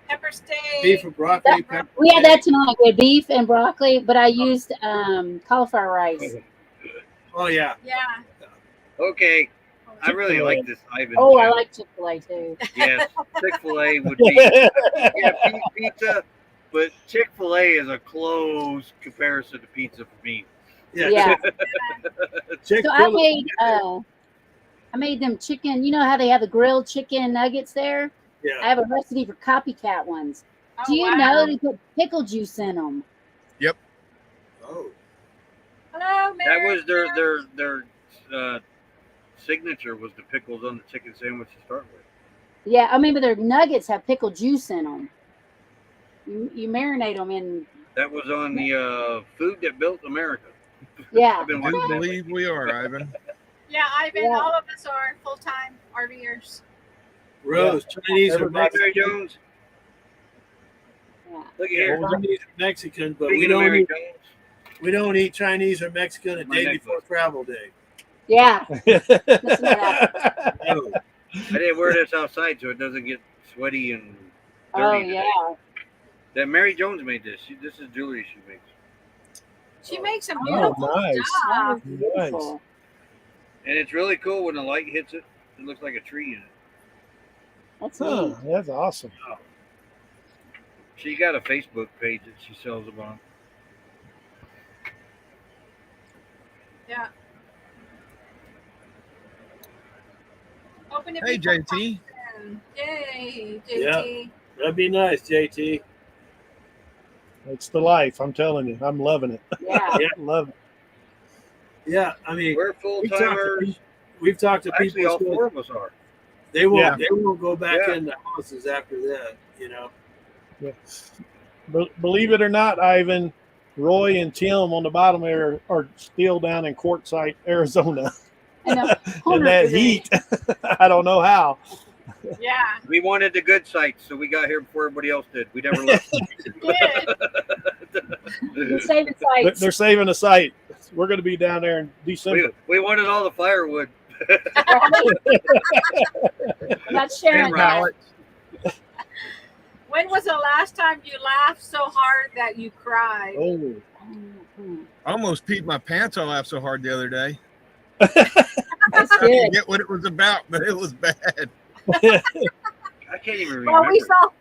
Pepper steak.
beef and broccoli. pepper
We had that
steak.
tonight. We had beef and broccoli, but I used cauliflower rice.
Oh yeah,
Yeah.
Okay, I really
Chick-fil-A.
like this Ivan.
Oh, I
channel.
like Chick-fil-A too.
Yes, Chick-fil-A would be pizza, but Chick-fil-A is a close comparison to pizza for me.
yeah.
Yeah.
Chick
So I made them chicken. You know how they have the grilled chicken nuggets there? I
Yeah.
have a recipe for copycat ones.
Oh,
Do you
wow.
know they put pickle juice in them?
Oh,
Hello, Mary.
That was their signature was the pickles on the chicken sandwich to start with.
Yeah, I mean, but their nuggets have pickle juice in them. You marinate them in.
That was on the food that built America.
Yeah.
I've been
I do
watching that.
believe we are, Ivan.
Yeah, Ivan.
Yeah.
All of us are full-time RVers.
Rose, Chinese or
Everybody, Mary
Mexican?
Jones,
Yeah.
look at here.
Chinese or Mexican, but
Speaking of Mary Jones,
we don't eat Chinese or Mexican a
My
day
necklace.
before travel day.
Yeah.
No.
I didn't wear this outside so it doesn't get sweaty and dirty.
Oh,
today.
yeah.
That Mary Jones made this. This is jewelry she makes.
She makes some
Oh,
beautiful
nice.
stuff.
Beautiful.
And it's really cool when the light hits it. It looks like a tree in it.
That's
Huh,
neat.
that's awesome.
She got a Facebook page that she sells them on.
Yeah. Open to
Hey,
people.
JT.
Yay,
Yeah.
JT.
That'd be nice, JT.
It's the life. I'm telling you, I'm loving it.
Yeah.
Love it.
Yeah, I mean,
We're full timers.
we've talked to
Actually, all
people.
four of us are.
They won't.
Yeah.
They won't go back
Yeah.
in the houses after that. You know.
Believe it or not, Ivan, Roy and Tim on the bottom there are still down in Quartzsite, Arizona.
And the
In
100
that
degree.
heat. I don't know how.
Yeah.
We wanted the good sites, so we got here before everybody else did. We never left.
Good.
You're saving
They're,
sites.
they're saving a site. We're going to be down there in December.
we wanted all the firewood.
I'm not sharing
And
that.
Alex.
When was the last time you laughed so hard that you cried?
Oh.
Mhm.
I almost peed my pants. I laughed so hard the other day.
That's
I
good.
didn't get what it was about, but it was bad.
I can't even remember.
Well,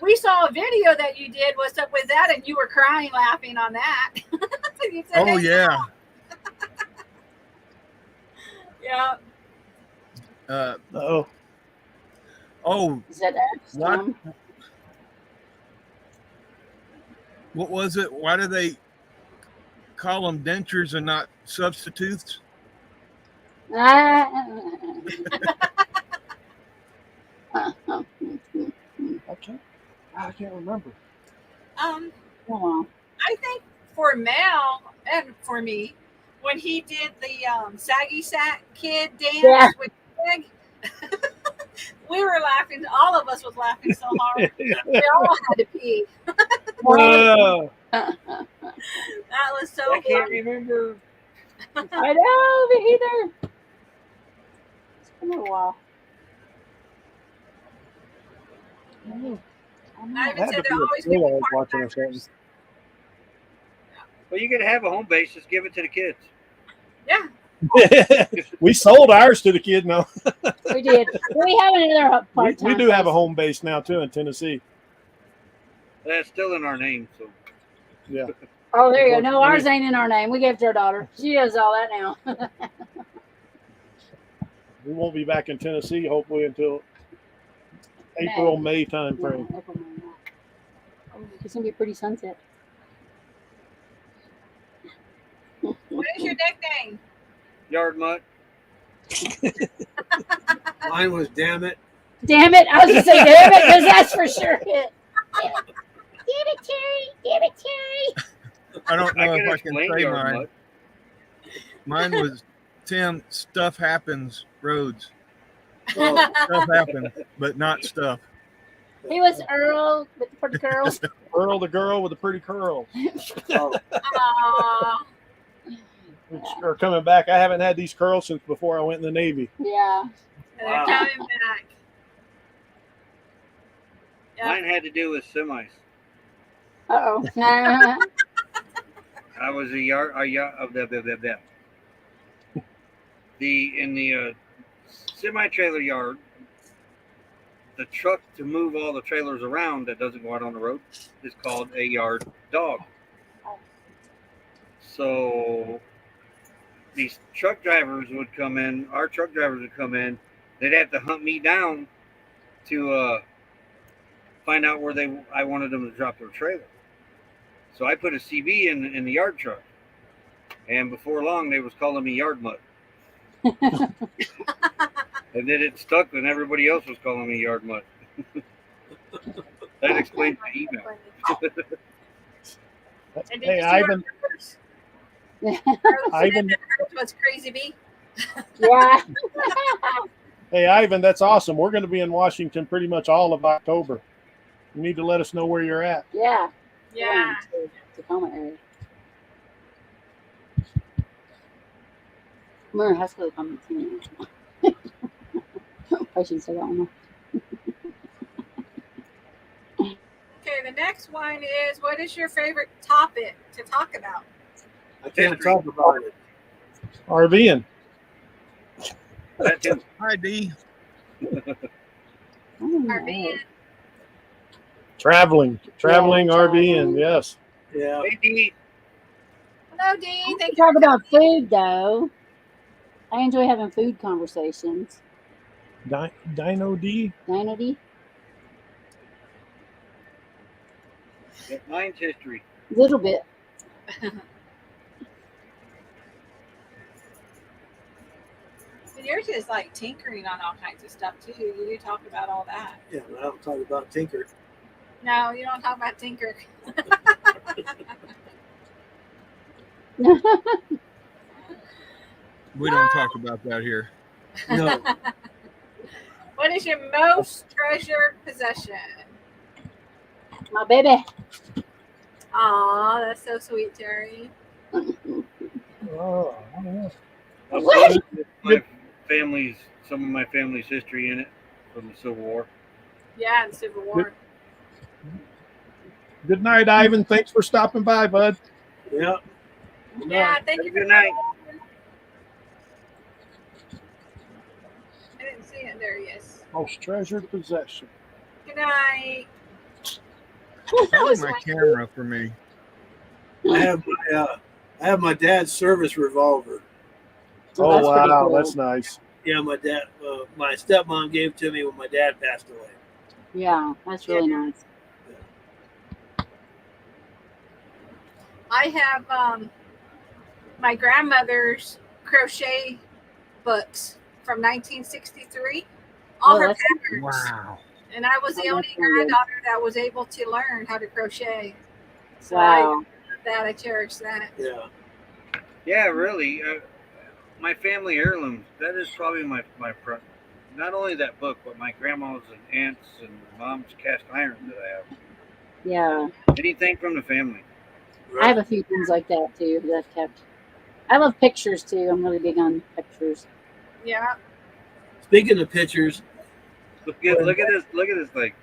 we saw a video that you did with that, and you were crying laughing on that. You said
Oh
that-
yeah.
Yeah.
Oh.
Oh,
Is that X,
What?
Tom?
what was it? Why do they call them dentures and not substitutes?
Ah.
I can't remember.
Um,
Come on.
I think for Mel and for me, when he did the saggy sack kid dance
Yeah.
with Greg, we were laughing. All of us was laughing so hard. We all had to pee.
Oh.
That was so
I can't
funny.
remember.
I know, me either. It's been a while. I know.
I even
Had
said
to
there
be
always
a
be
kid I was watching or
part-timers.
Well, you can have a home base. Just give it to the kids.
Yeah.
We sold ours to the kid now.
We did. We have another part-time.
We do have a
place.
home base now too in Tennessee.
That's still in our name. So
Yeah.
Oh, there you go. No, ours ain't in our name. We gave it to our daughter. She does all that now.
We won't be back in Tennessee hopefully until April, May time frame.
Yeah, April, May, yeah. Oh, it's gonna be a pretty sunset.
What is your nickname?
yard mutt.
Mine was damn it.
Damn it! I was gonna say damn it because that's for sure it. Damn it, Terry! Damn it, Terry!
I don't know
I
if
can
I can
explain
say
yard
mine.
mutt.
Mine was Tim. Stuff happens. Roads.
Well,
Stuff happens, but not stuff.
He was Earl with the pretty curls.
Earl, the girl with the pretty curls,
Aw.
which are coming back. I haven't had these curls since before I went in the Navy.
Yeah.
They're
Wow.
coming back. Yeah.
Mine had to do with semis.
Uh oh.
I was a yard of the in the semi trailer yard. The truck to move all the trailers around that doesn't go out on the road is called a yard dog. So these truck drivers would come in. Our truck drivers would come in. They'd have to hunt me down to find out where I wanted them to drop their trailer. So I put a CB in the yard truck, and before long they was calling me yard mutt. And then it stuck, and everybody else was calling me yard mutt. That explains my email.
And did
Hey,
you see
Ivan. Ivan.
was Crazy Bee?
Yeah.
Hey, Ivan, that's awesome. We're going to be in Washington pretty much all of October. You need to let us know where you're at.
Yeah.
Yeah.
Tacoma area. Murray has to go to Tacoma. I shouldn't say that one.
Okay, the next one is, what is your favorite topic to talk about?
I can't talk about it.
RVing.
That too.
Hi, D.
RV.
Traveling, RVing. Yes.
Yeah.
Hey, Dee.
Hello, Dee.
We
Thank you
talk
for
about food though. I enjoy having food conversations.
Dino D.
Dino D?
Yeah, mine's history.
Little bit.
And yours is like tinkering on all kinds of stuff too. You do talk about all that.
Yeah, but I don't talk about Tinker.
No, you don't talk about tinker.
We don't talk about that here.
No.
What is your most treasured possession?
My baby.
Aw, that's so sweet, Terry.
Oh, yeah.
What?
My family's some of my family's history in it from the Civil War.
Yeah, the Civil War.
Good night, Ivan. Thanks for stopping by, bud.
Yeah.
Yeah, thank you for
Good night.
calling. I didn't see it there, yes.
Most treasured possession.
Good night.
Find my camera for me.
I have my dad's service revolver.
So
Oh,
that's pretty
wow.
cool.
That's nice.
Yeah, my stepmom gave it to me when my dad passed away.
Yeah, that's really
Yeah.
nice.
I have my grandmother's crochet books from 1963. All
Oh,
her
that's
patterns.
Wow.
And I was the
Oh,
only
that's really good.
granddaughter that was able to learn how to crochet. So
Wow.
I cherish that.
Yeah.
Yeah, really. My family heirlooms. That is probably my not only that book, but my grandma's and aunts and mom's cast iron that I have.
Yeah.
Anything from the family.
I have a few things like that too that I've kept. I love pictures too. I'm really big on pictures.
Yeah.
Speaking of pictures,
Look at this. Look at this thing.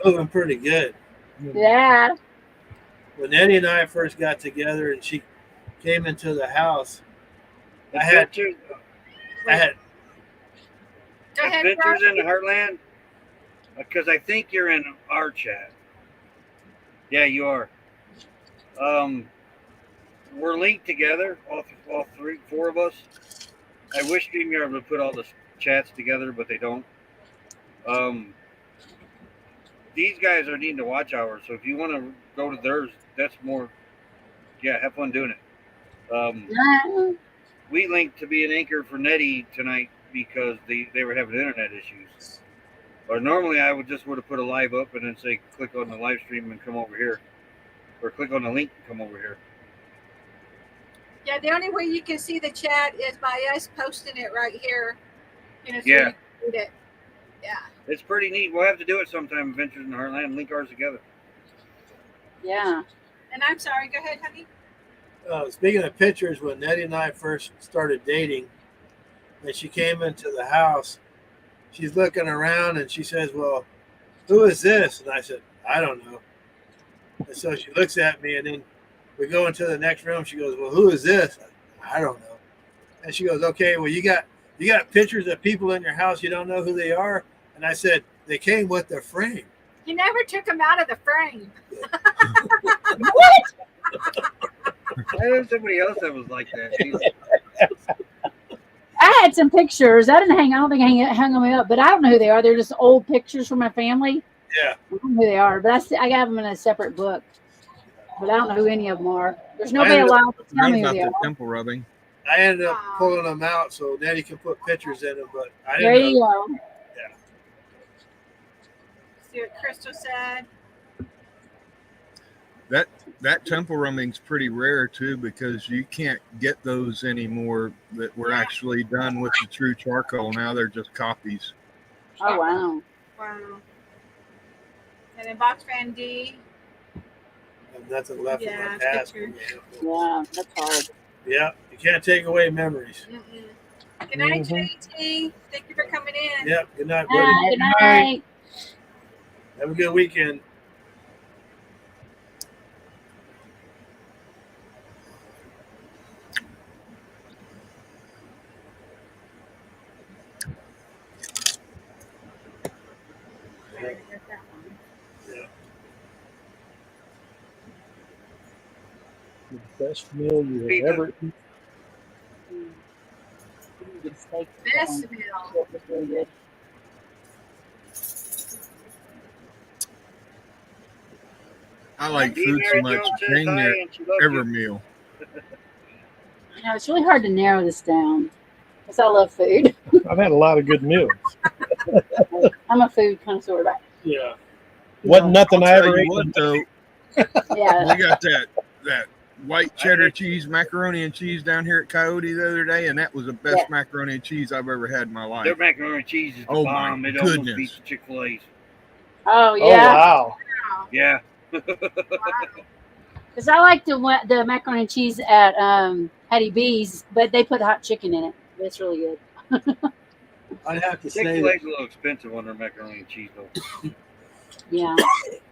moving pretty good.
Yeah.
When Eddie and I first got together and she came into the house, I had
Adventures
Go ahead,
Adventures
Rob.
in the Heartland. Because I think you're in our chat. Yeah, you are. We're linked together, all three, four of us. I wish StreamYard would put all the chats together, but they don't. These guys are needing to watch ours, so if you want to go to theirs, that's more. Yeah, have fun doing it. We linked to be an anchor for Nette tonight because they were having internet issues. Or normally I would have put a live up and then say click on the live stream and come over here, or click on the link and come over here.
Yeah, the only way you can see the chat is by us posting it right here. So
Yeah.
you can read it. Yeah.
It's pretty neat. We'll have to do it sometime. Adventures in the Heartland. Link ours together.
Yeah.
And I'm sorry. Go ahead, honey.
Speaking of pictures, when Nettie and I first started dating, and she came into the house, she's looking around and she says, "Well, who is this?" And I said, "I don't know." And so she looks at me, and then we go into the next room. She goes, "Well, who is this?" I don't know. And she goes, "Okay, well, you got pictures of people in your house. You don't know who they are?" And I said, "They came with the frame."
You never took them out of the frame.
What?
I had somebody else that was like that.
I had some pictures. I don't think I hung them up, but I don't know who they are. They're just old pictures from my family.
Yeah.
I don't know who they are, but I got them in a separate book. But I don't know who any of them are. There's nobody allowed to tell
Forgot
me who
about
they
the
are.
temple rubbing.
I ended up pulling them out so Nettie can put pictures in them, but I
There
didn't
you
know.
go.
See what Crystal said.
That temple rubbing's pretty rare too, because you can't get those anymore that were actually done with the true charcoal. Now they're just copies.
Oh, wow.
Wow. And then Box Fan D.
I have nothing left in my
Yeah,
past.
picture.
Yeah, that's hard.
Yeah, you can't take away memories.
Mm-mm. Good night, JT. Thank you for coming in.
Yep. Good night, buddy.
Good night.
Have a good weekend. Yeah.
The best meal you have
Pizza.
ever eaten.
Best meal.
Really good.
I like
See,
food so
Mary
much.
Jones says
Dang
hi
near
and she loves
every
you.
meal.
You know, it's really hard to narrow this down because I love food.
I've had a lot of good meals.
I'm a food connoisseur. But
Yeah.
Wasn't nothing I
I'll tell
ever
you
ate.
what, though,
yeah,
we got that white cheddar cheese, macaroni and cheese down here at Coyote the other day, and that was the best
Yeah.
macaroni and cheese I've ever had in my life.
Their macaroni and cheese is the
Oh, my
bomb. It almost
goodness.
beats the Chick-fil-A's.
oh
Oh
yeah.
wow!
Yeah.
Because I like the macaroni and cheese at Hattie B's, but they put hot chicken in it. It's really good.
I'd have to say
Chick-fil-A's
that
a little expensive on their macaroni and cheese, though.
Yeah.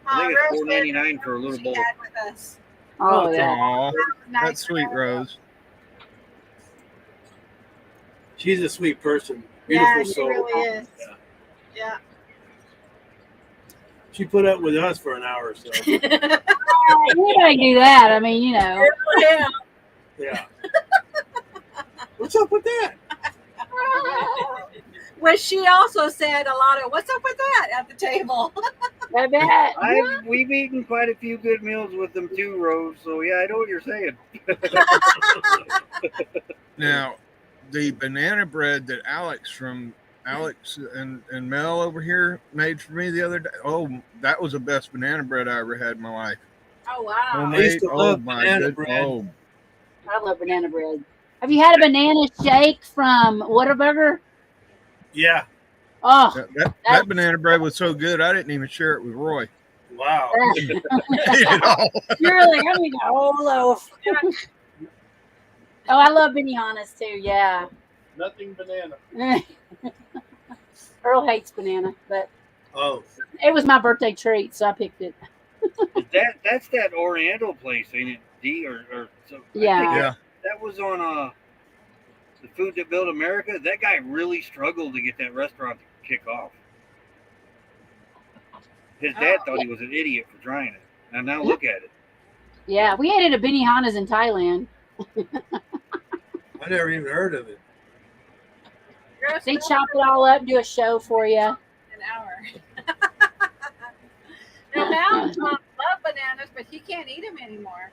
I think it's
Rose
$4.99 for a little
she
bowl.
had with us.
Oh yeah.
Aw,
Nice.
that's sweet, Rose.
she's a sweet person. Beautiful
Yeah, she
soul.
really is.
Yeah.
Yeah.
She put up with us for an hour or so.
Anybody do that? I mean, you know.
Yeah.
Yeah. What's up with that?
Well, she also said a lot of "What's up with that?" at the table.
I bet.
We've eaten quite a few good meals with them too, Rose. So yeah, I know what you're saying.
Now, the banana bread that Alex and Mel over here made for me the other day. Oh, that was the best banana bread I ever had in my life.
Oh wow.
I used to
Oh
love
my
banana
good.
bread.
Oh,
I love banana bread. Have you had a banana shake from Whataburger?
Yeah.
Oh,
that banana bread was so good, I didn't even share it with Roy.
Wow.
Ate it all.
you're like, I'm eating a whole loaf. Oh, I love Benihana's too. Yeah.
Nothing banana.
Earl hates banana, but
Oh.
it was my birthday treat, so I picked it.
That's that Oriental place, ain't it? D or so. I
Yeah.
think
Yeah.
that was on the Food That Built America. That guy really struggled to get that restaurant to kick off. His dad thought he was an idiot for trying it. Now look at it.
Yeah, we ate it at Benihana's in Thailand.
I never even heard of it.
They chop it all up, do a show for you.
An hour. Now Tom loves bananas, but he can't eat them anymore.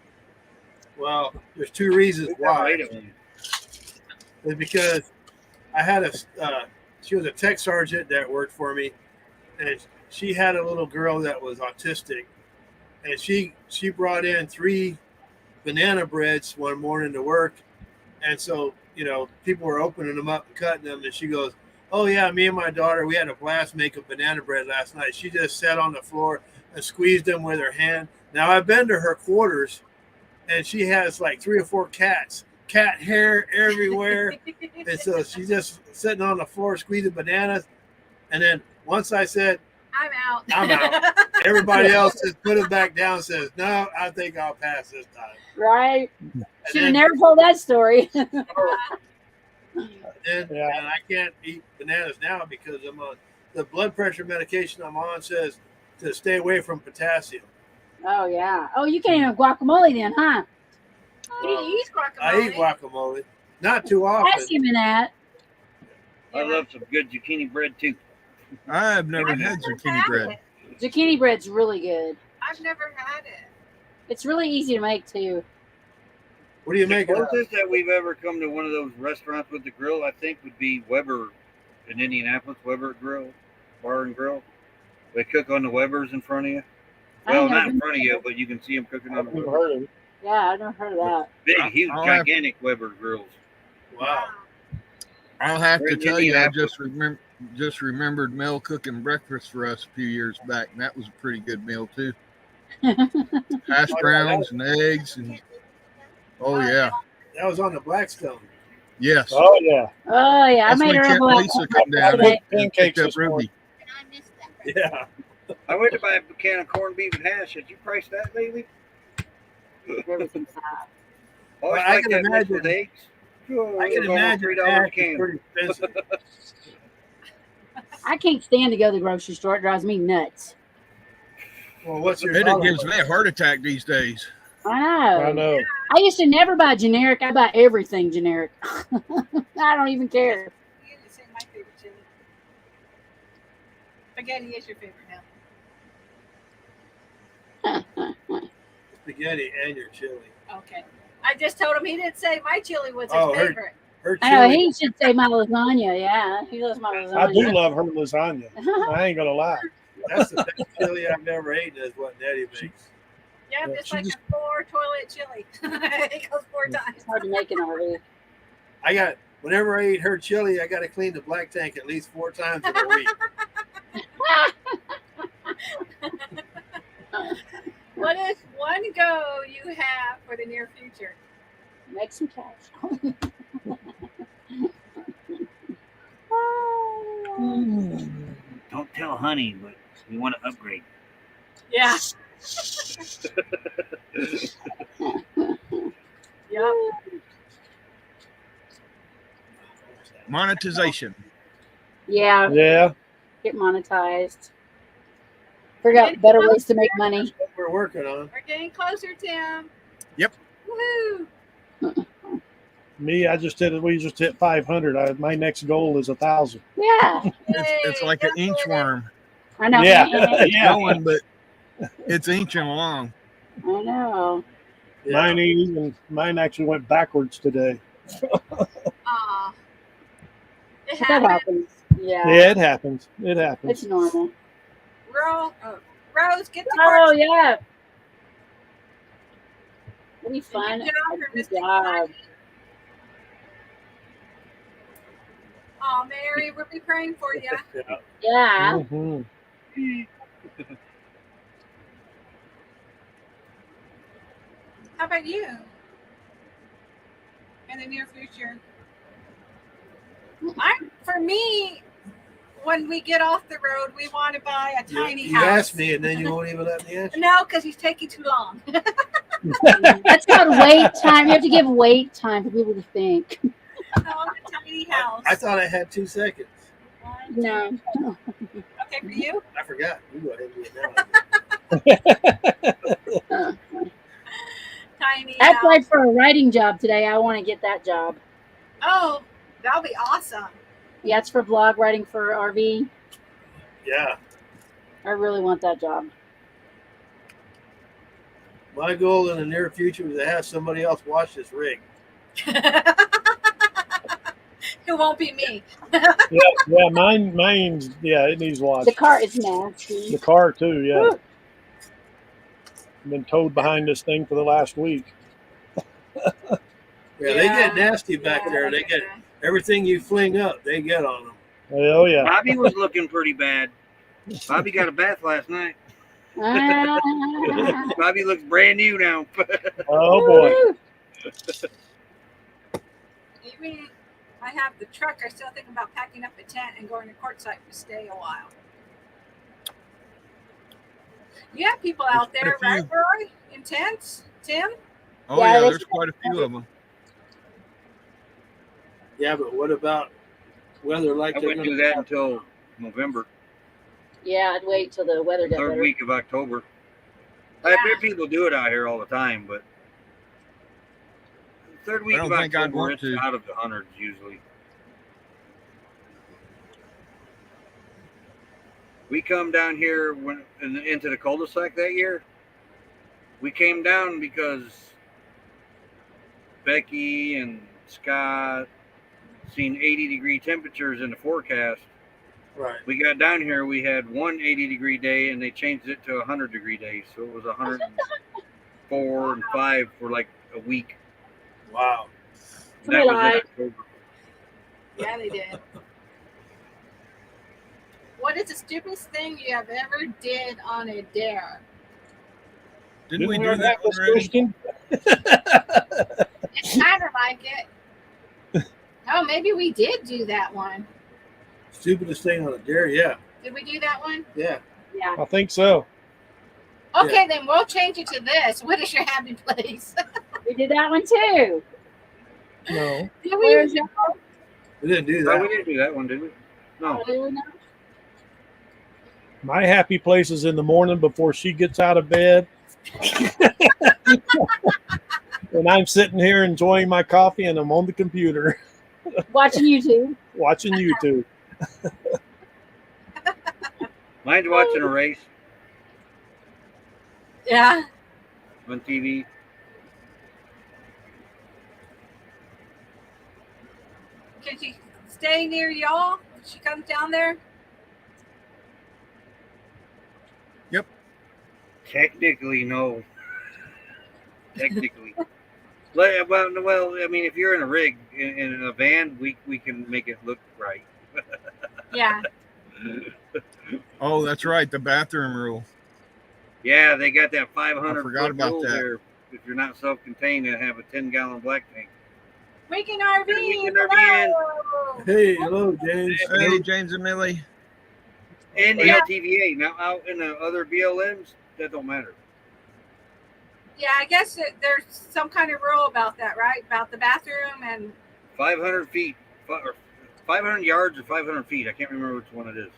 Well, there's two reasons
We've never
why.
ate it.
It's because I had she was a tech sergeant that worked for me, and she had a little girl that was autistic, and she brought in 3 banana breads one morning to work, and so people were opening them up and cutting them, and she goes, "Oh yeah, me and my daughter, we had a blast making banana bread last night. She just sat on the floor and squeezed them with her hand." Now I've been to her quarters, and she has like 3 or 4 cats. Cat hair everywhere. And so she's just sitting on the floor squeezing bananas. And then once I said,
I'm out.
I'm out, everybody else just put it back down and says, "No, I think I'll pass this time."
Right?
And
Should have
then,
never told that story.
and
Yeah.
I can't eat bananas now because the blood pressure medication I'm on says to stay away from potassium.
Oh, yeah. Oh, you can't even have guacamole then, huh?
He eats guacamole.
I eat guacamole. Not too often.
Ask him in that.
I love some good zucchini bread too.
I have never
I've
had
never
zucchini
had
bread.
it.
Zucchini bread's really good.
I've never had it.
It's really easy to make, too.
What do you
The
make of it?
closest that we've ever come to one of those restaurants with the grill, I think, would be Weber in Indianapolis. Weber Grill, Bar and Grill. They cook on the Webers in front of you.
I
Well,
ain't
not
never
in front of
been
you, but you can see them cooking on
I've
the
never
Weber.
heard of it.
Yeah, I've never heard of that.
Big, huge,
I'll have-
gigantic Weber grills.
Wow.
I'll have
We're
to
in
tell you, I
Indianapolis.
just remembered Mel cooking breakfast for us a few years back, and that was a pretty good meal too. Hash browns and eggs, and oh yeah,
That was on the Blackstone.
yes.
Oh yeah.
Oh, yeah.
That's
I made
when
her
Kent
up
and Lisa come down and picked
Pancakes
up
this morning.
Ruby.
Yeah.
I went to buy a can of corned beef and hash. Did you price that lately?
everything's hot.
Always
I
like
can
that mix
imagine-
with eggs. Oh,
I can
it's almost
imagine
$3 a
hash is
can.
pretty expensive.
I can't stand to go to the grocery store. It drives me nuts.
Well, what's your
It
dollar
gives me
budget?
a heart attack these days.
I know.
I know.
I used to never buy generic. I buy everything generic. I don't even care.
You didn't say my favorite chili. Spaghetti is your favorite now.
Spaghetti and your chili.
Okay. I just told him he didn't say my chili was his
Oh, her-
favorite.
Her
I know
chili.
he should say my lasagna. Yeah, he loves my lasagna.
I do love her lasagna. I ain't gonna lie.
That's the best chili I've ever eaten. Is what Nette makes.
Yeah,
Yeah,
just
she
like
just-
a 4-toilet chili. It goes 4 times.
It's hard to make an RV.
Whenever I eat her chili, I got to clean the black tank at least 4 times in a week.
What is one go you have for the near future?
Make some cash.
Don't tell honey, but we want to upgrade.
Yeah. Yep.
Monetization.
Yeah,
Yeah.
get monetized. Figure out better ways to make money.
That's what we're working on.
We're getting closer, Tim.
Yep.
Woo!
Me, we just hit 500. My next goal is 1,000.
Yeah,
It's like an inchworm.
I know.
Yeah.
It's
Yeah.
going, but it's inching along.
I know.
Yeah.
Mine actually went backwards today.
Aw. It
That
happened.
happens. Yeah,
Yeah, it happens. It happens.
it's normal.
Rose, get to
Oh
work.
yeah. It'll be fun.
Good job for
Good
Mr.
job.
Connie. Oh, Mary, we'll be praying for you.
Yeah.
Mhm.
How about you? In the near future? For me, when we get off the road, we want to buy a tiny
You
house.
asked me, and then you won't even let me answer.
No, because he's taking too long.
That's called wait time. You have to give wait time for people to think.
I want a tiny house.
I thought I had 2 seconds.
No.
Okay, for you?
I forgot. You go ahead and do it now.
Tiny
I
house.
applied for a writing job today. I want to get that job.
Oh, that'll be awesome.
Yeah, it's for blog writing for RV.
Yeah.
I really want that job.
My goal in the near future is to have somebody else wash this rig.
It won't be me.
Yeah, mine's it needs washed.
The car is nasty.
The car too, yeah. Been towed behind this thing for the last week.
Yeah, they get nasty back there. They get everything you fling up. They get on them.
Oh yeah.
Bobby was looking pretty bad. Bobby got a bath last night.
Ah.
Bobby looks brand new now.
Oh boy.
Even if I have the truck, I still think about packing up a tent and going to Quartzsite to stay a while. You have people out there, right, Roy? In tents? Tim?
Oh
Yeah,
yeah,
they
there's quite a few of them.
Yeah, but what about weather like
I
they're
wouldn't
going
do
to
that until November,
Yeah, I'd wait till the weather got
third
better.
week of October. I
Yeah.
bet people do it out here all the time, but third week
I
of
don't think I'd
October,
want
it's
to.
out of the hundreds usually. We come down here into the cul-de-sac that year. We came down because Becky and Scott seen 80-degree temperatures in the forecast.
Right.
We got down here, we had one 80-degree day, and they changed it to a 100-degree day. So it was 104 and 5 for like a week.
Wow.
And that was
Right.
in October.
Yeah, they did. What is the stupidest thing you have ever did on a dare?
Didn't we
Didn't
do
have
that
this
already?
question?
It's kind of like it. Oh, maybe we did do that one.
Stupidest thing on a dare, yeah.
Did we do that one?
Yeah.
Yeah.
I think so.
Okay, then we'll change it to this. What is your happy place?
We did that one too.
No.
Did
Where's
we?
your
We didn't do
No, we
that.
didn't do that one, did we? No.
Oh,
My happy place is in the morning before she gets out of bed. And I'm sitting here enjoying my coffee and I'm on the computer
Watching YouTube.
watching YouTube.
Mine's watching a race
Yeah.
on TV.
Can she stay near y'all when she comes down there?
Technically, no. Technically. Well, I mean, if you're in a rig, in a van, we can make it look right.
Yeah.
Oh, that's right. The bathroom rule.
Yeah, they got that 500
I forgot
foot
about
rule
that.
there. If you're not self-contained, and have a 10-gallon black tank.
Weekend RV.
Weekend RV.
Hello.
Hey, hello, James.
Hey, James and Millie.
And the
Yeah.
LTVA. Now, out in the other BLMs, that don't matter.
Yeah, I guess there's some kind of rule about that, right? About the bathroom and
500 feet, or 500 yards or 500 feet. I can't remember which one it is.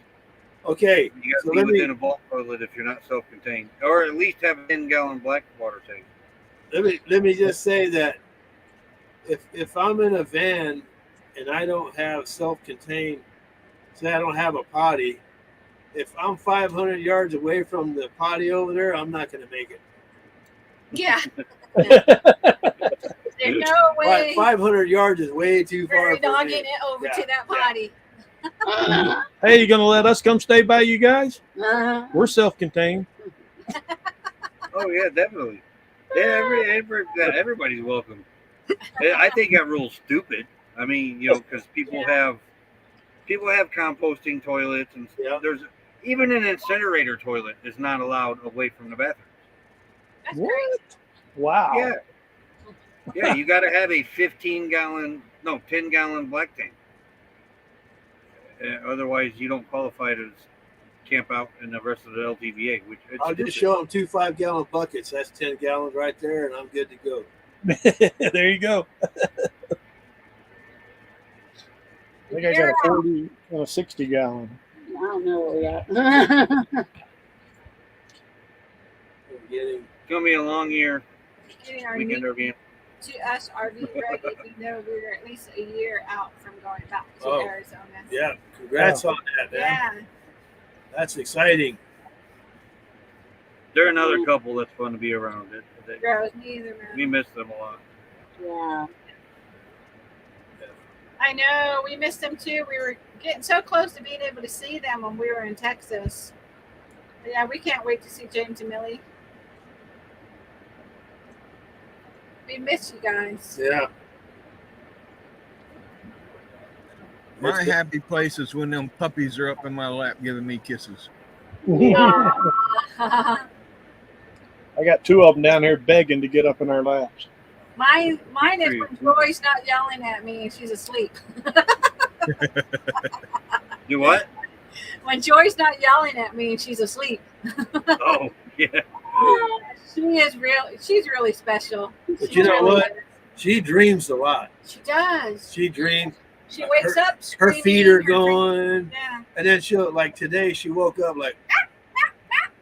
Okay,
You got
so
to be
let
within
me
a bulk toilet if you're not self-contained, or at least have a 10-gallon black water tank.
let me just say that if I'm in a van and I don't have self-contained, say I don't have a potty, if I'm 500 yards away from the potty over there, I'm not going to make it.
yeah. There's no way
500 yards is way too far.
prairie
for
dogging
me.
it over
Yeah,
to that
yeah.
potty.
Hey, you gonna let us come stay by you guys? We're self-contained.
Oh yeah, definitely. Yeah, everybody's welcome. I think that rule's stupid. I mean, because people have composting toilets, and
Yeah.
there's even an incinerator toilet is not allowed away from the bathroom.
That's
What?
crazy.
Wow.
Yeah, you got to have a 10-gallon black tank. Otherwise, you don't qualify to camp out in the rest of the LTVA. Which
I'll just show them 2 5-gallon buckets. That's 10 gallons right there, and I'm good to go.
There you go. I think I got a 40 and a 60 gallon.
I don't know where we at.
It's gonna be a long year.
Getting our
Weekend
new,
RV.
to us RV ready. We know we're at least a year out from going back to
Oh.
Arizona.
Yeah, congrats on that, man.
Yeah.
That's exciting.
They're another couple that's fun to be around.
Rose, neither man.
We miss them a lot.
Yeah.
I know we missed them too. We were getting so close to being able to see them when we were in Texas. But yeah, we can't wait to see James and Millie. We miss you guys.
Yeah.
My happy place is when them puppies are up in my lap giving me kisses.
I got 2 of them down here begging to get up in our laps.
Mine is when Joy's not yelling at me and she's asleep.
Do what?
When Joy's not yelling at me and she's asleep.
Oh, yeah.
She's really special.
But
She
you know
really
what?
is.
She dreams a lot.
She does.
She dreams.
She wakes up
Her
screaming,
feet are
her
going.
Yeah.
And then she'll, like today, she woke up like,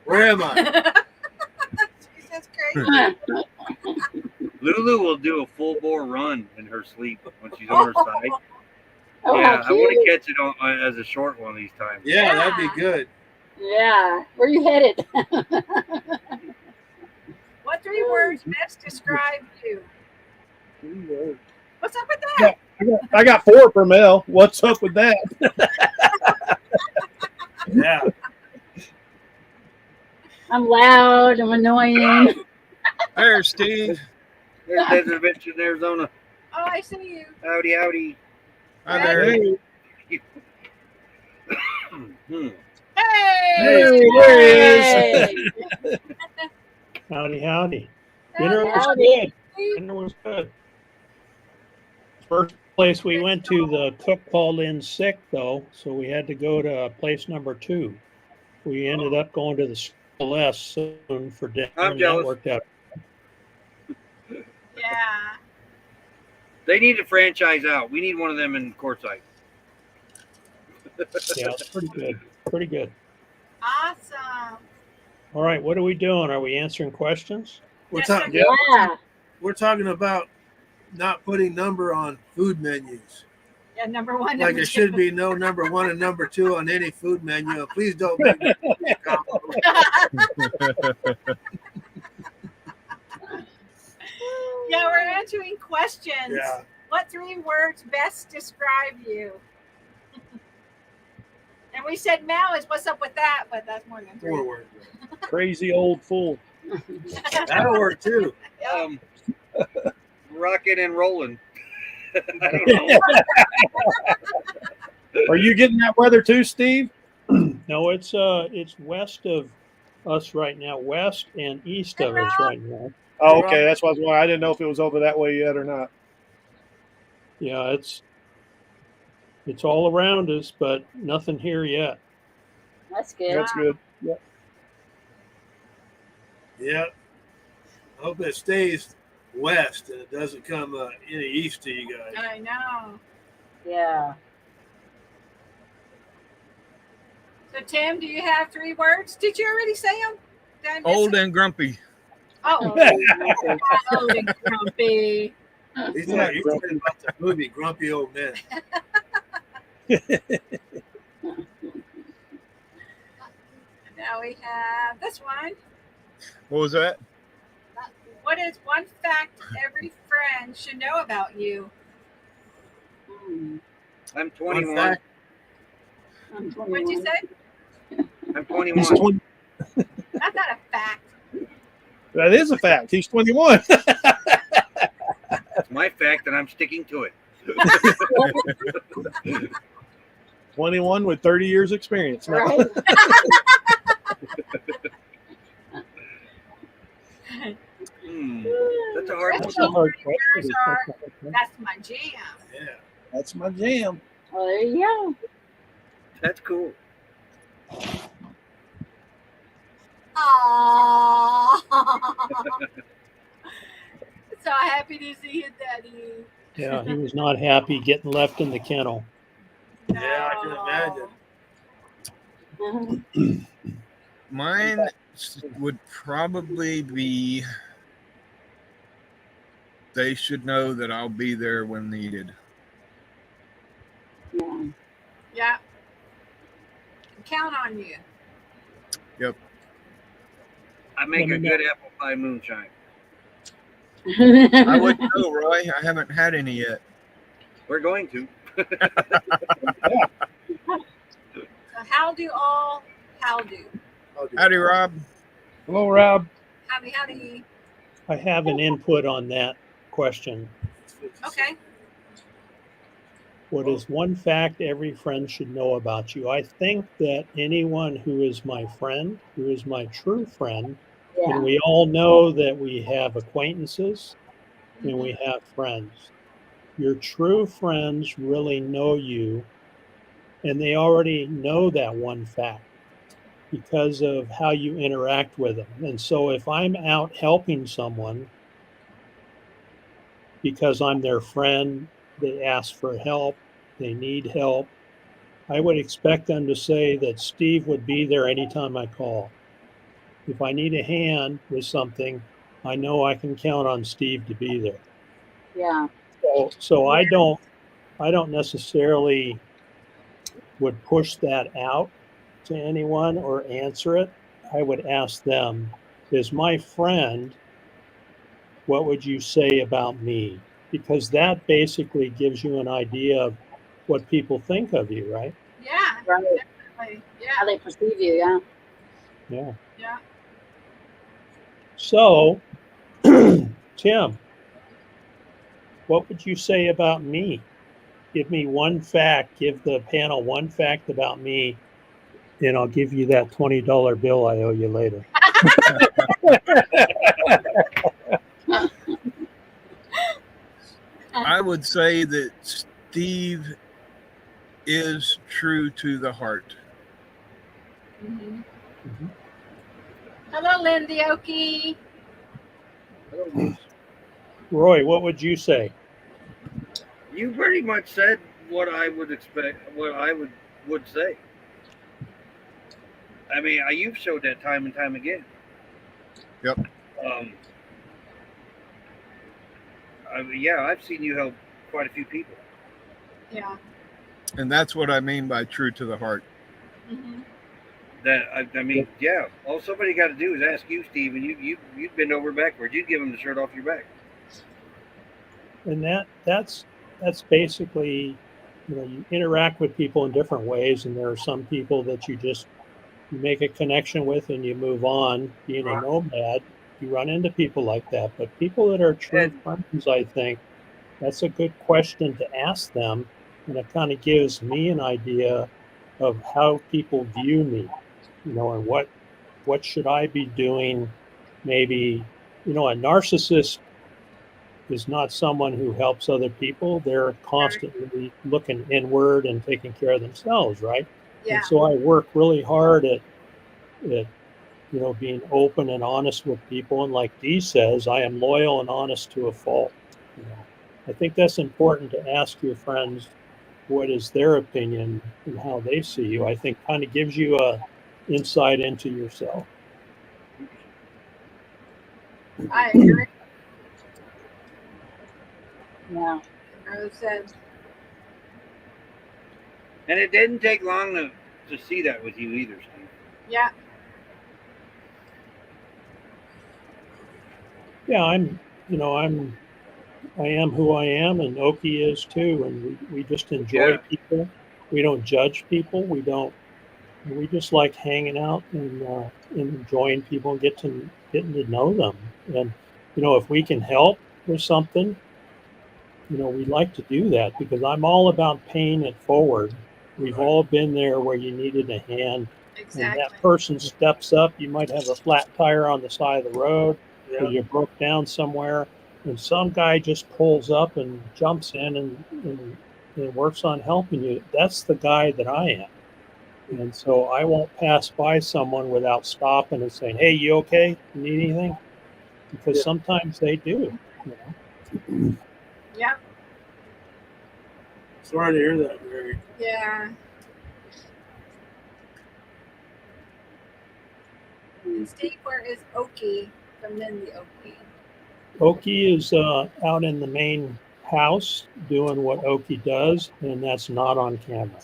where am I?
That's crazy.
Lulu will do a full bore run in her sleep when she's on her side.
Oh,
Yeah,
how
I want to
cute.
catch it on as a short one these times.
Yeah, that'd be good.
Yeah. Where you headed?
What 3 words best describe you? What's up with that?
I got 4 per Mel. What's up with that?
Yeah.
I'm loud. I'm annoying.
There's Steve.
There's Desert Adventure in Arizona.
Oh, I see you.
Howdy, howdy.
Hi there.
Hmm.
Hey!
There he is.
Hey.
Howdy, howdy.
Hey,
Dinner was
Howdy.
good. Dinner was good. First place we went to, the cook called in sick, though, so we had to go to place number 2. We ended up going to the ZipCodeless soon for dinner,
I'm
and
jealous.
that worked out.
Yeah.
They need to franchise out. We need one of them in Quartzsite.
Yeah, it's pretty good. Pretty good.
Awesome.
All right, what are we doing? Are we answering questions?
We're
Yes,
talking.
sir.
Yeah.
We're talking about not putting number on food menus.
Yeah, number one.
Like
Number
there
two.
should be no number 1 and number 2 on any food menu. Please don't make me combo.
Yeah, we're answering questions.
Yeah.
What 3 words best describe you? And we said Mal is what's up with that, but that's more than 3.
4 words.
Crazy old fool.
That'll work too.
Yeah.
Rocking and rolling. I don't know.
Are you getting that weather too, Steve?
No, it's west of us right now, west and east of us right now.
Oh, okay, that's why I didn't know if it was over that way yet or not.
Yeah, it's all around us, but nothing here yet.
That's good.
That's good. Yeah.
Yeah. I hope it stays west and it doesn't come any east to you guys.
I know.
Yeah.
So Tim, do you have 3 words? Did you already say them? Did I miss
Old
it?
and grumpy.
Oh, old and grumpy.
He's talking about the movie Grumpy Old Men.
Now we have this one.
What was that?
What is one fact every friend should know about you?
I'm
One
21.
fact,
I'm
What'd you
21.
say?
I'm
He's
21.
20,
That's not a fact.
that is a fact. He's 21.
It's my fact, and I'm sticking to it.
21 with 30 years experience. No.
Right?
That's a hard one.
That's a hard question.
That's my jam.
yeah.
That's my jam.
Well, there you go.
That's cool.
Aww. So happy to see you, Daddy.
Yeah, he was not happy getting left in the kennel.
Yeah, I can imagine.
Mine would probably be they should know that I'll be there when needed.
Yeah.
Yeah. Count on you.
I make a good apple pie moonshine.
I would know, Roy. I haven't had any yet.
We're going to.
So how do?
Howdy, Rob.
Hello, Rob.
Howdy.
I have an input on that question.
Okay.
What is one fact every friend should know about you? I think that anyone who is my friend, who is my true friend,
Yeah.
and we all know that we have acquaintances and we have friends. Your true friends really know you, and they already know that one fact because of how you interact with them. And so if I'm out helping someone because I'm their friend, they ask for help, they need help, I would expect them to say that Steve would be there anytime I call. If I need a hand with something, I know I can count on Steve to be there.
Yeah.
So I don't necessarily would push that out to anyone or answer it. I would ask them, as my friend, what would you say about me? Because that basically gives you an idea of what people think of you, right?
Yeah.
Right.
Definitely.
How
Yeah.
they perceive you, yeah.
Yeah.
Yeah.
So, Tim, what would you say about me? Give me one fact, give the panel one fact about me, and I'll give you that $20 bill I owe you later.
I would say that Steve is true to the heart.
Mm-hmm. Hello, Lindy Okie.
Roy, what would you say?
You pretty much said what I would expect, what I would say. I mean, you've showed that time and time again.
Yep.
I mean, yeah, I've seen you help quite a few people.
Yeah.
And that's what I mean by true to the heart.
Mm-hmm.
I mean, yeah. All somebody got to do is ask you, Steve, and you'd bend over backwards. You'd give them the shirt off your back.
And that's basically, you interact with people in different ways, and there are some people that you make a connection with and you move on. Being a nomad, you run into people like that, but people that are true friends, I think that's a good question to ask them, and it kind of gives me an idea of how people view me, and what should I be doing. Maybe, a narcissist is not someone who helps other people. They're constantly looking inward and taking care of themselves, right?
Yeah.
And so I work really hard at being open and honest with people. And like Dee says, I am loyal and honest to a fault. I think that's important to ask your friends what is their opinion and how they see you. I think kind of gives you a insight into yourself.
I agree.
Yeah.
And it didn't take long to see that with you either, Steve.
Yeah.
Yeah, I am who I am, and Oki is too, and we just enjoy people. We don't judge people. We just like hanging out and enjoying people and getting to know them. And if we can help with something, we like to do that, because I'm all about paying it forward. We've all been there where you needed a hand.
Exactly.
And that person steps up. You might have a flat tire on the side of the road, or you broke down somewhere, and some guy just pulls up and jumps in and works on helping you. That's the guy that I am. And so I won't pass by someone without stopping and saying, "Hey, you okay? You need anything?" Because sometimes they do.
Yeah.
Sorry to hear that, Mary.
Yeah. And Steve, where is Oki from Mindy Oki?
Oki is out in the main house doing what Oki does, and that's not on camera.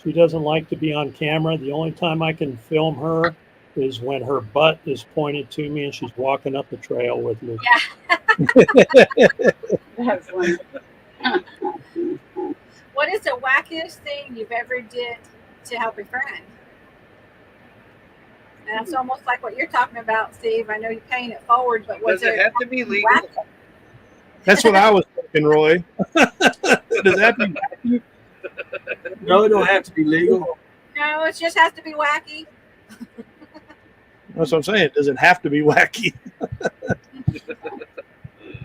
She doesn't like to be on camera. The only time I can film her is when her butt is pointed to me and she's walking up the trail with me.
Yeah. That's funny. What is the wackiest thing you've ever did to help a friend? And that's almost like what you're talking about, Steve. I know you're paying it forward, but
does it have to be legal?
Wacky?
That's what I was thinking, Roy. Does that be wacky?
No, it don't have to be legal.
No, it just has to be wacky.
That's what I'm saying. Does it have to be wacky?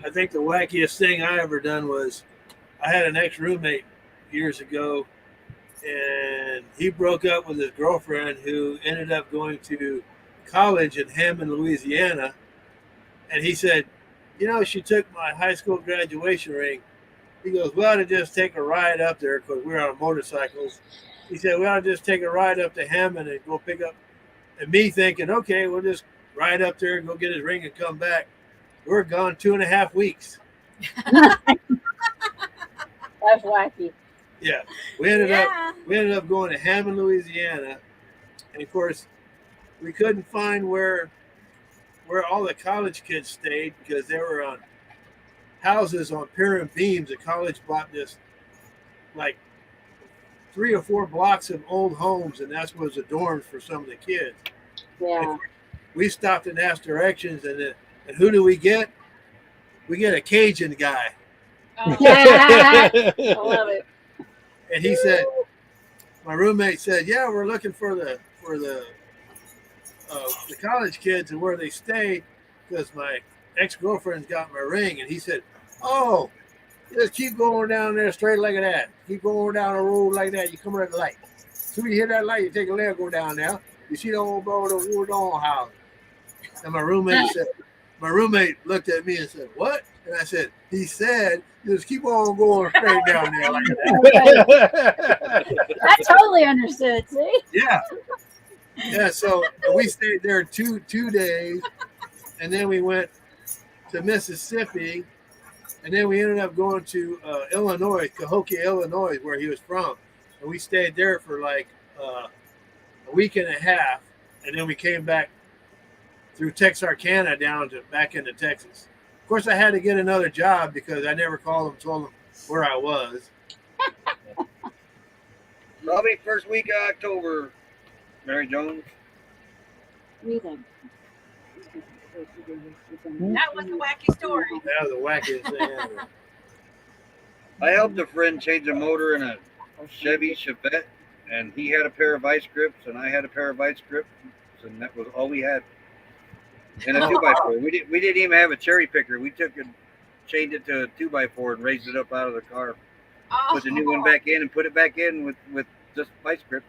I think the wackiest thing I ever done was I had an ex-roommate years ago, and he broke up with his girlfriend, who ended up going to college in Hammond, Louisiana. And he said, she took my high school graduation ring. He goes, we ought to just take a ride up there, because we were on motorcycles. He said, we ought to just take a ride up to Hammond and go pick up. And me thinking, okay, we'll just ride up there and go get his ring and come back. We're gone 2.5 weeks.
That's wacky.
Yeah. We ended up going to Hammond, Louisiana. And of course, we couldn't find where all the college kids stayed, because they were on houses on pier and beams. The college bought this like 3 or 4 blocks of old homes, and that was the dorms for some of the kids.
Yeah.
We stopped and asked directions, and who do we get? We get a Cajun guy.
Oh.
I love it.
And he said, my roommate said, yeah, we're looking for the college kids and where they stay, because my ex-girlfriend's got my ring. And he said, oh, just keep going down there straight like that. Keep going down the road like that. You come at the light. So you hear that light, you take a left, go down there. You see the old Woodon house. And my roommate looked at me and said, what? And I said, he said, just keep on going straight down there like that.
I totally understood. See?
Yeah. Yeah. So we stayed there two days, and then we went to Mississippi, and then we ended up going to Illinois, Cahokia, Illinois, where he was from, and we stayed there for like a week and a half, and then we came back through Texarkana back into Texas. Of course, I had to get another job because I never called them, told them where I was.
Probably first week of October, Mary Jones.
That was a wacky story.
That was the wackiest thing ever.
I helped a friend change a motor in a Chevy Chevette, and he had a pair of vice grips, and I had a pair of vice grips, and that was all we had. And a 2x4. We didn't even have a cherry picker. We took and changed it to a 2x4 and raised it up out of the car. Put the new one back in and put it back in with just vice grips.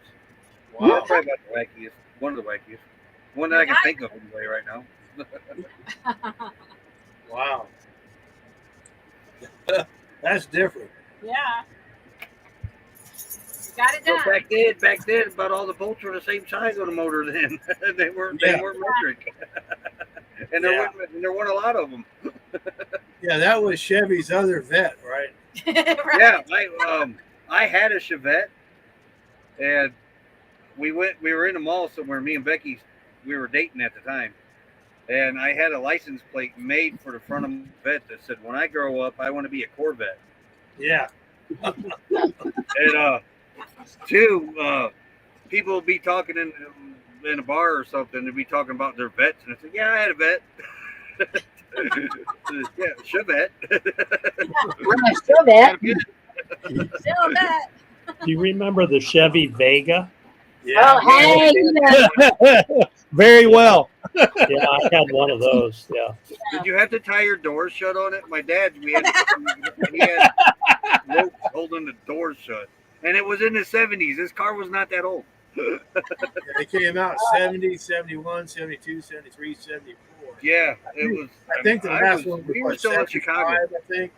Wow.
That's probably about the wackiest. One of the wackiest. One that I can think of anyway right now.
Wow. That's different.
Yeah. Got it
So
done.
back then, about all the bolts were the same size on the motor then. they weren't metric. And there weren't a lot of them.
Yeah, that was Chevy's other vet, right?
Right.
Yeah, I had a Chevette, and we were in a mall somewhere, me and Becky, we were dating at the time, and I had a license plate made for the front of my Corvette that said, when I grow up, I want to be a Corvette.
Yeah.
And people would be talking in a bar or something, they'd be talking about their vets, and I said, yeah, I had a vet. Yeah, Chevette.
I'm a sure that.
Still that.
Do you remember the Chevy Vega?
Yeah.
Oh, hey.
Very well.
Yeah, I had one of those. Yeah.
Did you have to tie your doors shut on it? My dad, he had ropes holding the doors shut. And it was in the 70s. This car was not that old.
They came out 70, 71, 72, 73, 74.
Yeah, it was.
I think the last one
we were
was
still in Chicago.
75, I think.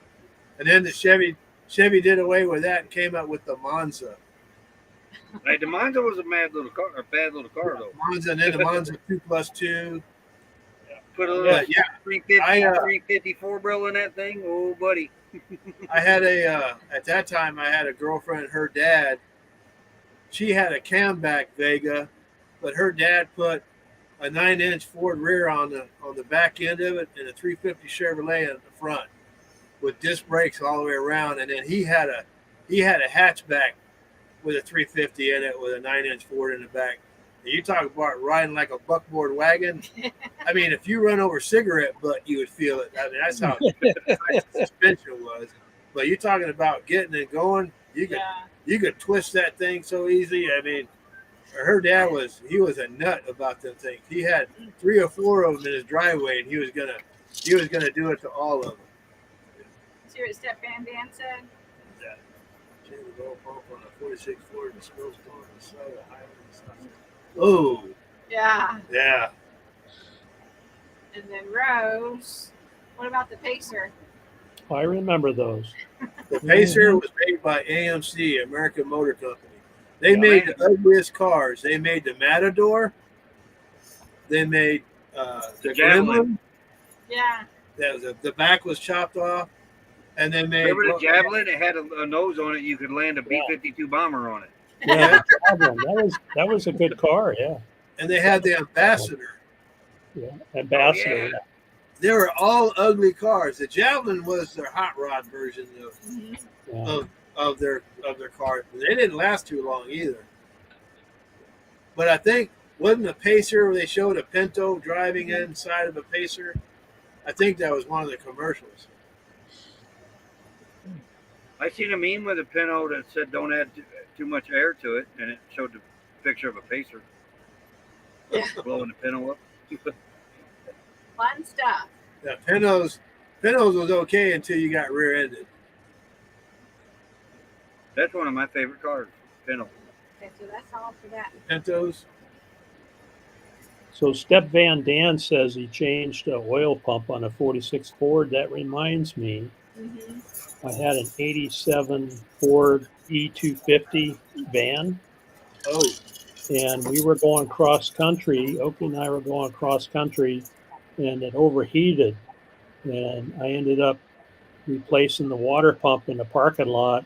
And then the Chevy did away with that and came out with the Monza.
Like, the Monza was a bad little car though.
Monza, and then the Monza 2+2.
Put a little
Yeah.
354 barrel in that thing. Oh, buddy.
I had at that time, I had a girlfriend, her dad. She had a camback Vega, but her dad put a 9-inch Ford rear on the back end of it and a 350 Chevrolet in the front with disc brakes all the way around. And then he had a hatchback with a 350 in it with a 9-inch Ford in the back. And you talk about riding like a buckboard wagon. I mean, if you run over cigarette butt, you would feel it. I mean, that's how the suspension was. But you're talking about getting and going. You could twist that thing so easy. I mean, her dad was a nut about them things. He had 3 or 4 of them in his driveway, and he was gonna do it to all of them.
See what Step Van Dan said?
Yeah. Change the oil pump on a 46 Ford and smells on the side of the highway and stuff. Oh,
Yeah.
yeah.
And then Rose. What about the Pacer?
I remember those.
The Pacer was made by AMC, American Motor Company. They made the ugliest cars. They made the Matador. They made the
Javelin.
Gremlin.
Yeah.
The back was chopped off. And they made
Remember the Javelin? It had a nose on it. You could land a B-52 bomber on it.
Yeah, that was a good car. Yeah,
and they had the Ambassador.
yeah, Ambassador.
Oh, yeah.
They were all ugly cars. The Javelin was their hot rod version of their cars. They didn't last too long either. But I think wasn't the Pacer where they showed a Pinto driving inside of a Pacer? I think that was one of the commercials.
I seen a meme with a Pinto that said don't add too much air to it, and it showed the picture of a Pacer blowing the Pinto up.
Fun stuff.
Yeah, Pintos was okay until you got rear-ended.
That's one of my favorite cars, Pinto.
Okay, so that's all for that.
Pintos.
So Step Van Dan says he changed an oil pump on a 46 Ford. That reminds me,
Mm-hmm.
I had an 87 Ford E250 van,
Oh,
and we were going cross country. Oki and I were going cross country, and it overheated. And I ended up replacing the water pump in the parking lot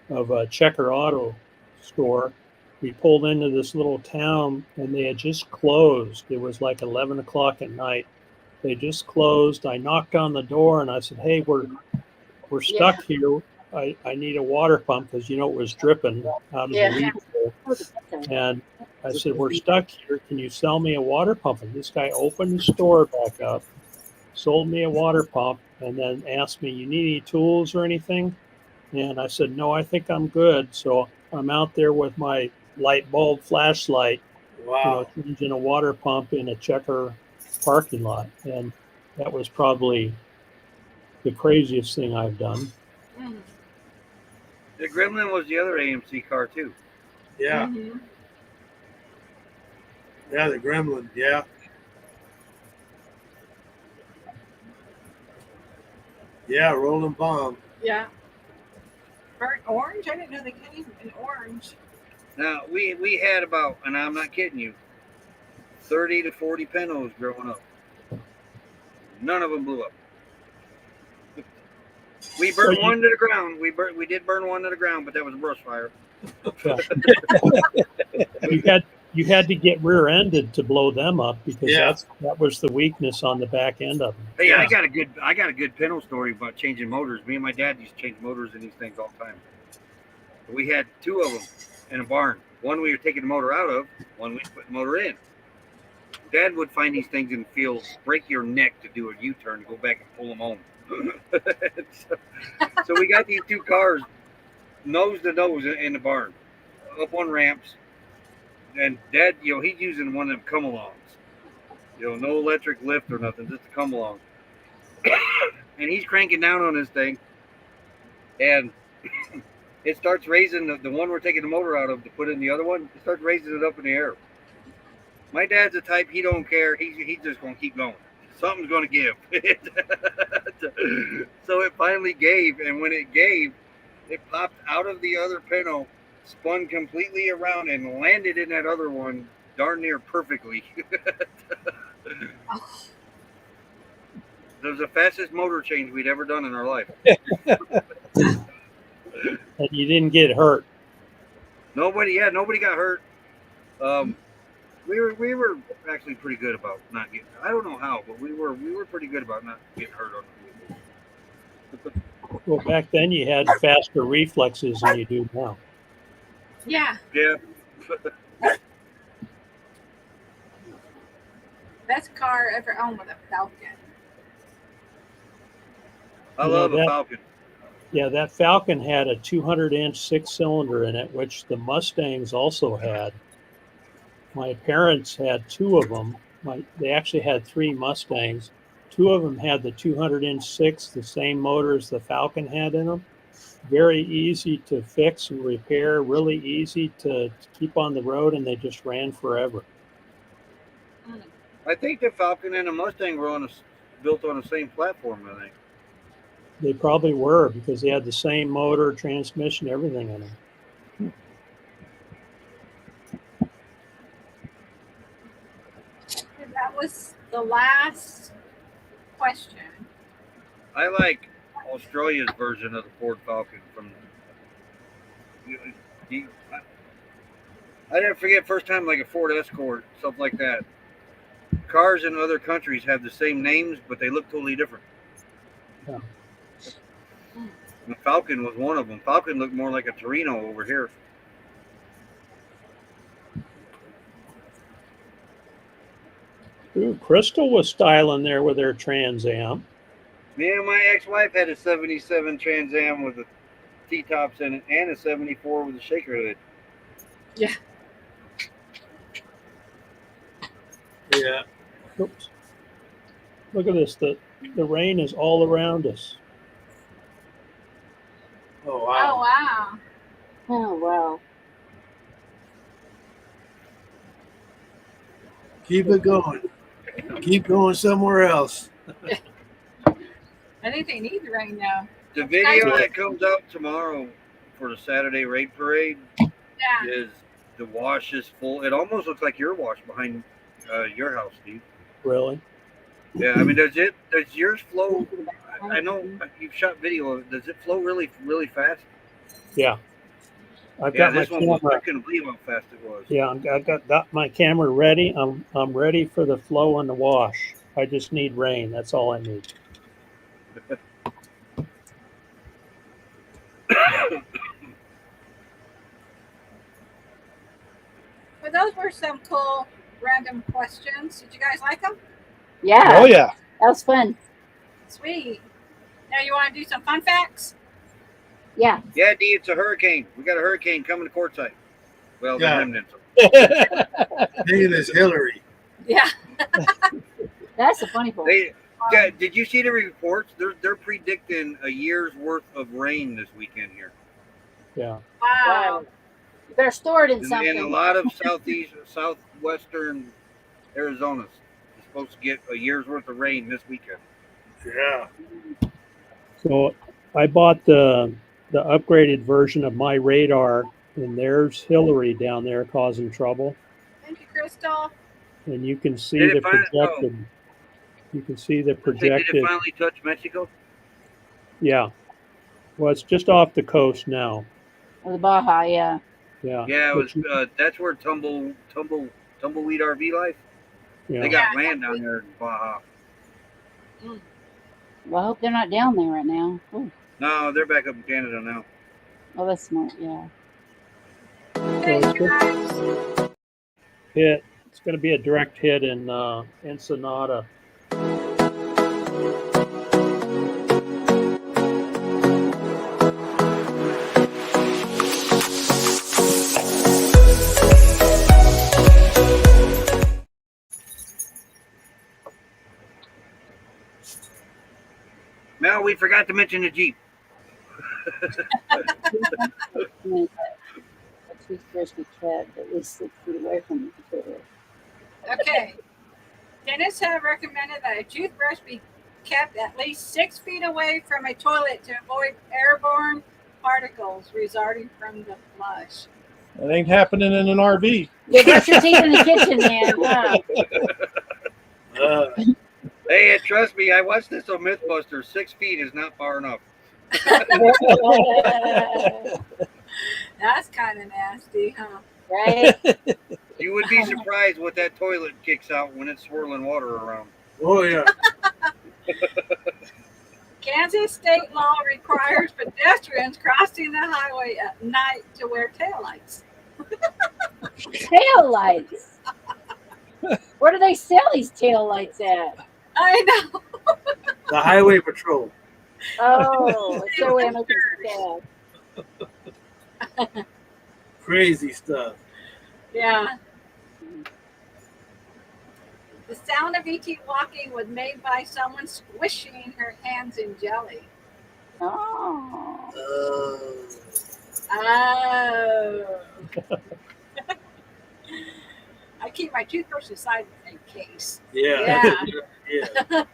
of a Checker Auto store. We pulled into this little town, and they had just closed. It was like 11 o'clock at night. They just closed. I knocked on the door and I said, "Hey, we're stuck here. I need a water pump," because it was dripping out of the
Yeah.
leaf hole. And I said, "We're stuck here. Can you sell me a water pump?" And this guy opened the store back up, sold me a water pump, and then asked me, "You need any tools or anything?" And I said, "No, I think I'm good." So I'm out there with my light bulb flashlight,
wow.
changing a water pump in a Checker parking lot. And that was probably the craziest thing I've done.
Mm-hmm.
The Gremlin was the other AMC car too.
Yeah.
Mm-hmm.
Yeah, the Gremlin. Yeah. Yeah, rolling bomb.
Yeah. Burnt orange? I didn't know they came in orange.
Now we had about, and I'm not kidding you, 30 to 40 Pintos growing up. None of them blew up. We burned one to the ground. We did burn one to the ground, but that was a brush fire.
You had to get rear-ended to blow them up, because
Yeah.
that was the weakness on the back end of them.
Hey,
Yeah.
I got a good Pinto story about changing motors. Me and my dad used to change motors in these things all the time. We had two of them in a barn. One we were taking the motor out of, one we put the motor in. Dad would find these things in the field, break your neck to do a U-turn, to go back and pull them home. so we got these two cars nose to nose in the barn, up on ramps. And Dad, he's using one of them come-alongs. No electric lift or nothing, just a come-along. And he's cranking down on this thing, and it starts raising the one we're taking the motor out of to put in the other one. It starts raising it up in the air. My dad's the type, he don't care. He's just going to keep going. Something's going to give. So it finally gave, and when it gave, it popped out of the other Pinto, spun completely around, and landed in that other one darn near perfectly. It was the fastest motor change we'd ever done in our life.
And you didn't get hurt.
Nobody got hurt. We were actually pretty good about not getting. I don't know how, but we were pretty good about not getting hurt on the vehicles.
Well, back then you had faster reflexes than you do now.
Yeah.
Yeah.
Best car ever owned with a Falcon.
I love a Falcon.
Yeah, that Falcon had a 200-inch six-cylinder in it, which the Mustangs also had. My parents had two of them. They actually had three Mustangs. Two of them had the 200-inch six, the same motor as the Falcon had in them. Very easy to fix and repair, really easy to keep on the road, and they just ran forever.
I think the Falcon and the Mustang were built on the same platform, I think.
They probably were, because they had the same motor, transmission, everything in them.
And that was the last question.
I like Australia's version of the Ford Falcon I never forget first time like a Ford Escort, stuff like that. Cars in other countries have the same names, but they look totally different.
Yeah.
The Falcon was one of them. Falcon looked more like a Torino over here.
Ooh, Crystal was styling there with her Trans Am.
Me and my ex-wife had a 77 Trans Am with the T-tops in it, and a 74 with a shaker hood.
Yeah.
Yeah.
Oops. Look at this. The rain is all around us.
Oh,
Oh,
wow.
wow.
Oh, wow.
Keep it going. Keep going somewhere else.
I think they need the rain now.
The video that comes out tomorrow for the Saturday raid parade
Yeah.
is the wash is full. It almost looks like your wash behind your house, Steve.
Really?
Yeah, I mean, does yours flow? I know you've shot video of it. Does it flow really, really fast?
Yeah. I've
Yeah,
got my
this one, I
camera.
couldn't believe how fast it was.
Yeah, I've got my camera ready. I'm ready for the flow and the wash. I just need rain. That's all I need.
But those were some cool random questions. Did you guys like them?
Yeah,
Oh yeah.
that was fun.
Sweet. Now you want to do some fun facts?
Yeah.
Yeah, D, it's a hurricane. We got a hurricane coming to Quartzsite. Well, the
Yeah.
remnants.
Name is Hillary.
Yeah.
That's the funny part.
Yeah, did you see the reports? They're predicting a year's worth of rain this weekend here.
Yeah.
Wow.
You better store it in
And
something.
a lot of southwestern Arizona is supposed to get a year's worth of rain this weekend.
Yeah.
So I bought the upgraded version of my radar, and there's Hillary down there causing trouble.
Thank you, Crystal.
And you can see
Did
the
it finally-
projected. You can see the
Did it
projected.
finally touch Mexico?
Yeah. Well, it's just off the coast now.
Or the Baja, yeah.
Yeah.
Yeah, it was.
But
That's where tumbleweed RV life.
yeah.
They got land down there in Baja.
Well, I hope they're not down there right now. Ooh.
No, they're back up in Canada now.
Oh, that's smart, yeah.
Thanks, guys.
Hit. It's going to be a direct hit in Ensenada.
Now we forgot to mention the Jeep.
A toothbrush be kept at least 6 feet away from the toilet.
Okay. Dentists have recommended that a toothbrush be kept at least 6 feet away from a toilet to avoid airborne particles resulting from the flush.
It ain't happening in an RV.
You brush your teeth in the kitchen, man. Wow.
Hey, trust me, I watched this on MythBusters. 6 feet is not far enough.
That's kind of nasty, huh?
Right?
You would be surprised what that toilet kicks out when it's swirling water around.
Oh, yeah.
Kansas state law requires pedestrians crossing the highway at night to wear taillights.
Tail lights. Where do they sell these tail lights at?
I know.
The Highway Patrol.
Oh, it's their way of making some cash.
Crazy stuff.
Yeah. The sound of E.T. walking was made by someone squishing her hands in jelly.
Oh.
Oh. I keep my toothbrush inside in case.
Yeah.
Yeah.
Yeah.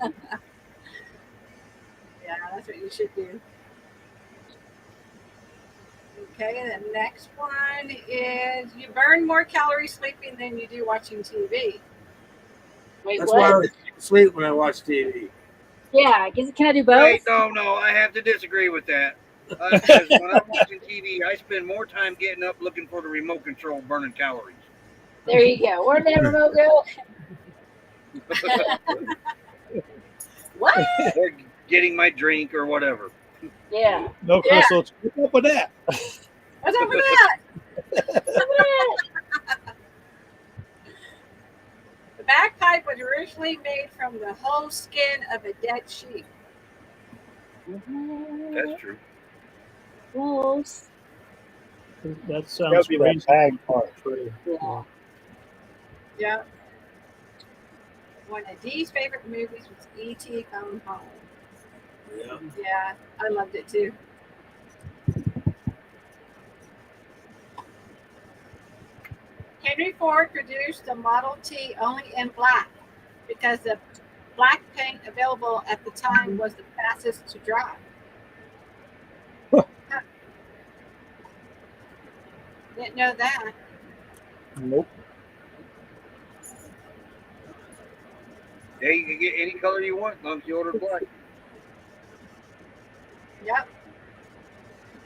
Yeah, that's what you should do. Okay, the next one is you burn more calories sleeping than you do watching TV.
Wait,
That's why I
what?
sleep when I watch TV.
Yeah, can I do both?
Wait, no, I have to disagree with that. Because when I'm watching TV, I spend more time getting up looking for the remote control burning calories.
There you go. Where did that remote go? What?
Or getting my drink or whatever.
Yeah.
No,
Yeah.
Crystal, what's up with that?
What's up with that? The bagpipe was originally made from the whole skin of a dead sheep.
That's true.
Close.
That sounds
That'd be that
crazy.
bag part.
Yeah.
Yeah. One of Dee's favorite movies was E.T. Come Home.
Yeah.
Yeah, I loved it too. Can Henry Ford produced the Model T only in black because the black paint available at the time was the fastest to dry. Didn't know that.
Nope.
Yeah, you can get any color you want as long as you order black.
Yep.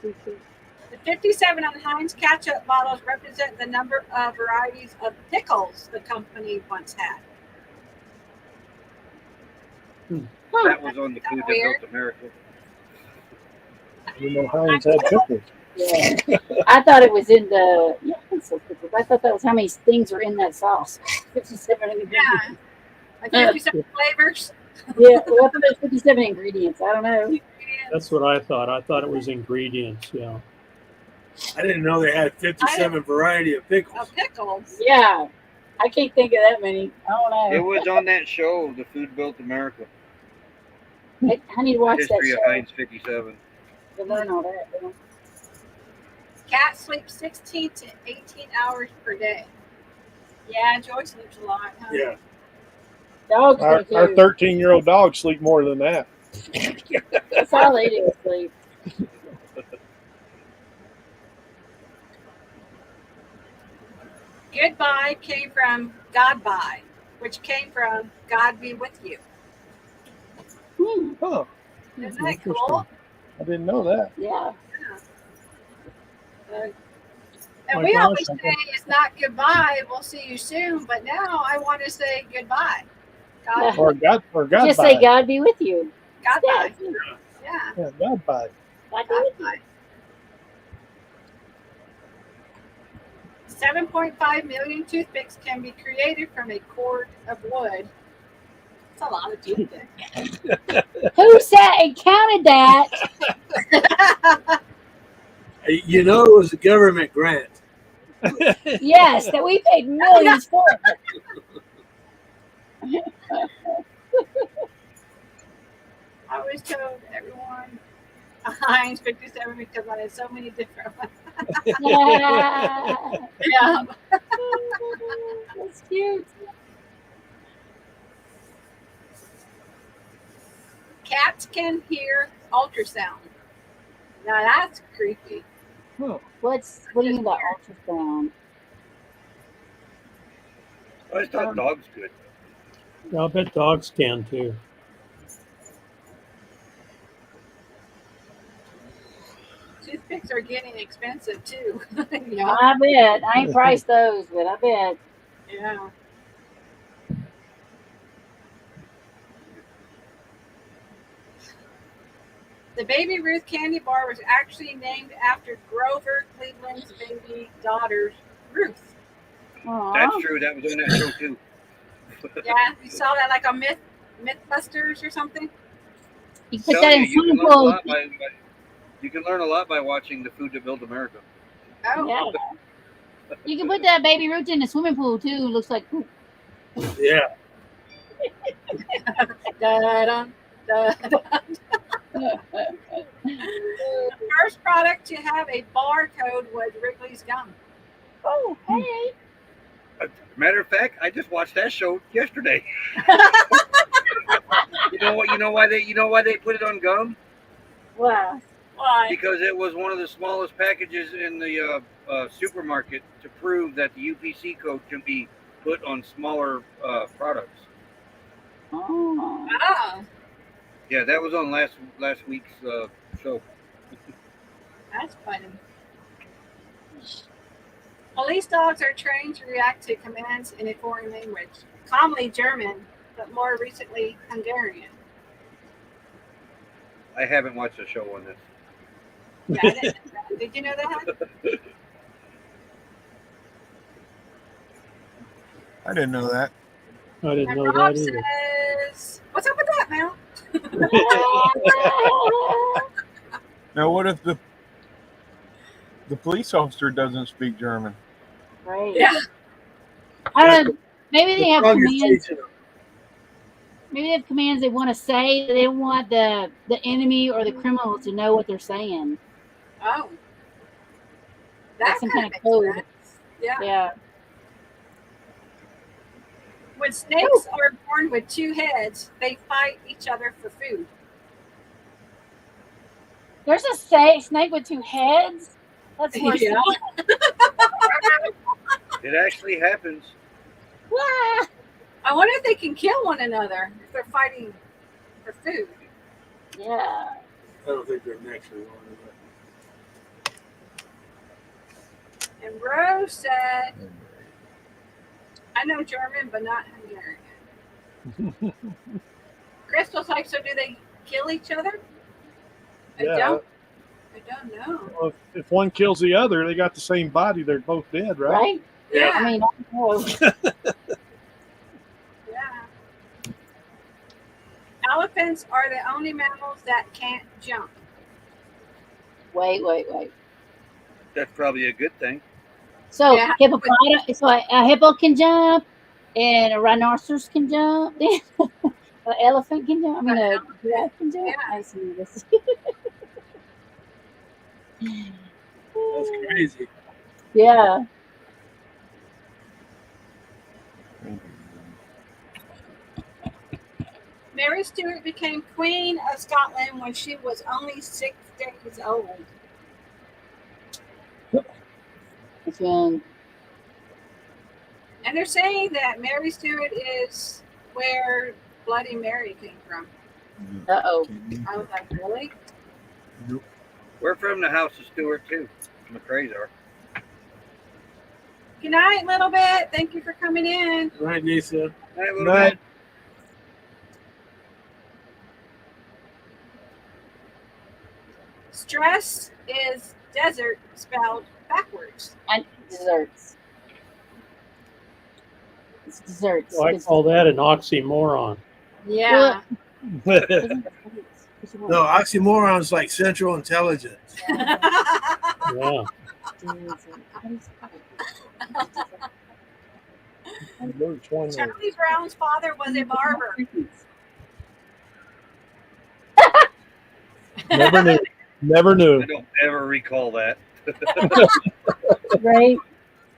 The 57 on Heinz ketchup bottles represent the number of varieties of pickles the company once had.
That was on the food that built America.
You know, Heinz had pickles.
Yeah. I thought it was in the. Yeah, I think so, pickles. I thought that was how many things were in that sauce. 57 ingredients.
Yeah. Like 57 flavors.
Yeah, well, I thought it was 57 ingredients. I don't know.
That's what I thought. I thought it was ingredients. Yeah.
I didn't know they had 57 variety of pickles.
Of pickles.
Yeah. I can't think of that many. I don't know.
It was on that show, The Food Built America.
I need to watch
History
that
of
show.
Heinz 57.
To learn all that. You know?
Cats sleep 16 to 18 hours per day. Yeah, Joy sleeps a lot. Huh?
Yeah.
Dogs
Our
do too.
13-year-old dogs sleep more than that.
That's all they do is sleep.
Goodbye came from Godbye, which came from God be with you.
Huh.
Isn't that
Interesting.
cool?
I didn't know that.
Yeah.
And
My
we
gosh,
always
I
say it's not goodbye, we'll see you soon, but now I want to say goodbye. God,
Or God
Just
by.
say God be with you.
Godbye.
Yeah.
Yeah,
Yeah, God by.
God be with you.
Godbye. 7.5 million toothpicks can be created from a cord of wood. That's a lot of toothpicks.
Who sat and counted that?
You know, it was a government grant.
Yes, that we paid millions for.
I always told everyone Heinz 57 because I had so many different ones. Yeah.
That's cute.
Cats can hear ultrasound. Now that's creepy.
What do you mean by ultrasound?
I just thought dogs could.
I'll bet dogs can too.
Toothpicks are getting expensive too. Yeah.
I bet. I ain't priced those, but I bet.
Yeah. The Baby Ruth candy bar was actually named after Grover Cleveland's baby daughter, Ruth.
Aw.
That's true. That was on that show too.
Yeah, you saw that like on Mythbusters or something?
You put
Tell
that
you,
in
you can
swimming
learn a
pool.
lot you can learn a lot by watching The Food That Built America.
Oh,
Yeah. You can put that baby root in the swimming pool too. Looks like poop.
Yeah.
da-da, da-da. The first product to have a barcode was Wrigley's gum.
Oh, hey.
Matter of fact, I just watched that show yesterday. You know what? You know why they put it on gum?
Wow.
Why?
Because it was one of the smallest packages in the supermarket to prove that the UPC code can be put on smaller products.
Oh.
Oh,
Yeah, that was on last week's show.
that's funny. Police dogs are trained to react to commands in a foreign language, commonly German, but more recently Hungarian.
I haven't watched a show on this.
Yeah, I didn't know that. Did you know that?
I didn't know that.
I didn't
And
know
Rob
that either.
says, "What's up with that, Mel?"
Now, what if the police officer doesn't speak German?
Right.
Yeah.
I don't know. Maybe they have
Dog is
commands.
teaching them.
Maybe they have commands they want to say. They don't want the enemy or the criminal to know what they're saying.
Oh,
Like
that
some
kind
kind
of
of code.
sense. Yeah.
Yeah.
When snakes are born with two heads, they fight each other for food.
There's a snake with two heads. That's worse.
Yeah.
It actually happens.
Ah,
I wonder if they can kill one another if they're fighting for food.
yeah.
I don't think they're naturally on
And Rose said, I know German, but not Hungarian. Crystal's like, so do they kill each other? I
Yeah.
don't know.
Well, if one kills the other, they got the same body. They're both dead, right?
Right?
Yeah.
I mean, I don't know.
Yeah. Elephants are the only mammals that can't jump.
Wait.
That's probably a good thing.
So
Yeah.
hippopotamus. So a hippo can jump, and a rhinoceros can jump. An elephant can jump. I mean, a giraffe can jump.
Yeah.
I see this.
it. That's crazy.
Yeah.
Mary Stuart became Queen of Scotland when she was only 6 days old.
It's young.
And they're saying that Mary Stuart is where Bloody Mary came from.
Uh-oh.
I was like, really?
We're from the House of Stewart too. McRae's are.
Good night, little bit. Thank you for coming in.
Right, Nisa?
Hey, little
Right.
bit.
Stress is desert spelled backwards.
And desserts. It's desserts.
So I call that an oxymoron.
Yeah.
No, oxymoron's like central intelligence.
Yeah.
Which one is-
Charlie Brown's father was a barber.
Never knew. Never knew.
I don't ever recall that.
Right?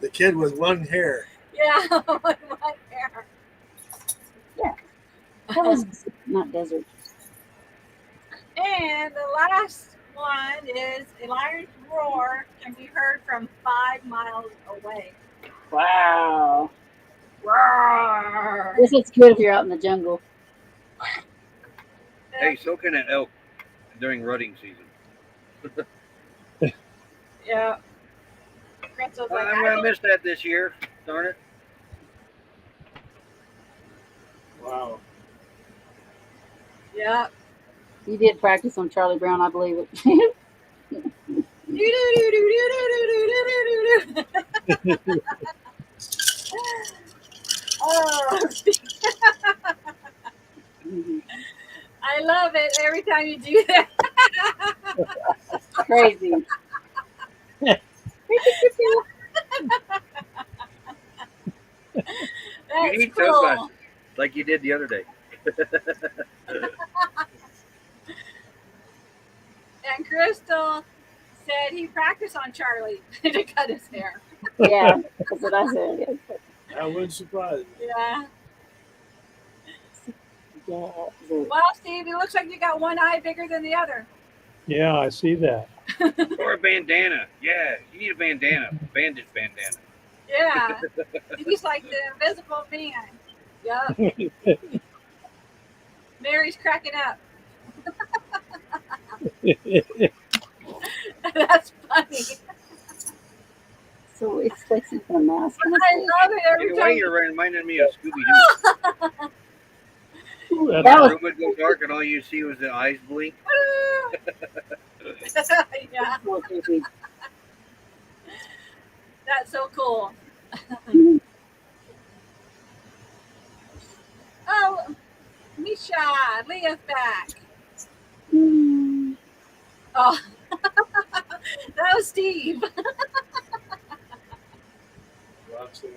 The kid with one hair.
Yeah, with one hair.
That was not desert.
And the last one is a lion's roar can be heard from 5 miles away.
Wow.
Roar.
This is good if you're out in the jungle.
Hey, so can an elk during rutting season.
Yeah. Crystal's like,
I'm gonna miss that this year. Darn it.
Wow.
yeah.
You did practice on Charlie Brown, I believe it.
Oh, I love it every time you do that.
Crazy.
You
That's
need
cool.
sunglasses like you did the other day.
And Crystal said he practiced on Charlie to cut his hair.
Yeah, that's what I said.
That wouldn't surprise me.
Yeah.
Yeah.
Well, Steve, it looks like you got one eye bigger than the other.
Yeah, I see that.
Or a bandana. Yeah, you need a bandana. Bandage bandana.
Yeah. He's like the invisible man. Yup. Mary's cracking up. That's funny.
So it's sexy for a mask.
I love it every
Anyway,
time.
you're reminding me of Scooby-Doo.
Ooh,
That
that's
was-
The room would go dark and all you see was the eyes blink.
Yeah,
so creepy.
that's so cool. Oh, Misha, Leah's back. Oh, that was Steve.
Lots of-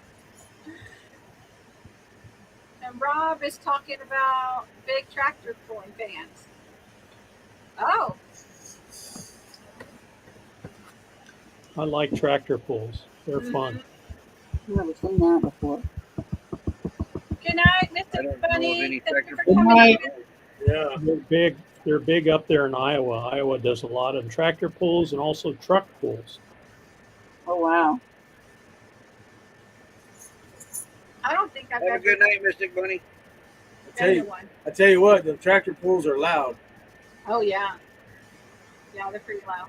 And Rob is talking about big tractor pulling fans. Oh,
I like tractor pulls. They're fun.
I've never seen that before.
Good Good night,
I
Mr.
don't know of
Bunny.
any
Thank you
tractor
for
pulls.
Good
coming
night.
in.
Yeah.
They're big up there in Iowa. Iowa does a lot of tractor pulls and also truck pulls.
Oh wow.
I don't think I've
Have a
ever
good night, Mystic Bunny.
been to one.
I tell you what, the tractor pulls are loud.
Oh yeah. Yeah, they're pretty loud.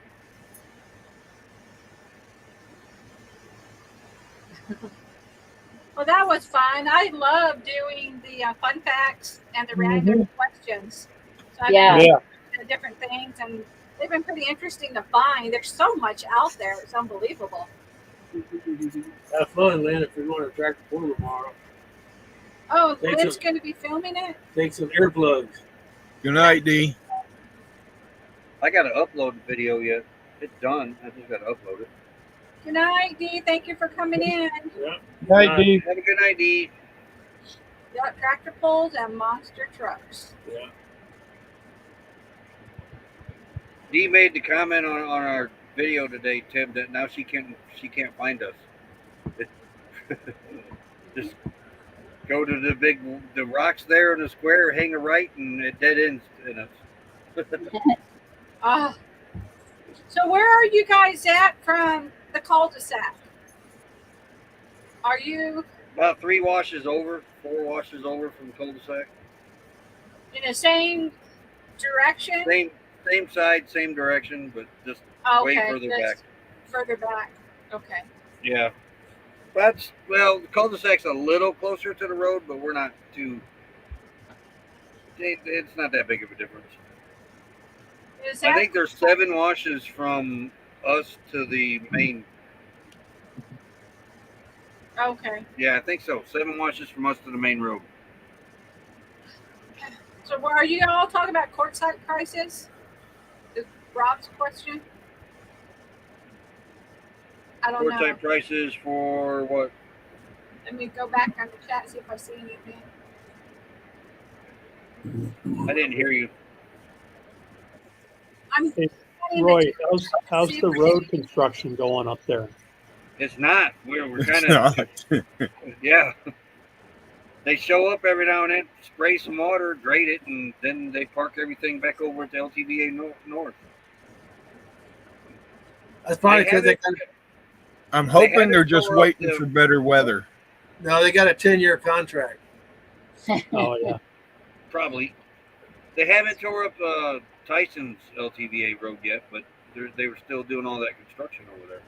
Well, that was fun. I love doing the fun facts and the random questions. So I've
Yeah.
been
Yeah.
looking at different things, and they've been pretty interesting to find. There's so much out there; it's unbelievable.
Have fun, Lynn, if you're going to tractor pull tomorrow.
Oh,
Thanks,
Lynn's
sir.
going to be filming it.
Take some earplugs.
Good night, D.
I got to upload the video yet. It's done. I just got to upload it.
Good night, Dee. Thank you for coming in.
Yeah.
Night, Dee.
Have a good night, Dee.
Yep, tractor pulls and monster trucks.
Yeah.
Dee made the comment on our video today, Tim, that now she can't find us. Just go to the rocks there in the square, hang a right, and it dead ends in us.
So where are you guys at from the cul-de-sac? Are you
About 4 washes over from cul-de-sac.
in the same direction?
Same side, same direction, but just way further back.
Further back. Okay.
Yeah. The cul-de-sac's a little closer to the road, but we're not too. It's not that big of a difference.
Is that
I think there's 7 washes from us to the main.
okay?
Yeah, I think so. 7 washes from us to the main road.
So are you all talking about courtside prices? Is Rob's question? I don't know.
Courtside prices for what?
Let me go back on the chat, see if I see anything.
I didn't hear you.
I'm
Hey,
in
Roy,
the-
how's the road construction going up there?
It's not. We're kind
It's
of
not.
yeah. They show up every now and then, spray some water, grade it, and then they park everything back over at the LTVA North.
That's probably because they
haven't-
got
I'm hoping
haven't
they're just
tore up
waiting
the-
for better weather.
they got a 10-year contract.
Oh yeah.
Probably. They haven't tore up Tyson's LTVA road yet, but they were still doing all that construction over there.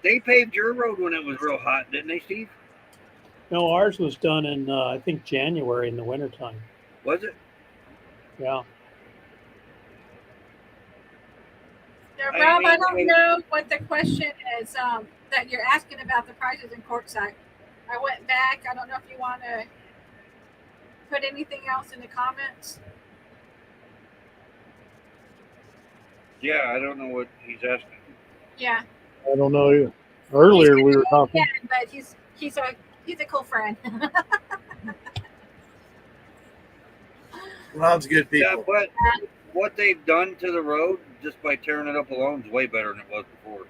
They paved your road when it was real hot, didn't they, Steve?
No, ours was done in I think January in the wintertime.
Was it?
Yeah.
Yeah,
I
Rob, I
mean,
don't know what the question is that you're asking about the prices in courtside. I went back. I don't know if you want to put anything else in the comments.
Yeah, I don't know what he's asking.
Yeah.
I don't know either. Earlier we were talking.
Yeah, but he's a cool friend.
Rob's good
Yeah,
people.
but what they've done to the road just by tearing it up alone is way better than it was before.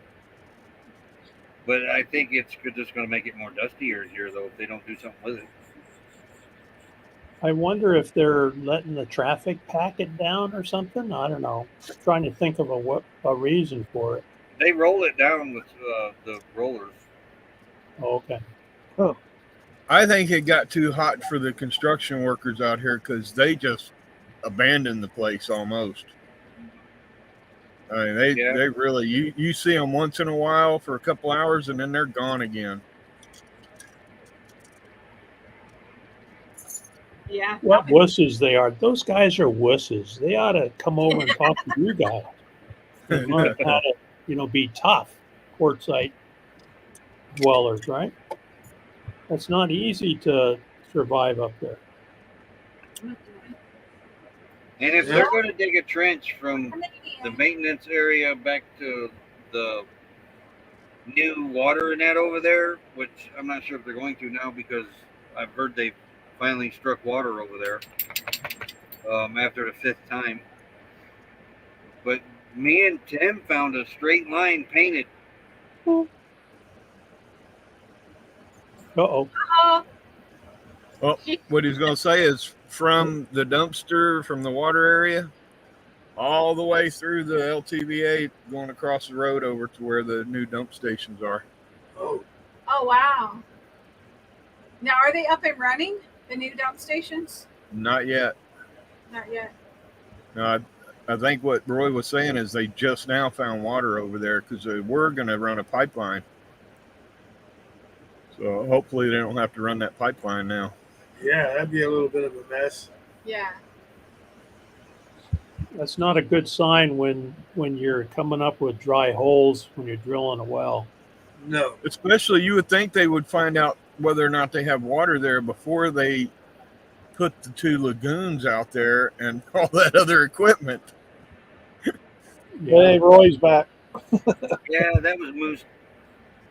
But I think it's just going to make it more dustier here, though, if they don't do something with it.
I wonder if they're letting the traffic pack it down or something. I don't know. Trying to think of a reason for it.
They roll it down with the rollers.
Oh, okay.
I think it got too hot for the construction workers out here because they just abandoned the place almost. I mean, they really you see them once in a while for a couple hours and then they're gone again.
Yeah.
What wusses they are. Those guys are wusses. They ought to come over and talk to you guys. And learn how to, be tough quartzite dwellers, right? That's not easy to survive up there.
And if they're going to dig a trench from the maintenance area back to the new water and that over there, which I'm not sure if they're going to now because I've heard they've finally struck water over there after the 5th time. But me and Tim found a straight line painted
Uh-oh.
Oh,
Well, what he's going to say is from the dumpster, from the water area, all the way through the LTVA, going across the road over to where the new dump stations are.
Oh,
oh wow. Now, are they up and running? The new dump stations?
Not yet.
Not yet.
No, I think what Roy was saying is they just now found water over there because they were going to run a pipeline. So hopefully they don't have to run that pipeline now.
yeah, that'd be a little bit of a mess.
Yeah.
That's not a good sign when you're coming up with dry holes when you're drilling a well.
No.
Especially you would think they would find out whether or not they have water there before they put the 2 lagoons out there and all that other equipment.
Hey, Roy's back.
Yeah, that was Moose.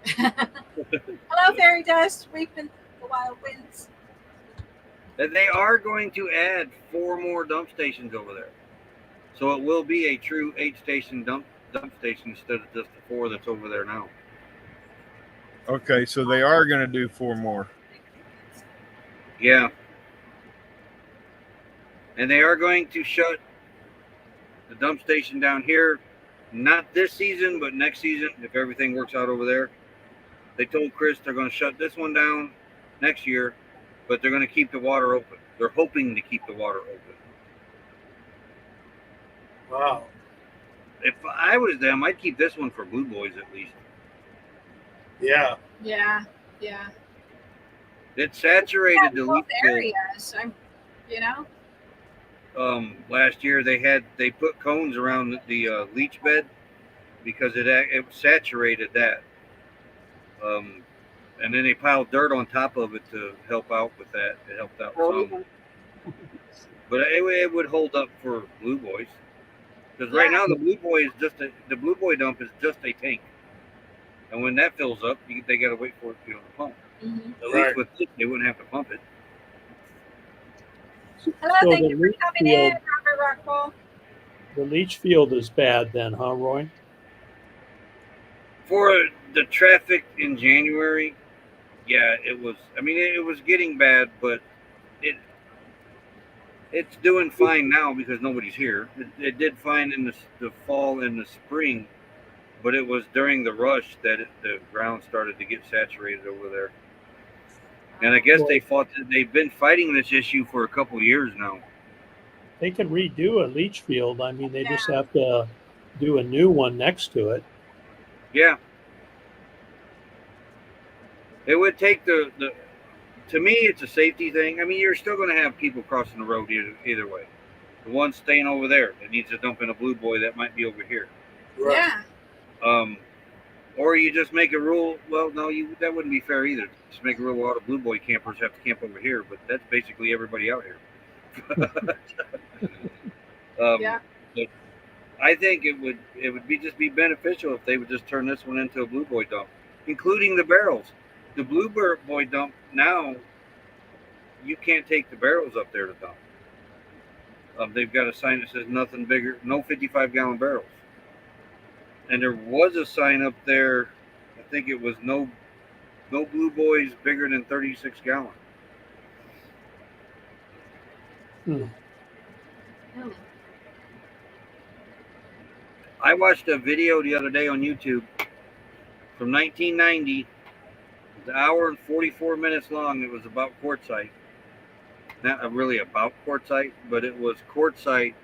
Hello, Fairy Dust. Weeping the wild winds.
That they are going to add 4 more dump stations over there. So it will be a true 8-station dump station instead of just the 4 that's over there now.
Okay, so they are going to do 4 more.
Yeah. And they are going to shut the dump station down here, not this season, but next season, if everything works out over there. They told Chris they're going to shut this one down next year, but they're going to keep the water open. They're hoping to keep the water open.
Wow.
If I was them, I'd keep this one for Blue Boys at least.
Yeah.
Yeah. Yeah.
It saturated the
Both
leach field.
areas.
Last year they put cones around the leach bed because it saturated that. And then they piled dirt on top of it to help out with that. It helped out some. But it would hold up for Blue Boys. Because right now the Blue Boy dump is just a tank. And when that fills up, they got to wait for it to pump.
Mm-hmm.
At least with this, they wouldn't have to pump it.
Hello,
So
thank
the
you for
leach
coming
field-
in, Robert Rockwell.
The leach field is bad then, huh, Roy?
For the traffic in January, yeah, it was. I mean, it was getting bad, but it's doing fine now because nobody's here. It did fine in the fall and the spring, but it was during the rush that the ground started to get saturated over there. And I guess they've been fighting this issue for a couple of years now.
They can redo a leach field. I mean, they just have to do a new one next to it.
Yeah. It would take to me, it's a safety thing. I mean, you're still going to have people crossing the road either way. The one staying over there that needs to dump in a Blue Boy that might be over here.
Right.
Yeah.
Or you just make a rule. Well, no, that wouldn't be fair either. Just make a rule all the Blue Boy campers have to camp over here, but that's basically everybody out here.
Yeah.
But I think it would be beneficial if they would just turn this one into a Blue Boy dump, including the barrels. The Blue Boy dump now, you can't take the barrels up there to dump. They've got a sign that says nothing bigger, no 55-gallon barrels. And there was a sign up there, I think it was no Blue Boys bigger than 36 gallon.
Hmm.
I watched a video the other day on YouTube from 1990. It was an hour and 44 minutes long. It was about quartzite. Not really about quartzite, but it was quartzite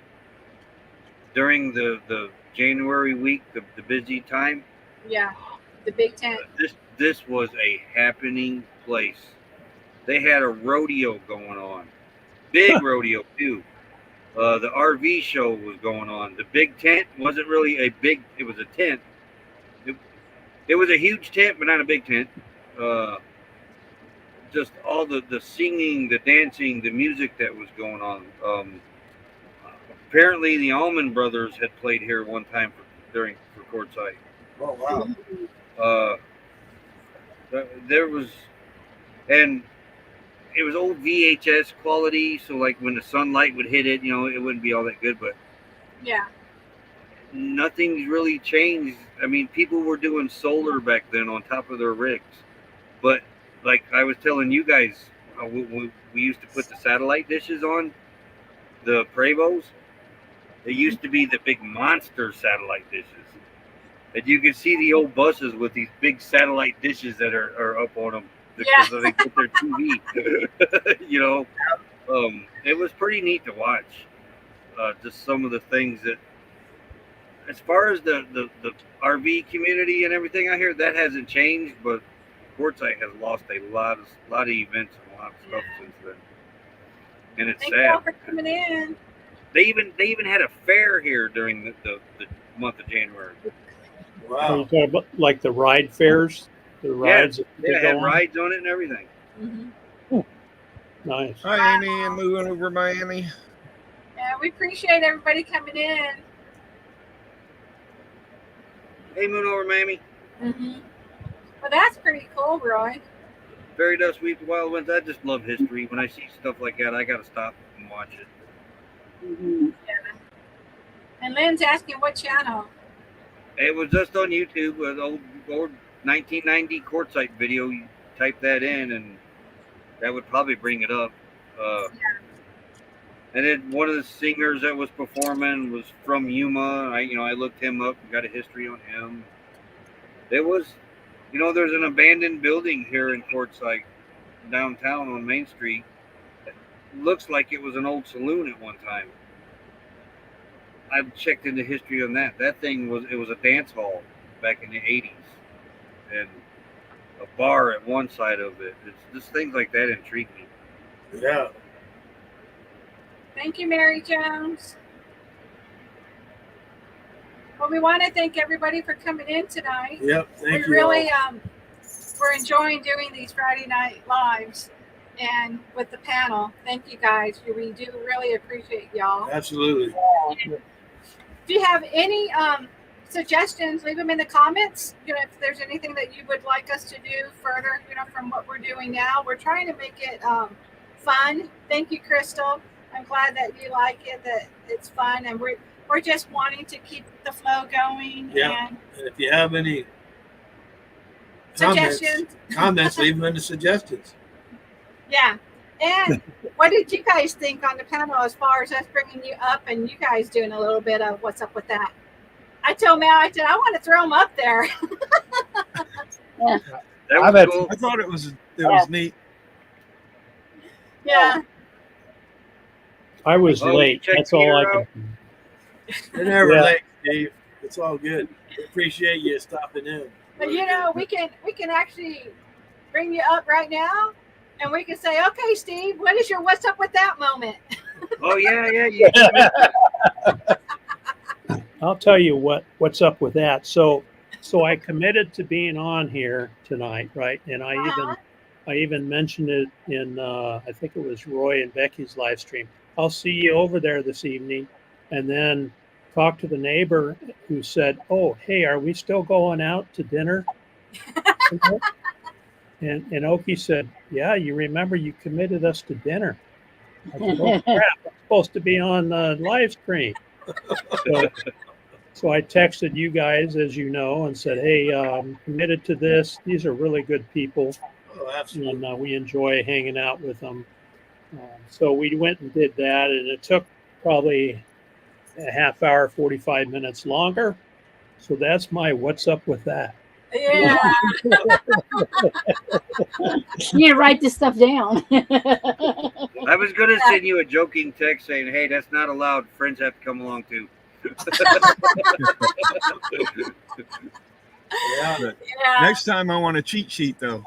during the January week, the busy time.
Yeah. The big tent.
This was a happening place. They had a rodeo going on. Big rodeo too. The RV show was going on. The big tent wasn't really it was a tent. It was a huge tent, but not a big tent. Just all the singing, the dancing, the music that was going on. Apparently the Allman Brothers had played here one time for quartzite.
Oh, wow.
There was, and it was old VHS quality, so like when the sunlight would hit it, it wouldn't be all that good, but
Yeah.
nothing's really changed. I mean, people were doing solar back then on top of their rigs, but like I was telling you guys, we used to put the satellite dishes on the Bravos. They used to be the big monster satellite dishes. And you can see the old buses with these big satellite dishes that are up on them because they get their TV. You know, it was pretty neat to watch. Just some of the things that, as far as the RV community and everything, I hear that hasn't changed, but Quartzsite has lost a lot of events and a lot of stuff since then, and it's
Thank
sad.
y'all for coming in.
They even had a fair here during the month of January.
Are you
Wow.
talking about like the ride fairs? The rides? that
Yeah,
they
it
go
had
on?
rides on it and everything.
Mm-hmm.
Nice.
Hi, Amy. I'm moving over Miami.
Yeah, we appreciate everybody coming in.
Hey, Moon over Miami.
Mm-hmm. Well, that's pretty cool, Roy.
Fairy Dust Week, the Wild Winds. I just love history. When I see stuff like that, I gotta stop and watch it.
Mhm.
And Lynn's asking what channel.
It was just on YouTube, an old 1990 Quartzsite video. You type that in, and that would probably bring it up. And then one of the singers that was performing was from Yuma. I looked him up and got a history on him. There was, there's an abandoned building here in Quartzsite, downtown on Main Street. It looks like it was an old saloon at one time. I've checked into history on that. That thing was a dance hall back in the 80s, and a bar at one side of it. It's just things like that intrigue me.
Yeah.
Thank you, Mary Jones. Well, we want to thank everybody for coming in tonight.
Yep. Thank
We
you.
really we're enjoying doing these Friday night lives and with the panel. Thank you guys. We do really appreciate y'all.
Absolutely.
If you have any suggestions, leave them in the comments. If there's anything that you would like us to do further, from what we're doing now, we're trying to make it fun. Thank you, Crystal. I'm glad that you like it, that it's fun, and we're just wanting to keep the flow going.
Yeah.
And
And if you have any
suggestions.
comments, leave them in the suggestions.
Yeah. And what did you guys think on the panel as far as us bringing you up and you guys doing a little bit of what's up with that? I told Mel, I said, I want to throw them up there.
That was cool.
I thought it was neat.
Yeah.
I was
Oh,
late.
check
That's all
Peter
I
out?
could.
You're never
Yeah.
late, Steve. It's all good. We appreciate you stopping in.
But we can actually bring you up right now and we can say, okay, Steve, what is your what's up with that moment?
Oh yeah.
I'll tell you what's up with that. So I committed to being on here tonight, right? And I even mentioned it in I think it was Roy and Becky's live stream. I'll see you over there this evening, and then talk to the neighbor who said, "Oh, hey, are we still going out to dinner?" And Oki said, "Yeah, you remember you committed us to dinner." I said, "Oh crap, I'm supposed to be on the live stream." So I texted you guys, as you know, and said, "Hey, I'm committed to this. These are really good people,
Oh, absolutely.
and we enjoy hanging out with them." So we went and did that, and it took probably a half hour, 45 minutes longer. So that's my what's up with that.
Yeah.
You need to write this stuff down.
I was gonna send you a joking text saying, "Hey, that's not allowed. Friends have to come along too."
Yeah.
Yeah.
Next time I want a cheat sheet though.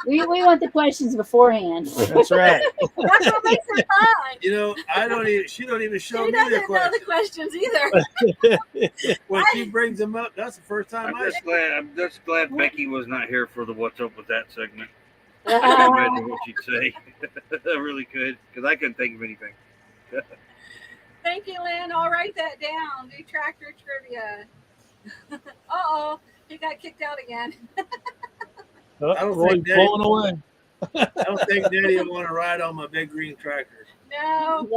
we want the questions beforehand.
That's right.
That's what makes it fun.
She don't even show
She
me the
doesn't know the
questions.
questions either.
When she brings them up, that's the first time
I'm just glad Becky was not here for the "What's Up with That" segment. I can imagine what she'd say. I really could, because I couldn't think of anything.
Thank you, Lynn. I'll write that down. Do tractor trivia. Uh-oh. He got kicked out again.
I don't
Roy's
think Daddy-
blowing away.
I don't think Daddy will want to ride on my big green tractor.
No.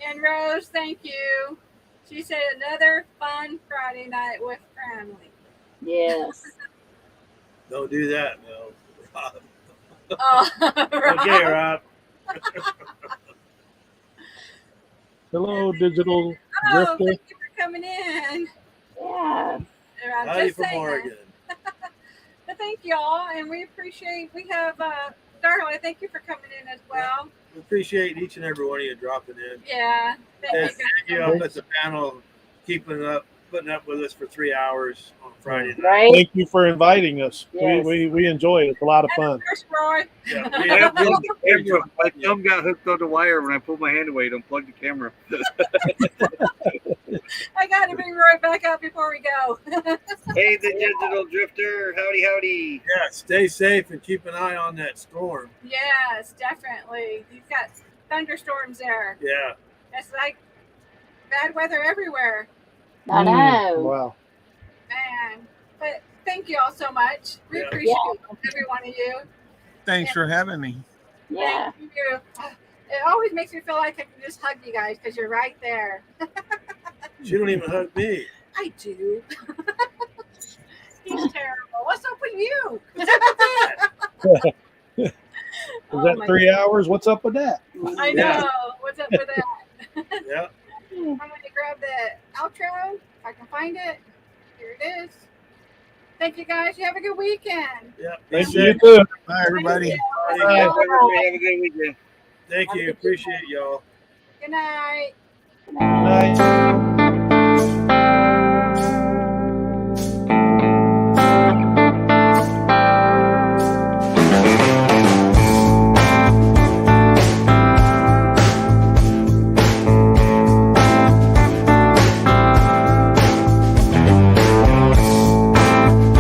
And Rose, thank you. She said another fun Friday night with friends. family.
Yes.
Don't do that, no. Rob.
Oh,
Okay, Rob.
Hello, digital
Oh,
drifter.
thank you for coming in.
Yeah.
I'm
Howdy
just
from
saying.
Oregon.
But thank y'all, and we appreciate. We have Darla. Thank you for coming in as well.
We appreciate each and every one of you dropping in.
Yeah, thank you
And
guys.
thank you up at the panel, putting up with us for 3 hours on Friday night.
Right?
Thank you for inviting us.
Yes.
We enjoy it. It's a lot of fun.
Chris Roy.
Yeah,
I unplugged the
we
camera. My thumb got hooked on the wire when I pulled my hand away to unplug the camera.
I got to bring Roy back up before we go.
Hey, the digital drifter. Howdy, howdy.
Yeah, stay safe and keep an eye on that storm.
Yes, definitely. You've got thunderstorms there.
Yeah.
It's like bad weather everywhere,
I know.
Wow.
man. But thank you all so much. We
Yeah.
appreciate every one of you.
Thanks for having me.
Yeah.
Thank you. It always makes me feel like I can just hug you guys because you're right there.
She don't even hug me.
I do. He's terrible. What's up with you?
Is
Oh
that
my
3 hours? What's up with that?
I know.
Yeah.
What's up with that?
Yeah.
I'm going to grab the outro if I can find it. Here it is. Thank you guys. You have a good weekend.
Yeah.
Thank
Be
you. You
safe.
too.
Bye, everybody.
Thank
Bye.
you.
Everybody have a good weekend.
Thank you. Appreciate y'all.
Good night.
Good night.